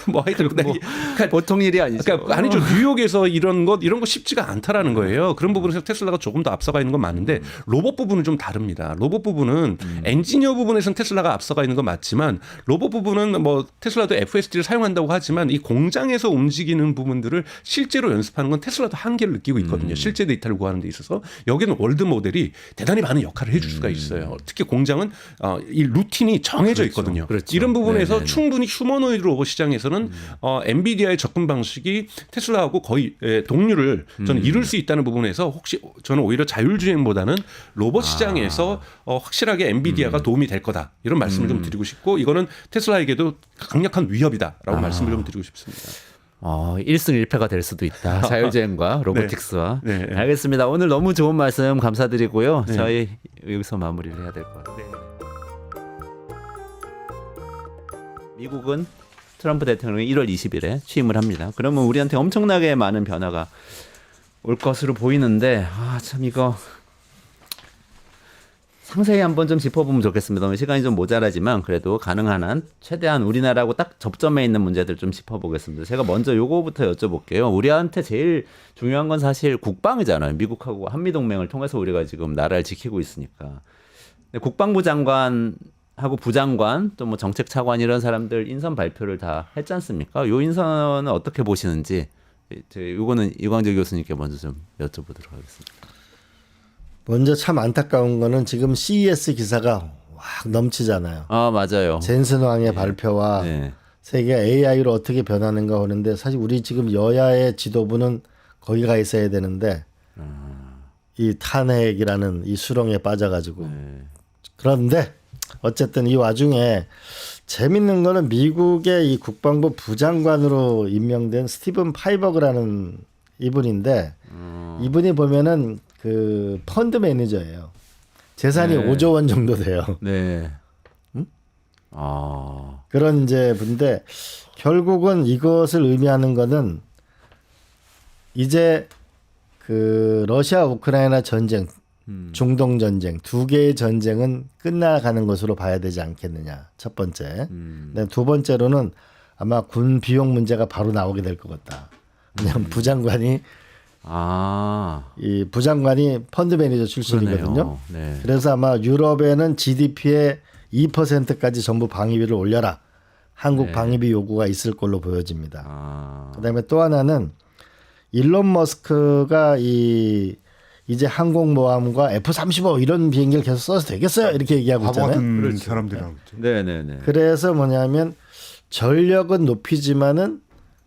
뭐 하여튼 그러니까 보통 일이 아니죠. 그러니까 아니죠. 뉴욕에서 이런 거 쉽지가 않다라는 거예요. 그런 부분에서 테슬라가 조금 더 앞서가 있는 건 맞는데 로봇 부분은 좀 다릅니다. 로봇 부분은 엔지니어 부분에서는 테슬라가 앞서가 있는 건 맞지만 로봇 부분은 뭐 테슬라도 FSD를 사용한다고 하지만 이 공장에서 움직이는 부분들을 실제로 연습하는 건 테슬라도 한계를 느끼고 있거든요. 실제 데이터를 구하는 데 있어서 여기는 월드 모델이 대단히 많은 역할을 해줄 수가 있어요. 특히 공장은 이 루틴이 정해져 있거든요. 그렇죠. 이런 부분에서 네네네. 충분히 휴머노이드 로봇 시장에서는 엔비디아의 접근 방식이 테슬라하고 거의 동률을 저는 이룰 수 있다는 부분에서 혹시 저는 오히려 자율주행보다는 로봇 시장에서 확실하게 엔비디아가 도움이 될 거다. 이런 말씀을 좀 드리고 싶고 이거는 테슬라에게도 강력한 위협이다라고 말씀을 좀 드리고 싶습니다. 1승 1패가 될 수도 있다. 자율주행과 로보틱스와. 네. 네. 알겠습니다. 오늘 너무 좋은 말씀 감사드리고요. 네. 저희 여기서 마무리를 해야 될 것 같아요. 미국은 트럼프 대통령이 1월 20일에 취임을 합니다. 그러면 우리한테 엄청나게 많은 변화가 올 것으로 보이는데 참 이거 상세히 한번 좀 짚어보면 좋겠습니다. 오늘 시간이 좀 모자라지만 그래도 가능한 한 최대한 우리나라하고 딱 접점에 있는 문제들 좀 짚어보겠습니다. 제가 먼저 요거부터 여쭤볼게요. 우리한테 제일 중요한 건 사실 국방이잖아요. 미국하고 한미동맹을 통해서 우리가 지금 나라를 지키고 있으니까. 근데 국방부 장관하고 부장관 또 뭐 정책차관 이런 사람들 인선 발표를 다 했지 않습니까? 요 인선은 어떻게 보시는지 요거는 이광재 교수님께 먼저 좀 여쭤보도록 하겠습니다. 먼저 참 안타까운 거는 지금 CES 기사가 확 넘치잖아요. 아 맞아요. 젠슨 왕의 발표와 네. 세계가 AI로 어떻게 변하는가 하는데 사실 우리 지금 여야의 지도부는 거기 가 있어야 되는데 이 탄핵이라는 이 수렁에 빠져가지고 그런데 어쨌든 이 와중에 재밌는 거는 미국의 이 국방부 부장관으로 임명된 스티븐 파이버그라는 이분인데 이분이 보면은 그 펀드 매니저예요. 재산이 네. 5조 원 정도 돼요. 네. 그런 이제 분인데 결국은 이것을 의미하는 거는 이제 그 러시아 우크라이나 전쟁, 중동 전쟁 두 개의 전쟁은 끝나가는 것으로 봐야 되지 않겠느냐. 첫 번째. 네, 두 번째로는 아마 군 비용 문제가 바로 나오게 될 것 같다. 왜냐하면 부장관이 이 부장관이 펀드 매니저 출신이거든요. 그러네요. 네. 그래서 아마 유럽에는 GDP의 2%까지 전부 방위비를 올려라. 한국 네. 방위비 요구가 있을 걸로 보여집니다. 그다음에 또 하나는 일론 머스크가 이제 항공모함과 F-35 이런 비행기를 계속 써도 되겠어요? 이렇게 얘기하고 바보 있잖아요. 같은 사람들이라고 그랬죠. 네네네. 그래서 뭐냐면 전력은 높이지만은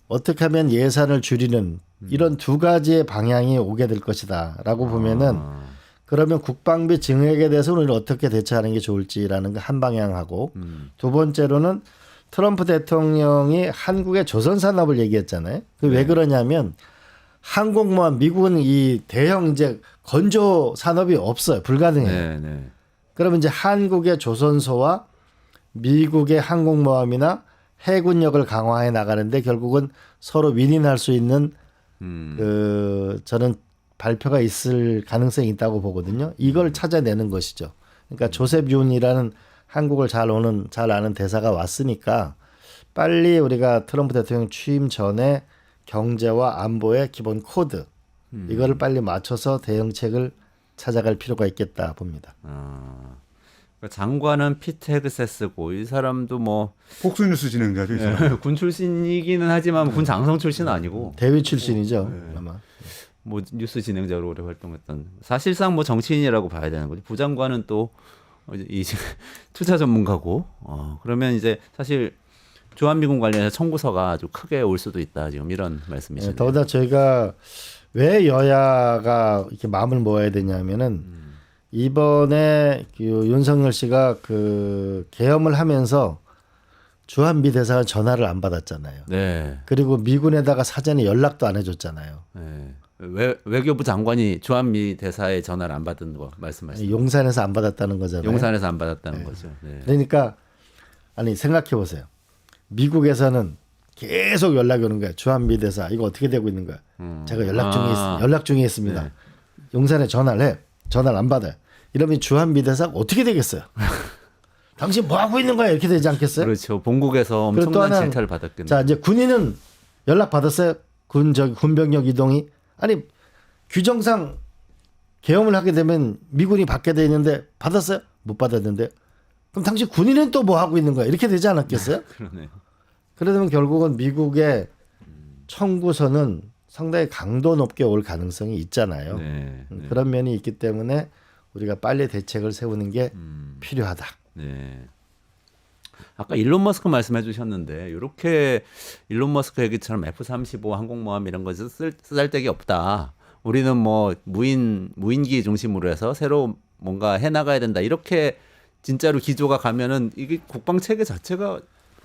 어떻게 하면 예산을 줄이는 이런 두 가지의 방향이 오게 될 것이다라고 보면은 그러면 국방비 증액에 대해서 우리는 어떻게 대처하는 게 좋을지라는 거 한 방향하고 두 번째로는 트럼프 대통령이 한국의 조선 산업을 얘기했잖아요. 왜 그러냐면 항공모함 미국은 이 대형 이제 건조 산업이 없어요. 불가능해요. 네네. 그러면 이제 한국의 조선소와 미국의 항공모함이나 해군력을 강화해 나가는데 결국은 서로 윈윈할 수 있는 저는 발표가 있을 가능성이 있다고 보거든요. 이걸 찾아내는 것이죠. 그러니까 조셉 윤이라는 한국을 잘 아는 대사가 왔으니까 빨리 우리가 트럼프 대통령 취임 전에 경제와 안보의 기본 코드 이거를 빨리 맞춰서 대응책을 찾아갈 필요가 있겠다 봅니다. 그러니까 장관은 피트 헤그세스고 이 사람도 뭐 폭스뉴스 진행자죠. 이 사람. 군 출신이기는 하지만 군 장성 출신은 아니고 대위 출신이죠. 아마. 뭐 뉴스 진행자로 오래 활동했던 사실상 뭐 정치인이라고 봐야 되는 거죠. 부장관은 또 이 투자 전문가고 그러면 이제 사실 주한미군 관련해서 청구서가 아주 크게 올 수도 있다 지금 이런 말씀이시네요. 네, 더구나 저희가 왜 여야가 이렇게 마음을 모아야 되냐면은 이번에 그 윤석열 씨가 그 계엄을 하면서 주한미 대사가 전화를 안 받았잖아요. 네. 그리고 미군에다가 사전에 연락도 안 해줬잖아요. 네. 외교부 장관이 주한미 대사의 전화를 안 받은 거 말씀하시죠. 용산에서 안 받았다는 거잖아요. 용산에서 안 받았다는 거죠. 네. 그러니까 아니 생각해 보세요. 미국에서는 계속 연락이 오는 거야. 주한미 대사 이거 어떻게 되고 있는 거야. 제가 연락 중에 있습니다. 네. 용산에 전화를 안 받아요. 이러면 주한미 대사가 어떻게 되겠어요? 당신 뭐 하고 있는 거야? 이렇게 되지 않겠어요? 그렇죠. 본국에서 그리고 또 엄청난 하나, 질타를 받았겠네요. 자 이제 군인은 연락 받았어요. 군병력 이동이 아니 규정상 계엄을 하게 되면 미군이 받게 돼 있는데 받았어요? 못 받았는데 그럼 당신 군인은 또 뭐 하고 있는 거야? 이렇게 되지 않았겠어요? 그러네요. 그러면 결국은 미국의 청구서는 상당히 강도 높게 올 가능성이 있잖아요. 네. 네. 그런 면이 있기 때문에 우리가 빨리 대책을 세우는 게 필요하다. 네. 아까 일론 머스크 말씀해 주셨는데 이렇게 일론 머스크 얘기처럼 F-35 항공모함 이런 것을 쓰잘데기 없다. 우리는 뭐 무인기 중심으로 해서 새로 뭔가 해나가야 된다. 이렇게 진짜로 기조가 가면은 이게 국방 체계 자체가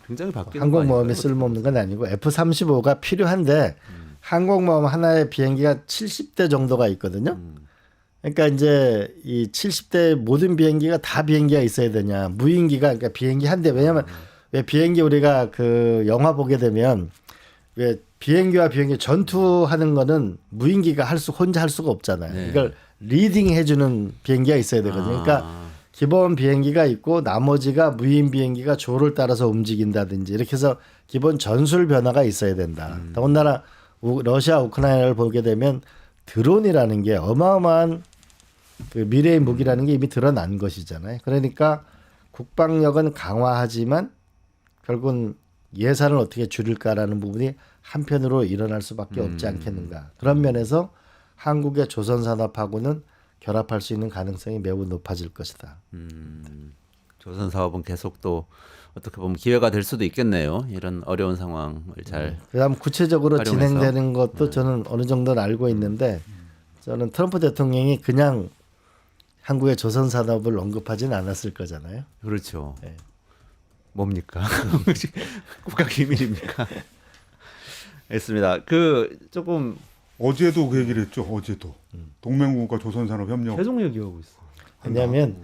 굉장히 바뀌는 항공모함이 쓸모없는 건 아니고 F-35가 필요한데 항공모함 하나의 비행기가 70대 정도가 있거든요. 그러니까 이제 이 70대 모든 비행기가 다 비행기가 있어야 되냐. 무인기가 그러니까 비행기 한 대. 왜냐하면 왜 비행기 우리가 그 영화 보게 되면 왜 비행기와 비행기 전투하는 거는 무인기가 혼자 할 수가 없잖아요. 네. 이걸 리딩 해주는 비행기가 있어야 되거든요. 그러니까 기본 비행기가 있고 나머지가 무인 비행기가 조를 따라서 움직인다든지 이렇게 해서 기본 전술 변화가 있어야 된다. 더군다나 러시아 우크라이나를 보게 되면 드론이라는 게 어마어마한 그 미래의 무기라는 게 이미 드러난 것이잖아요. 그러니까 국방력은 강화하지만 결국은 예산을 어떻게 줄일까라는 부분이 한편으로 일어날 수밖에 없지 않겠는가. 그런 면에서 한국의 조선산업하고는 결합할 수 있는 가능성이 매우 높아질 것이다. 조선 사업은 계속 또 어떻게 보면 기회가 될 수도 있겠네요. 이런 어려운 상황을 잘. 그다음 구체적으로 활용해서. 진행되는 것도 저는 어느 정도는 알고 있는데 저는 트럼프 대통령이 그냥 한국의 조선 산업을 언급하지는 않았을 거잖아요. 그렇죠. 네. 뭡니까? 국가 기밀입니까? 알겠습니다. 그 조금 어제도 그 얘기를 했죠. 어제도 동맹국가 조선산업협력. 계속 얘기하고 있어. 왜냐하면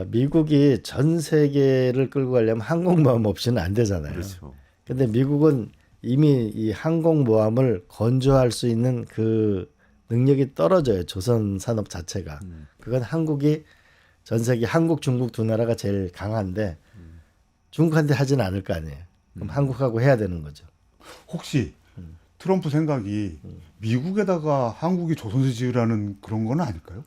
미국이 전 세계를 끌고 가려면 항공모함 없이는 안 되잖아요. 그렇죠. 근데 미국은 이미 이 항공모함을 건조할 수 있는 그 능력이 떨어져요. 조선 산업 자체가. 그건 한국이 전 세계 한국, 중국 두 나라가 제일 강한데 중국한테 하지는 않을 거 아니에요. 그럼 한국하고 해야 되는 거죠. 혹시 트럼프 생각이 미국에다가 한국이 조선세 지으라는 그런 건 아닐까요?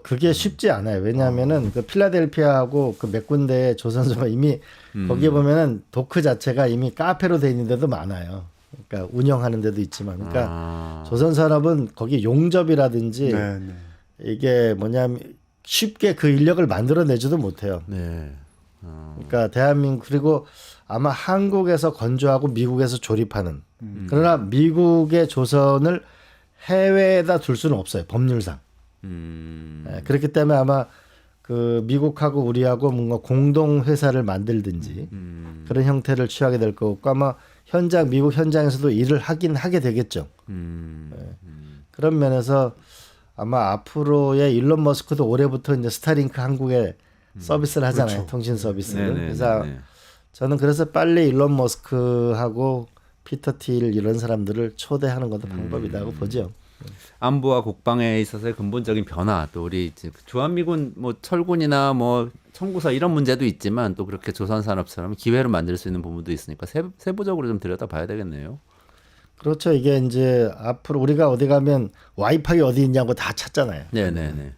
그게 쉽지 않아요. 왜냐하면은 그 필라델피아하고 그 몇 군데의 조선소가 이미 거기에 보면은 도크 자체가 이미 카페로 돼 있는 데도 많아요. 그러니까 운영하는 데도 있지만, 그러니까 조선산업은 거기 용접이라든지 네, 네. 이게 뭐냐면 쉽게 그 인력을 만들어내지도 못해요. 네. 그러니까 대한민국 그리고 아마 한국에서 건조하고 미국에서 조립하는. 그러나 미국의 조선을 해외에다 둘 수는 없어요. 법률상. 네, 그렇기 때문에 아마 그 미국하고 우리하고 뭔가 공동 회사를 만들든지 그런 형태를 취하게 될 거고 아마 미국 현장에서도 일을 하게 되겠죠. 네. 그런 면에서 아마 앞으로의 일론 머스크도 올해부터 이제 스타링크 한국에 서비스를 하잖아요. 그렇죠. 통신 서비스를. 네네네네. 그래서 저는 그래서 빨리 일론 머스크하고 피터 틸 이런 사람들을 초대하는 것도 방법이라고 보죠. 안보와 국방에 있어서의 근본적인 변화, 또 우리 이제 주한미군 뭐 철군이나 뭐 청구서 이런 문제도 있지만 또 그렇게 조선산업처럼 기회를 만들 수 있는 부분도 있으니까 세부적으로 좀 들여다봐야 되겠네요. 그렇죠. 이게 이제 앞으로 우리가 어디 가면 와이파이 어디 있냐고 다 찾잖아요. 네네네.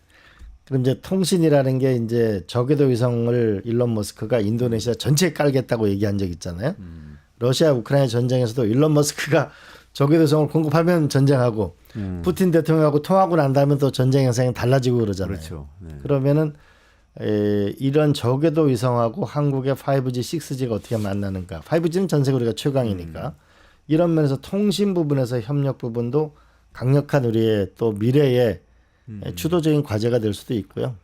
그럼 이제 통신이라는 게 이제 저궤도 위성을 일론 머스크가 인도네시아 전체에 깔겠다고 얘기한 적 있잖아요. 러시아 우크라이나 전쟁에서도 일론 머스크가 저궤도 위성을 공급하면 전쟁하고 푸틴 대통령하고 통하고 난 다음에 또 전쟁 형상이 달라지고 그러잖아요. 그렇죠. 네. 그러면은 이런 저궤도 위성하고 한국의 5G, 6G가 어떻게 만나는가. 5G는 전 세계 우리가 최강이니까. 이런 면에서 통신 부분에서 협력 부분도 강력한 우리의 또 미래의 주도적인 과제가 될 수도 있고요.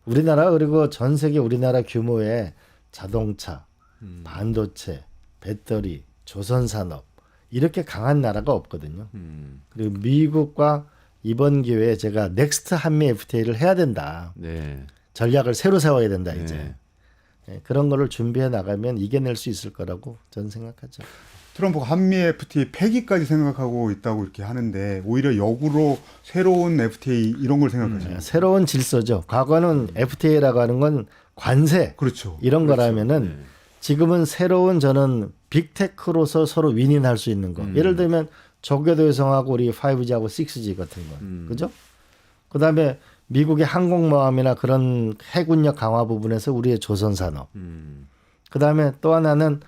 우리나라 그리고 전 세계 우리나라 규모의 자동차, 반도체, 배터리, 조선산업 이렇게 강한 나라가 없거든요. 그리고 미국과 이번 기회에 제가 넥스트 한미 FTA를 해야 된다. 네. 전략을 새로 세워야 된다 이제. 네. 네, 그런 거를 준비해 나가면 이겨낼 수 있을 거라고 저는 생각하죠. 트럼프가 한미 FTA 폐기까지 생각하고 있다고 이렇게 하는데 오히려 역으로 새로운 FTA 이런 걸 생각하시나요? 새로운 질서죠. 과거는 FTA라고 하는 건 관세 그렇죠. 이런 그렇죠. 거라면은 지금은 새로운 저는 빅테크로서 서로 윈윈할 수 있는 거. 예를 들면 저궤도 위성하고 우리 5G하고 6G 같은 거. 그죠? 그다음에 미국의 항공모함이나 그런 해군력 강화 부분에서 우리의 조선 산업. 그다음에 또 하나는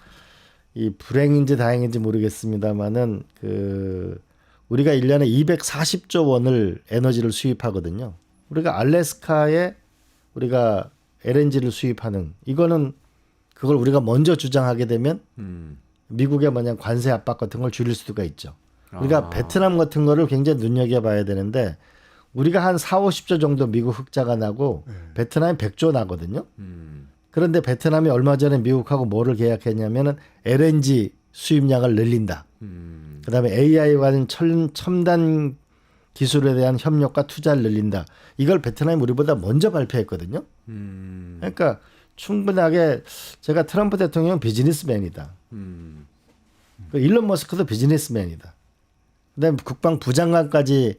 이 불행인지 다행인지 모르겠습니다만은 그 우리가 1년에 240조 원을 에너지를 수입하거든요. 우리가 알래스카에 우리가 LNG를 수입하는 이거는 그걸 우리가 먼저 주장하게 되면 미국의 만약 관세 압박 같은 걸 줄일 수가 있죠. 우리가 베트남 같은 거를 굉장히 눈여겨봐야 되는데 우리가 한 4, 50조 정도 미국 흑자가 나고 베트남이 100조 나거든요. 그런데 베트남이 얼마 전에 미국하고 뭐를 계약했냐면은 LNG 수입량을 늘린다. 그다음에 AI와 하는 첨단 기술에 대한 협력과 투자를 늘린다. 이걸 베트남이 우리보다 먼저 발표했거든요. 그러니까 충분하게 제가 트럼프 대통령 비즈니스맨이다. 그 일론 머스크도 비즈니스맨이다. 그다음에 국방부장관까지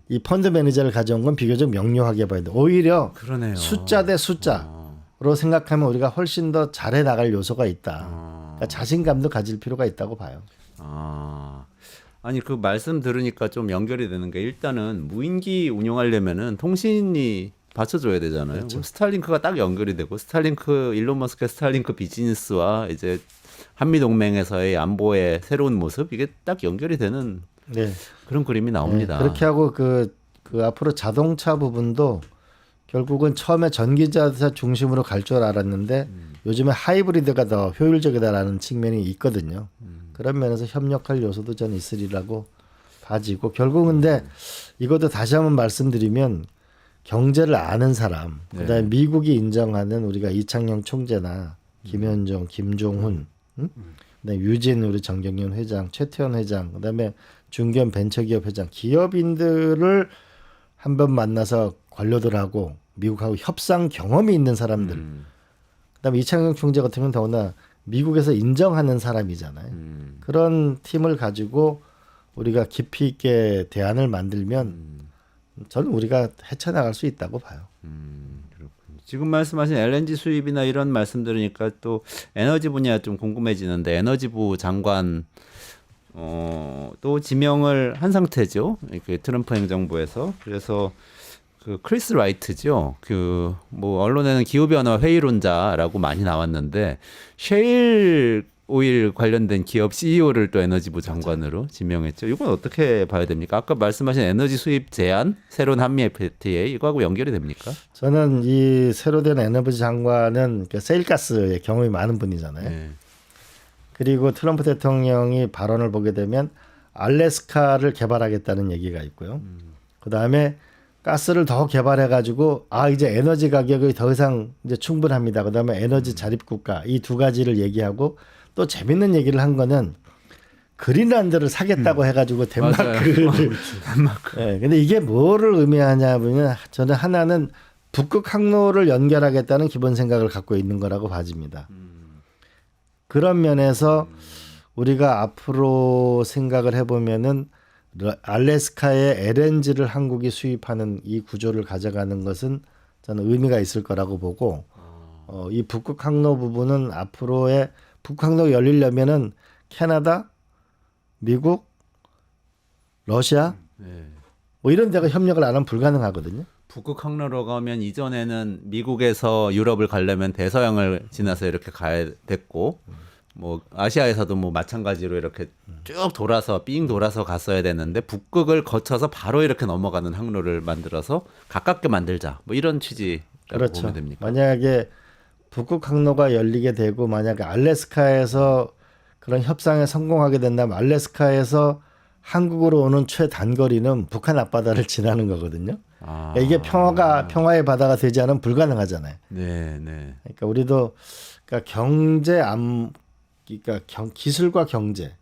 이 펀드 매니저를 가져온 건 비교적 명료하게 봐야 돼. 오히려 그러네요. 숫자 대 숫자로 생각하면 우리가 훨씬 더 잘해 나갈 요소가 있다. 그러니까 자신감도 가질 필요가 있다고 봐요. 아니 그 말씀 들으니까 좀 연결이 되는 게 일단은 무인기 운용하려면은 통신이 받쳐줘야 되잖아요. 그렇죠. 스타링크가 딱 연결이 되고 스타링크 일론 머스크의 스타링크 비즈니스와 이제 한미 동맹에서의 안보의 새로운 모습 이게 딱 연결이 되는 네. 그런 그림이 나옵니다. 네, 그렇게 하고 그 앞으로 자동차 부분도 결국은 처음에 전기자동차 중심으로 갈 줄 알았는데 요즘에 하이브리드가 더 효율적이다라는 측면이 있거든요. 그런 면에서 협력할 요소도 저는 있으리라고 봐지고 결국 근데 이것도 다시 한번 말씀드리면 경제를 아는 사람, 그다음에 미국이 인정하는 우리가 이창용 총재나 김현종, 김종훈, 그다음에 유진 우리 정경련 회장, 최태원 회장, 그다음에 중견 벤처기업 회장, 기업인들을 한번 만나서 관료들하고 미국하고 협상 경험이 있는 사람들. 그다음에 이창용 총재 같은 경우는 더구나 미국에서 인정하는 사람이잖아요. 그런 팀을 가지고 우리가 깊이 있게 대안을 만들면 저는 우리가 헤쳐나갈 수 있다고 봐요. 지금 말씀하신 LNG 수입이나 이런 말씀 들으니까 또 에너지 분야 좀 궁금해지는데 에너지부 장관 또 지명을 한 상태죠. 그 트럼프 행정부에서. 그래서 그 크리스 라이트죠. 그 뭐 언론에는 기후 변화 회의론자라고 많이 나왔는데 셰일 오일 관련된 기업 CEO를 또 에너지부 장관으로 지명했죠. 이건 어떻게 봐야 됩니까? 아까 말씀하신 에너지 수입 제한, 새로운 한미 FTA 이거하고 연결이 됩니까? 저는 이 새로 된 에너지 장관은 세일가스의 경험이 많은 분이잖아요. 네. 그리고 트럼프 대통령이 발언을 보게 되면 알래스카를 개발하겠다는 얘기가 있고요. 그다음에 가스를 더 개발해 가지고 이제 에너지 가격이 더 이상 이제 충분합니다. 그다음에 에너지 자립 국가 이 두 가지를 얘기하고 또 재밌는 얘기를 한 거는 그린란드를 사겠다고 해 가지고 덴마크를 네, 근데 이게 뭐를 의미하냐면 저는 하나는 북극 항로를 연결하겠다는 기본 생각을 갖고 있는 거라고 봐집니다. 그런 면에서 우리가 앞으로 생각을 해보면은 알래스카에 LNG를 한국이 수입하는 이 구조를 가져가는 것은 저는 의미가 있을 거라고 보고 이 북극 항로 부분은 앞으로의 북극 항로가 열리려면은 캐나다, 미국, 러시아 뭐 이런 데가 협력을 안 하면 불가능하거든요. 북극 항로로 가면 이전에는 미국에서 유럽을 가려면 대서양을 지나서 이렇게 가야 됐고 뭐 아시아에서도 뭐 마찬가지로 이렇게 쭉 돌아서 삥 돌아서 갔어야 되는데 북극을 거쳐서 바로 이렇게 넘어가는 항로를 만들어서 가깝게 만들자 뭐 이런 취지라고 그렇죠. 보면 됩니까? 만약에 북극 항로가 열리게 되고 만약에 알래스카에서 그런 협상에 성공하게 된다면 알래스카에서 한국으로 오는 최단거리는 북한 앞바다를 지나는 거거든요. 그러니까 이게 평화의 바다가 되지 않으면 불가능하잖아요. 네, 네. 그러니까 우리도 그러니까 기술과 경제,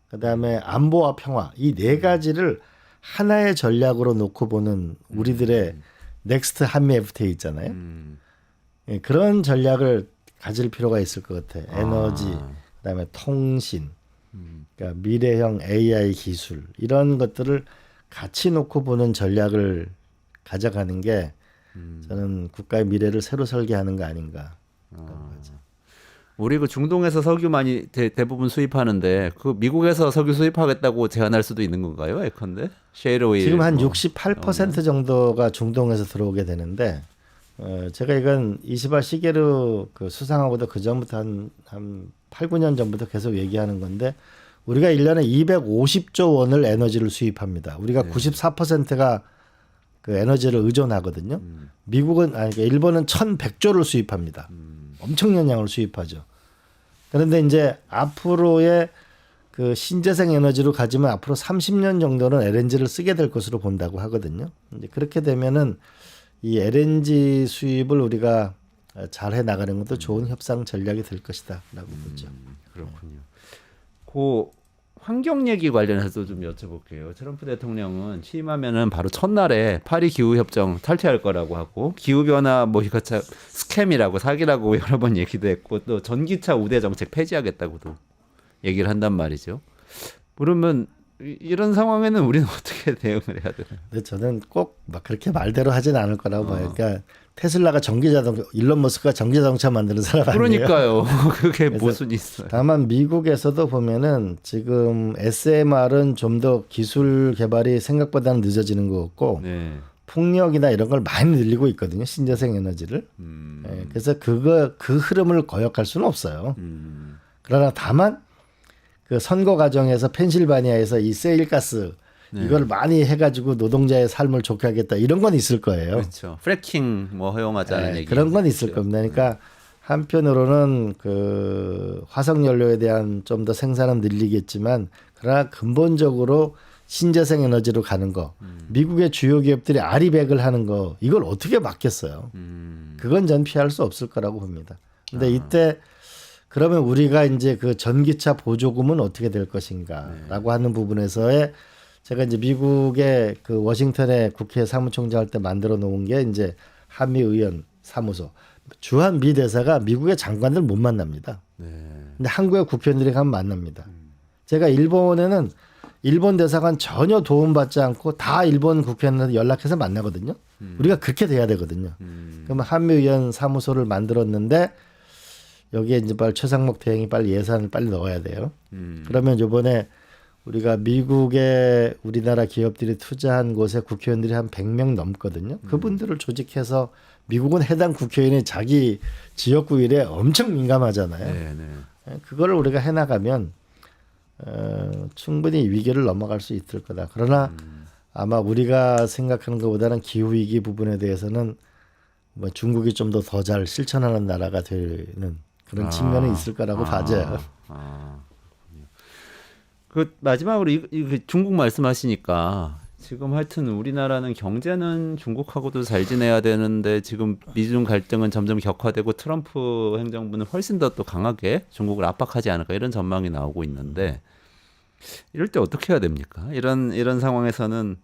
그다음에 안보와 평화 이 네 가지를 하나의 전략으로 놓고 보는 우리들의 넥스트 한미 FTA 있잖아요. 예, 그런 전략을 가질 필요가 있을 것 같아요. 에너지, 그다음에 통신, 그러니까 미래형 AI 기술 이런 것들을 같이 놓고 보는 전략을 가져가는 게 저는 국가의 미래를 새로 설계하는 거 아닌가. 우리 그 중동에서 석유 많이 대부분 수입하는데 그 미국에서 석유 수입하겠다고 제안할 수도 있는 건가요? 예컨대 셰일 오일 지금 한 뭐. 68% 정도가 중동에서 들어오게 되는데 제가 이건 이시바 시게르 그 수상하고도 그 전부터 한 8, 9년 전부터 계속 얘기하는 건데 우리가 1년에 250조 원을 에너지를 수입합니다. 우리가 94%가 그 에너지를 의존하거든요. 그러니까 일본은 1,100조를 수입합니다. 엄청난 양을 수입하죠. 그런데 이제 앞으로의 그 신재생 에너지로 가지면 앞으로 30년 정도는 LNG를 쓰게 될 것으로 본다고 하거든요. 이제 그렇게 되면은 이 LNG 수입을 우리가 잘 해 나가는 것도 좋은 협상 전략이 될 것이다라고 보죠. 그렇군요. 그 환경 얘기 관련해서 좀 여쭤볼게요. 트럼프 대통령은 취임하면은 바로 첫날에 파리 기후 협정 탈퇴할 거라고 하고 기후 변화 뭐 이거 참 스캠이라고 사기라고 여러 번 얘기도 했고 또 전기차 우대 정책 폐지하겠다고도 얘기를 한단 말이죠. 그러면 이런 상황에는 우리는 어떻게 대응을 해야 되나요? 근데 저는 꼭 막 그렇게 말대로 하진 않을 거라고 봐요. 그러니까 테슬라가 전기자동차, 일론 머스크가 전기자동차 만드는 사람 아니에요. 그러니까요. 그게 그래서 무슨 있어요? 다만 미국에서도 보면은 지금 SMR은 좀 더 기술 개발이 생각보다는 늦어지는 것 같고 네. 풍력이나 이런 걸 많이 늘리고 있거든요. 신재생 에너지를. 예, 그래서 그 흐름을 거역할 수는 없어요. 그러나 다만 그 선거 과정에서 펜실바니아에서 이 세일가스 이걸 많이 해가지고 노동자의 삶을 좋게 하겠다 이런 건 있을 거예요. 그렇죠. 프래킹 뭐 허용하자는 얘기. 그런 건 있을 겁니다. 그러니까 한편으로는 그 화석 연료에 대한 좀 더 생산은 늘리겠지만 그러나 근본적으로 신재생 에너지로 가는 거, 미국의 주요 기업들이 아리백을 하는 거 이걸 어떻게 막겠어요? 그건 전 피할 수 없을 거라고 봅니다. 근데 이때 그러면 우리가 이제 그 전기차 보조금은 어떻게 될 것인가라고 하는 부분에서의 제가 이제 미국의 그 워싱턴에 국회 사무총장 할 때 만들어 놓은 게 이제 한미 의원 사무소. 주한 미 대사가 미국의 장관들 못 만납니다. 근데 한국의 국회의원들이 가면 만납니다. 제가 일본에는 일본 대사관 전혀 도움받지 않고 다 일본 국회의원들 연락해서 만나거든요. 우리가 그렇게 돼야 되거든요. 그러면 한미 의원 사무소를 만들었는데 여기에 이제 빨리 최상목 대행이 빨리 예산을 빨리 넣어야 돼요. 그러면 이번에 우리가 미국의 우리나라 기업들이 투자한 곳에 국회의원들이 한 100명 넘거든요. 그분들을 조직해서 미국은 해당 국회의원이 자기 지역구 일에 엄청 민감하잖아요. 네, 네. 그거를 우리가 해나가면 충분히 위기를 넘어갈 수 있을 거다. 그러나 아마 우리가 생각하는 것보다는 기후위기 부분에 대해서는 뭐 중국이 좀 더 잘 실천하는 나라가 되는 그런 측면이 있을 거라고 봐져요. 그 마지막으로 이 중국 말씀하시니까 지금 하여튼 우리나라는 경제는 중국하고도 잘 지내야 되는데 지금 미중 갈등은 점점 격화되고 트럼프 행정부는 훨씬 더 또 강하게 중국을 압박하지 않을까 이런 전망이 나오고 있는데 이럴 때 어떻게 해야 됩니까? 이런 상황에서는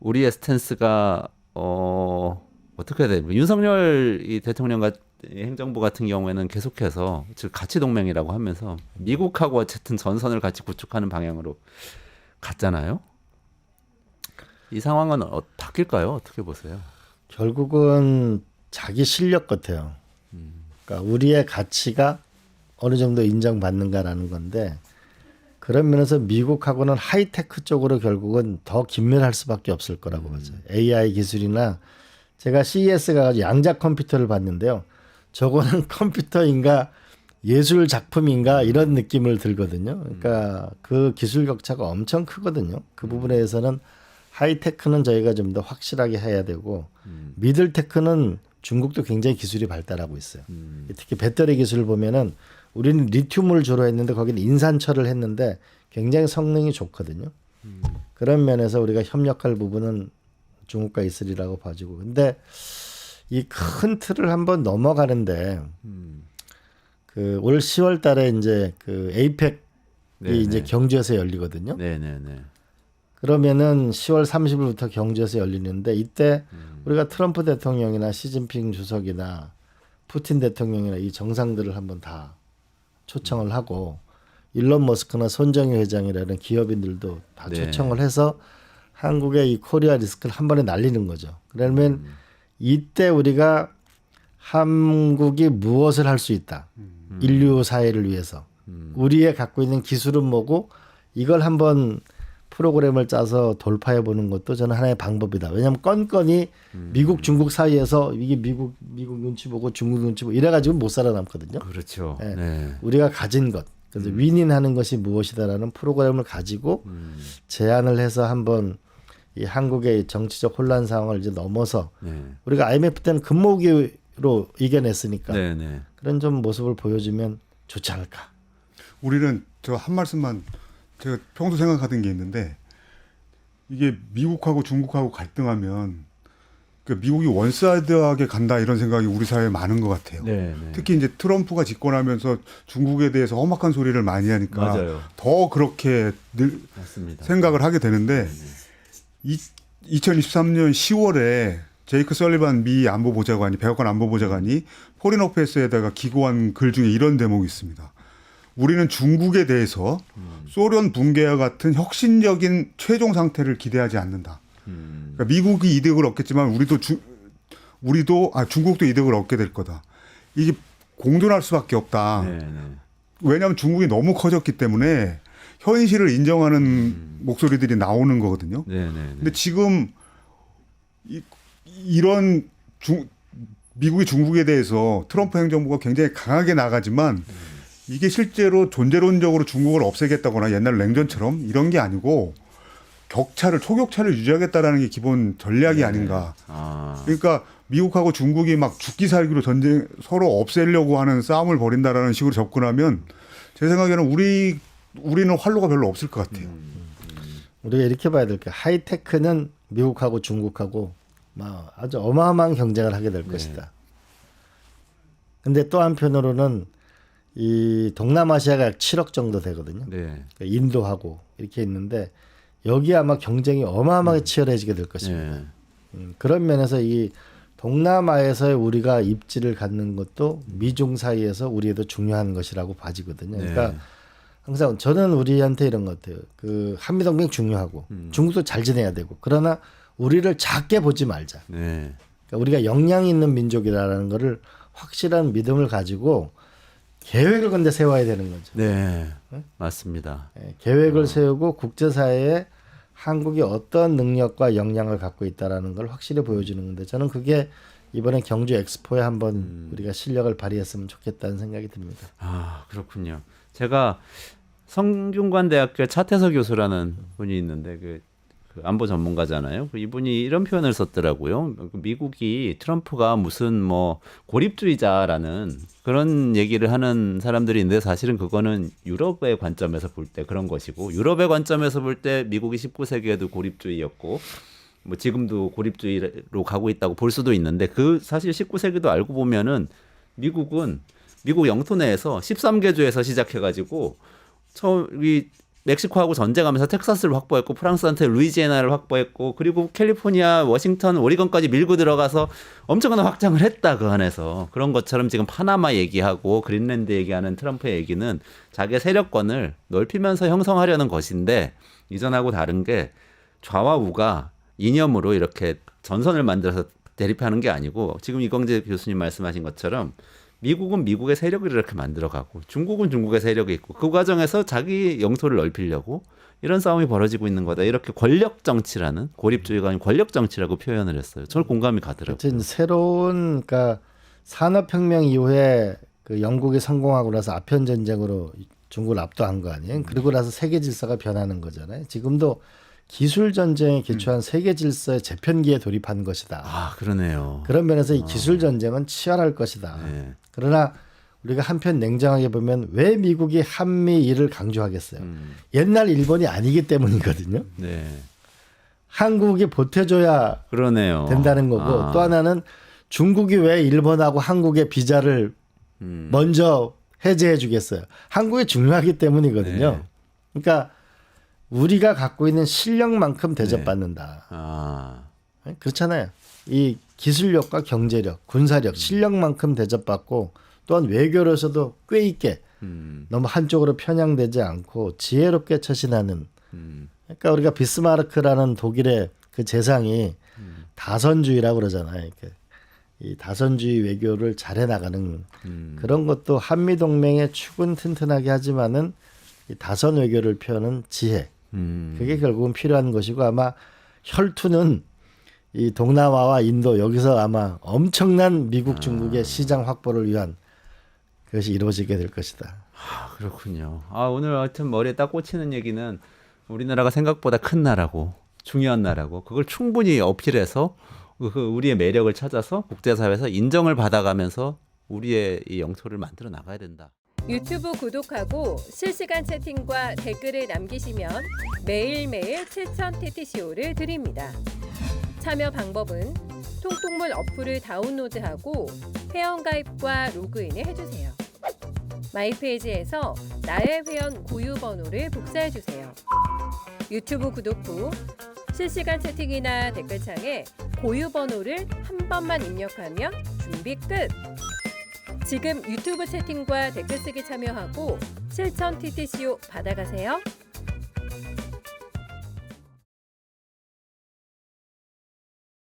우리의 스탠스가 어떻게 해야 됩니까? 윤석열 이 대통령과 행정부 같은 경우에는 계속해서 즉 가치 동맹이라고 하면서 미국하고 어쨌든 전선을 같이 구축하는 방향으로 갔잖아요. 이 상황은 바뀔까요? 어떻게 보세요? 결국은 자기 실력 같아요. 그러니까 우리의 가치가 어느 정도 인정받는가라는 건데 그런 면에서 미국하고는 하이테크 쪽으로 결국은 더 긴밀할 수밖에 없을 거라고 봐요. AI 기술이나 제가 CES 가서 양자 컴퓨터를 봤는데요. 저거는 컴퓨터인가 예술 작품인가 이런 느낌을 들거든요. 그러니까 그 기술 격차가 엄청 크거든요. 그 부분에 대해서는 하이테크는 저희가 좀 더 확실하게 해야 되고 미들테크는 중국도 굉장히 기술이 발달하고 있어요. 특히 배터리 기술을 보면은 우리는 리튬을 주로 했는데 거기는 인산철을 했는데 굉장히 성능이 좋거든요. 그런 면에서 우리가 협력할 부분은 중국과 있으리라고 봐지고 근데 이 큰 틀을 한번 넘어가는데 그 올 10월 달에 이제 그 에이펙이 네네. 이제 경주에서 열리거든요. 네네네. 그러면은 10월 30일부터 경주에서 열리는데 이때 우리가 트럼프 대통령이나 시진핑 주석이나 푸틴 대통령이나 이 정상들을 한번 다 초청을 하고 일론 머스크나 손정희 회장이라는 기업인들도 다 네. 초청을 해서 한국의 이 코리아 리스크를 한 번에 날리는 거죠. 그러면 이때 우리가 한국이 무엇을 할 수 있다. 인류 사회를 위해서. 우리의 갖고 있는 기술은 뭐고 이걸 한번 프로그램을 짜서 돌파해 보는 것도 저는 하나의 방법이다. 왜냐하면 건건이 미국 중국 사이에서 이게 미국 눈치 보고 중국 눈치 보고 이래가지고 못 살아남거든요. 그렇죠. 네. 네. 우리가 가진 것. 그래서 윈윈하는 것이 무엇이다라는 프로그램을 가지고 제안을 해서 한번 이 한국의 정치적 혼란 상황을 이제 넘어서 네. 우리가 IMF 때는 금모으기로 이겨냈으니까 네네. 그런 좀 모습을 보여주면 좋지 않을까. 우리는 저 한 말씀만 제가 평소 생각하던 게 있는데 이게 미국하고 중국하고 갈등하면 그 미국이 원사이드하게 간다 이런 생각이 우리 사회에 많은 것 같아요. 네네. 특히 이제 트럼프가 집권하면서 중국에 대해서 험악한 소리를 많이 하니까 맞아요. 더 그렇게 늘 맞습니다. 생각을 하게 되는데 2023년 10월에 제이크 설리반 미 안보보좌관이 백악관 안보보좌관이 포린 어페이스에다가 기고한 글 중에 이런 대목이 있습니다. 우리는 중국에 대해서 소련 붕괴와 같은 혁신적인 최종 상태를 기대하지 않는다. 그러니까 미국이 이득을 얻겠지만 중국도 이득을 얻게 될 거다. 이게 공존할 수밖에 없다. 네, 네. 왜냐하면 중국이 너무 커졌기 때문에 현실을 인정하는 목소리들이 나오는 거거든요. 네, 네, 네. 근데 지금 이런 미국이 중국에 대해서 트럼프 행정부가 굉장히 강하게 나가지만 이게 실제로 존재론적으로 중국을 없애겠다거나 옛날 냉전처럼 이런 게 아니고 초격차를 유지하겠다라는 게 기본 전략이 네. 아닌가. 아. 그러니까 미국하고 중국이 막 죽기 살기로 서로 없애려고 하는 싸움을 벌인다라는 식으로 접근하면 제 생각에는 우리는 활로가 별로 없을 것 같아요. 우리가 이렇게 봐야 될 게 하이테크는 미국하고 중국하고 막 아주 어마어마한 경쟁을 하게 될 것이다. 근데 또 한편으로는 이 동남아시아가 약 7억 정도 되거든요. 네. 그러니까 인도하고 이렇게 있는데 여기 아마 경쟁이 어마어마하게 치열해지게 될 것입니다. 네. 그런 면에서 이 동남아에서의 우리가 입지를 갖는 것도 미중 사이에서 우리에도 중요한 것이라고 봐지거든요. 그러니까 네. 항상 저는 우리한테 이런 것 같아요. 그 한미동맹 중요하고 중국도 잘 지내야 되고 그러나 우리를 작게 보지 말자. 네. 그러니까 우리가 역량이 있는 민족이라는 거를 확실한 믿음을 가지고 계획을 근데 세워야 되는 거죠. 네. 맞습니다. 계획을 세우고 국제사회에 한국이 어떤 능력과 역량을 갖고 있다라는 걸 확실히 보여주는 건데 저는 그게 이번에 경주 엑스포에 한번 우리가 실력을 발휘했으면 좋겠다는 생각이 듭니다. 아, 그렇군요. 제가 성균관대학교 차태석 교수라는 분이 있는데 그 안보 전문가잖아요. 이분이 이런 표현을 썼더라고요. 미국이 트럼프가 무슨 뭐 고립주의자라는 그런 얘기를 하는 사람들이 있는데 사실은 그거는 유럽의 관점에서 볼 때 그런 것이고 유럽의 관점에서 볼 때 미국이 19세기에도 고립주의였고 뭐 지금도 고립주의로 가고 있다고 볼 수도 있는데 그 사실 19세기도 알고 보면은 미국은 미국 영토 내에서 13개 주에서 시작해가지고 처음이 멕시코하고 전쟁하면서 텍사스를 확보했고 프랑스한테 루이지애나를 확보했고 그리고 캘리포니아, 워싱턴, 오리건까지 밀고 들어가서 엄청난 확장을 했다 그 안에서. 그런 것처럼 지금 파나마 얘기하고 그린랜드 얘기하는 트럼프의 얘기는 자기의 세력권을 넓히면서 형성하려는 것인데 이전하고 다른 게 좌와 우가 이념으로 이렇게 전선을 만들어서 대립하는 게 아니고 지금 이광재 교수님 말씀하신 것처럼 미국은 미국의 세력을 이렇게 만들어가고 중국은 중국의 세력이 있고 그 과정에서 자기 영토를 넓히려고 이런 싸움이 벌어지고 있는 거다. 이렇게 권력 정치라는 고립주의가 아닌 권력 정치라고 표현을 했어요. 저는 공감이 가더라고요. 하여튼 새로운 그러니까 산업혁명 이후에 그 영국이 성공하고 나서 아편 전쟁으로 중국을 압도한 거 아니에요. 그리고 나서 세계 질서가 변하는 거잖아요. 지금도 기술 전쟁에 기초한 세계 질서의 재편기에 돌입한 것이다. 아, 그러네요. 그런 면에서 이 기술 전쟁은 치열할 것이다. 네. 그러나 우리가 한편 냉정하게 보면 왜 미국이 한미일을 강조하겠어요? 옛날 일본이 아니기 때문이거든요. 네. 한국이 보태줘야 그러네요. 된다는 거고 또 하나는 중국이 왜 일본하고 한국의 비자를 먼저 해제해 주겠어요? 한국이 중요하기 때문이거든요. 네. 그러니까 우리가 갖고 있는 실력만큼 대접받는다. 아, 그렇잖아요. 이 기술력과 경제력, 군사력, 실력만큼 대접받고 또한 외교로서도 꽤 있게 너무 한쪽으로 편향되지 않고 지혜롭게 처신하는. 그러니까 우리가 비스마르크라는 독일의 그 재상이 다선주의라고 그러잖아요. 이렇게 이 다선주의 외교를 잘해 나가는 그런 것도 한미 동맹의 축은 튼튼하게 하지만은 이 다선 외교를 펴는 지혜. 그게 결국은 필요한 것이고 아마 혈투는 이 동남아와 인도 여기서 아마 엄청난 미국 중국의 시장 확보를 위한 그것이 이루어지게 될 것이다. 그렇군요. 아, 오늘 하여튼 머리에 딱 꽂히는 얘기는 우리나라가 생각보다 큰 나라고 중요한 나라고 그걸 충분히 어필해서 그 우리의 매력을 찾아서 국제사회에서 인정을 받아가면서 우리의 이 영토를 만들어 나가야 된다. 유튜브 구독하고 실시간 채팅과 댓글을 남기시면 매일매일 실천 TTCO를 드립니다. 참여 방법은 통통물 어플을 다운로드하고 회원가입과 로그인을 해주세요. 마이페이지에서 나의 회원 고유 번호를 복사해주세요. 유튜브 구독 후 실시간 채팅이나 댓글창에 고유 번호를 한 번만 입력하면 준비 끝! 지금 유튜브 채팅과 댓글 쓰기 참여하고 실천 TTCO 받아가세요.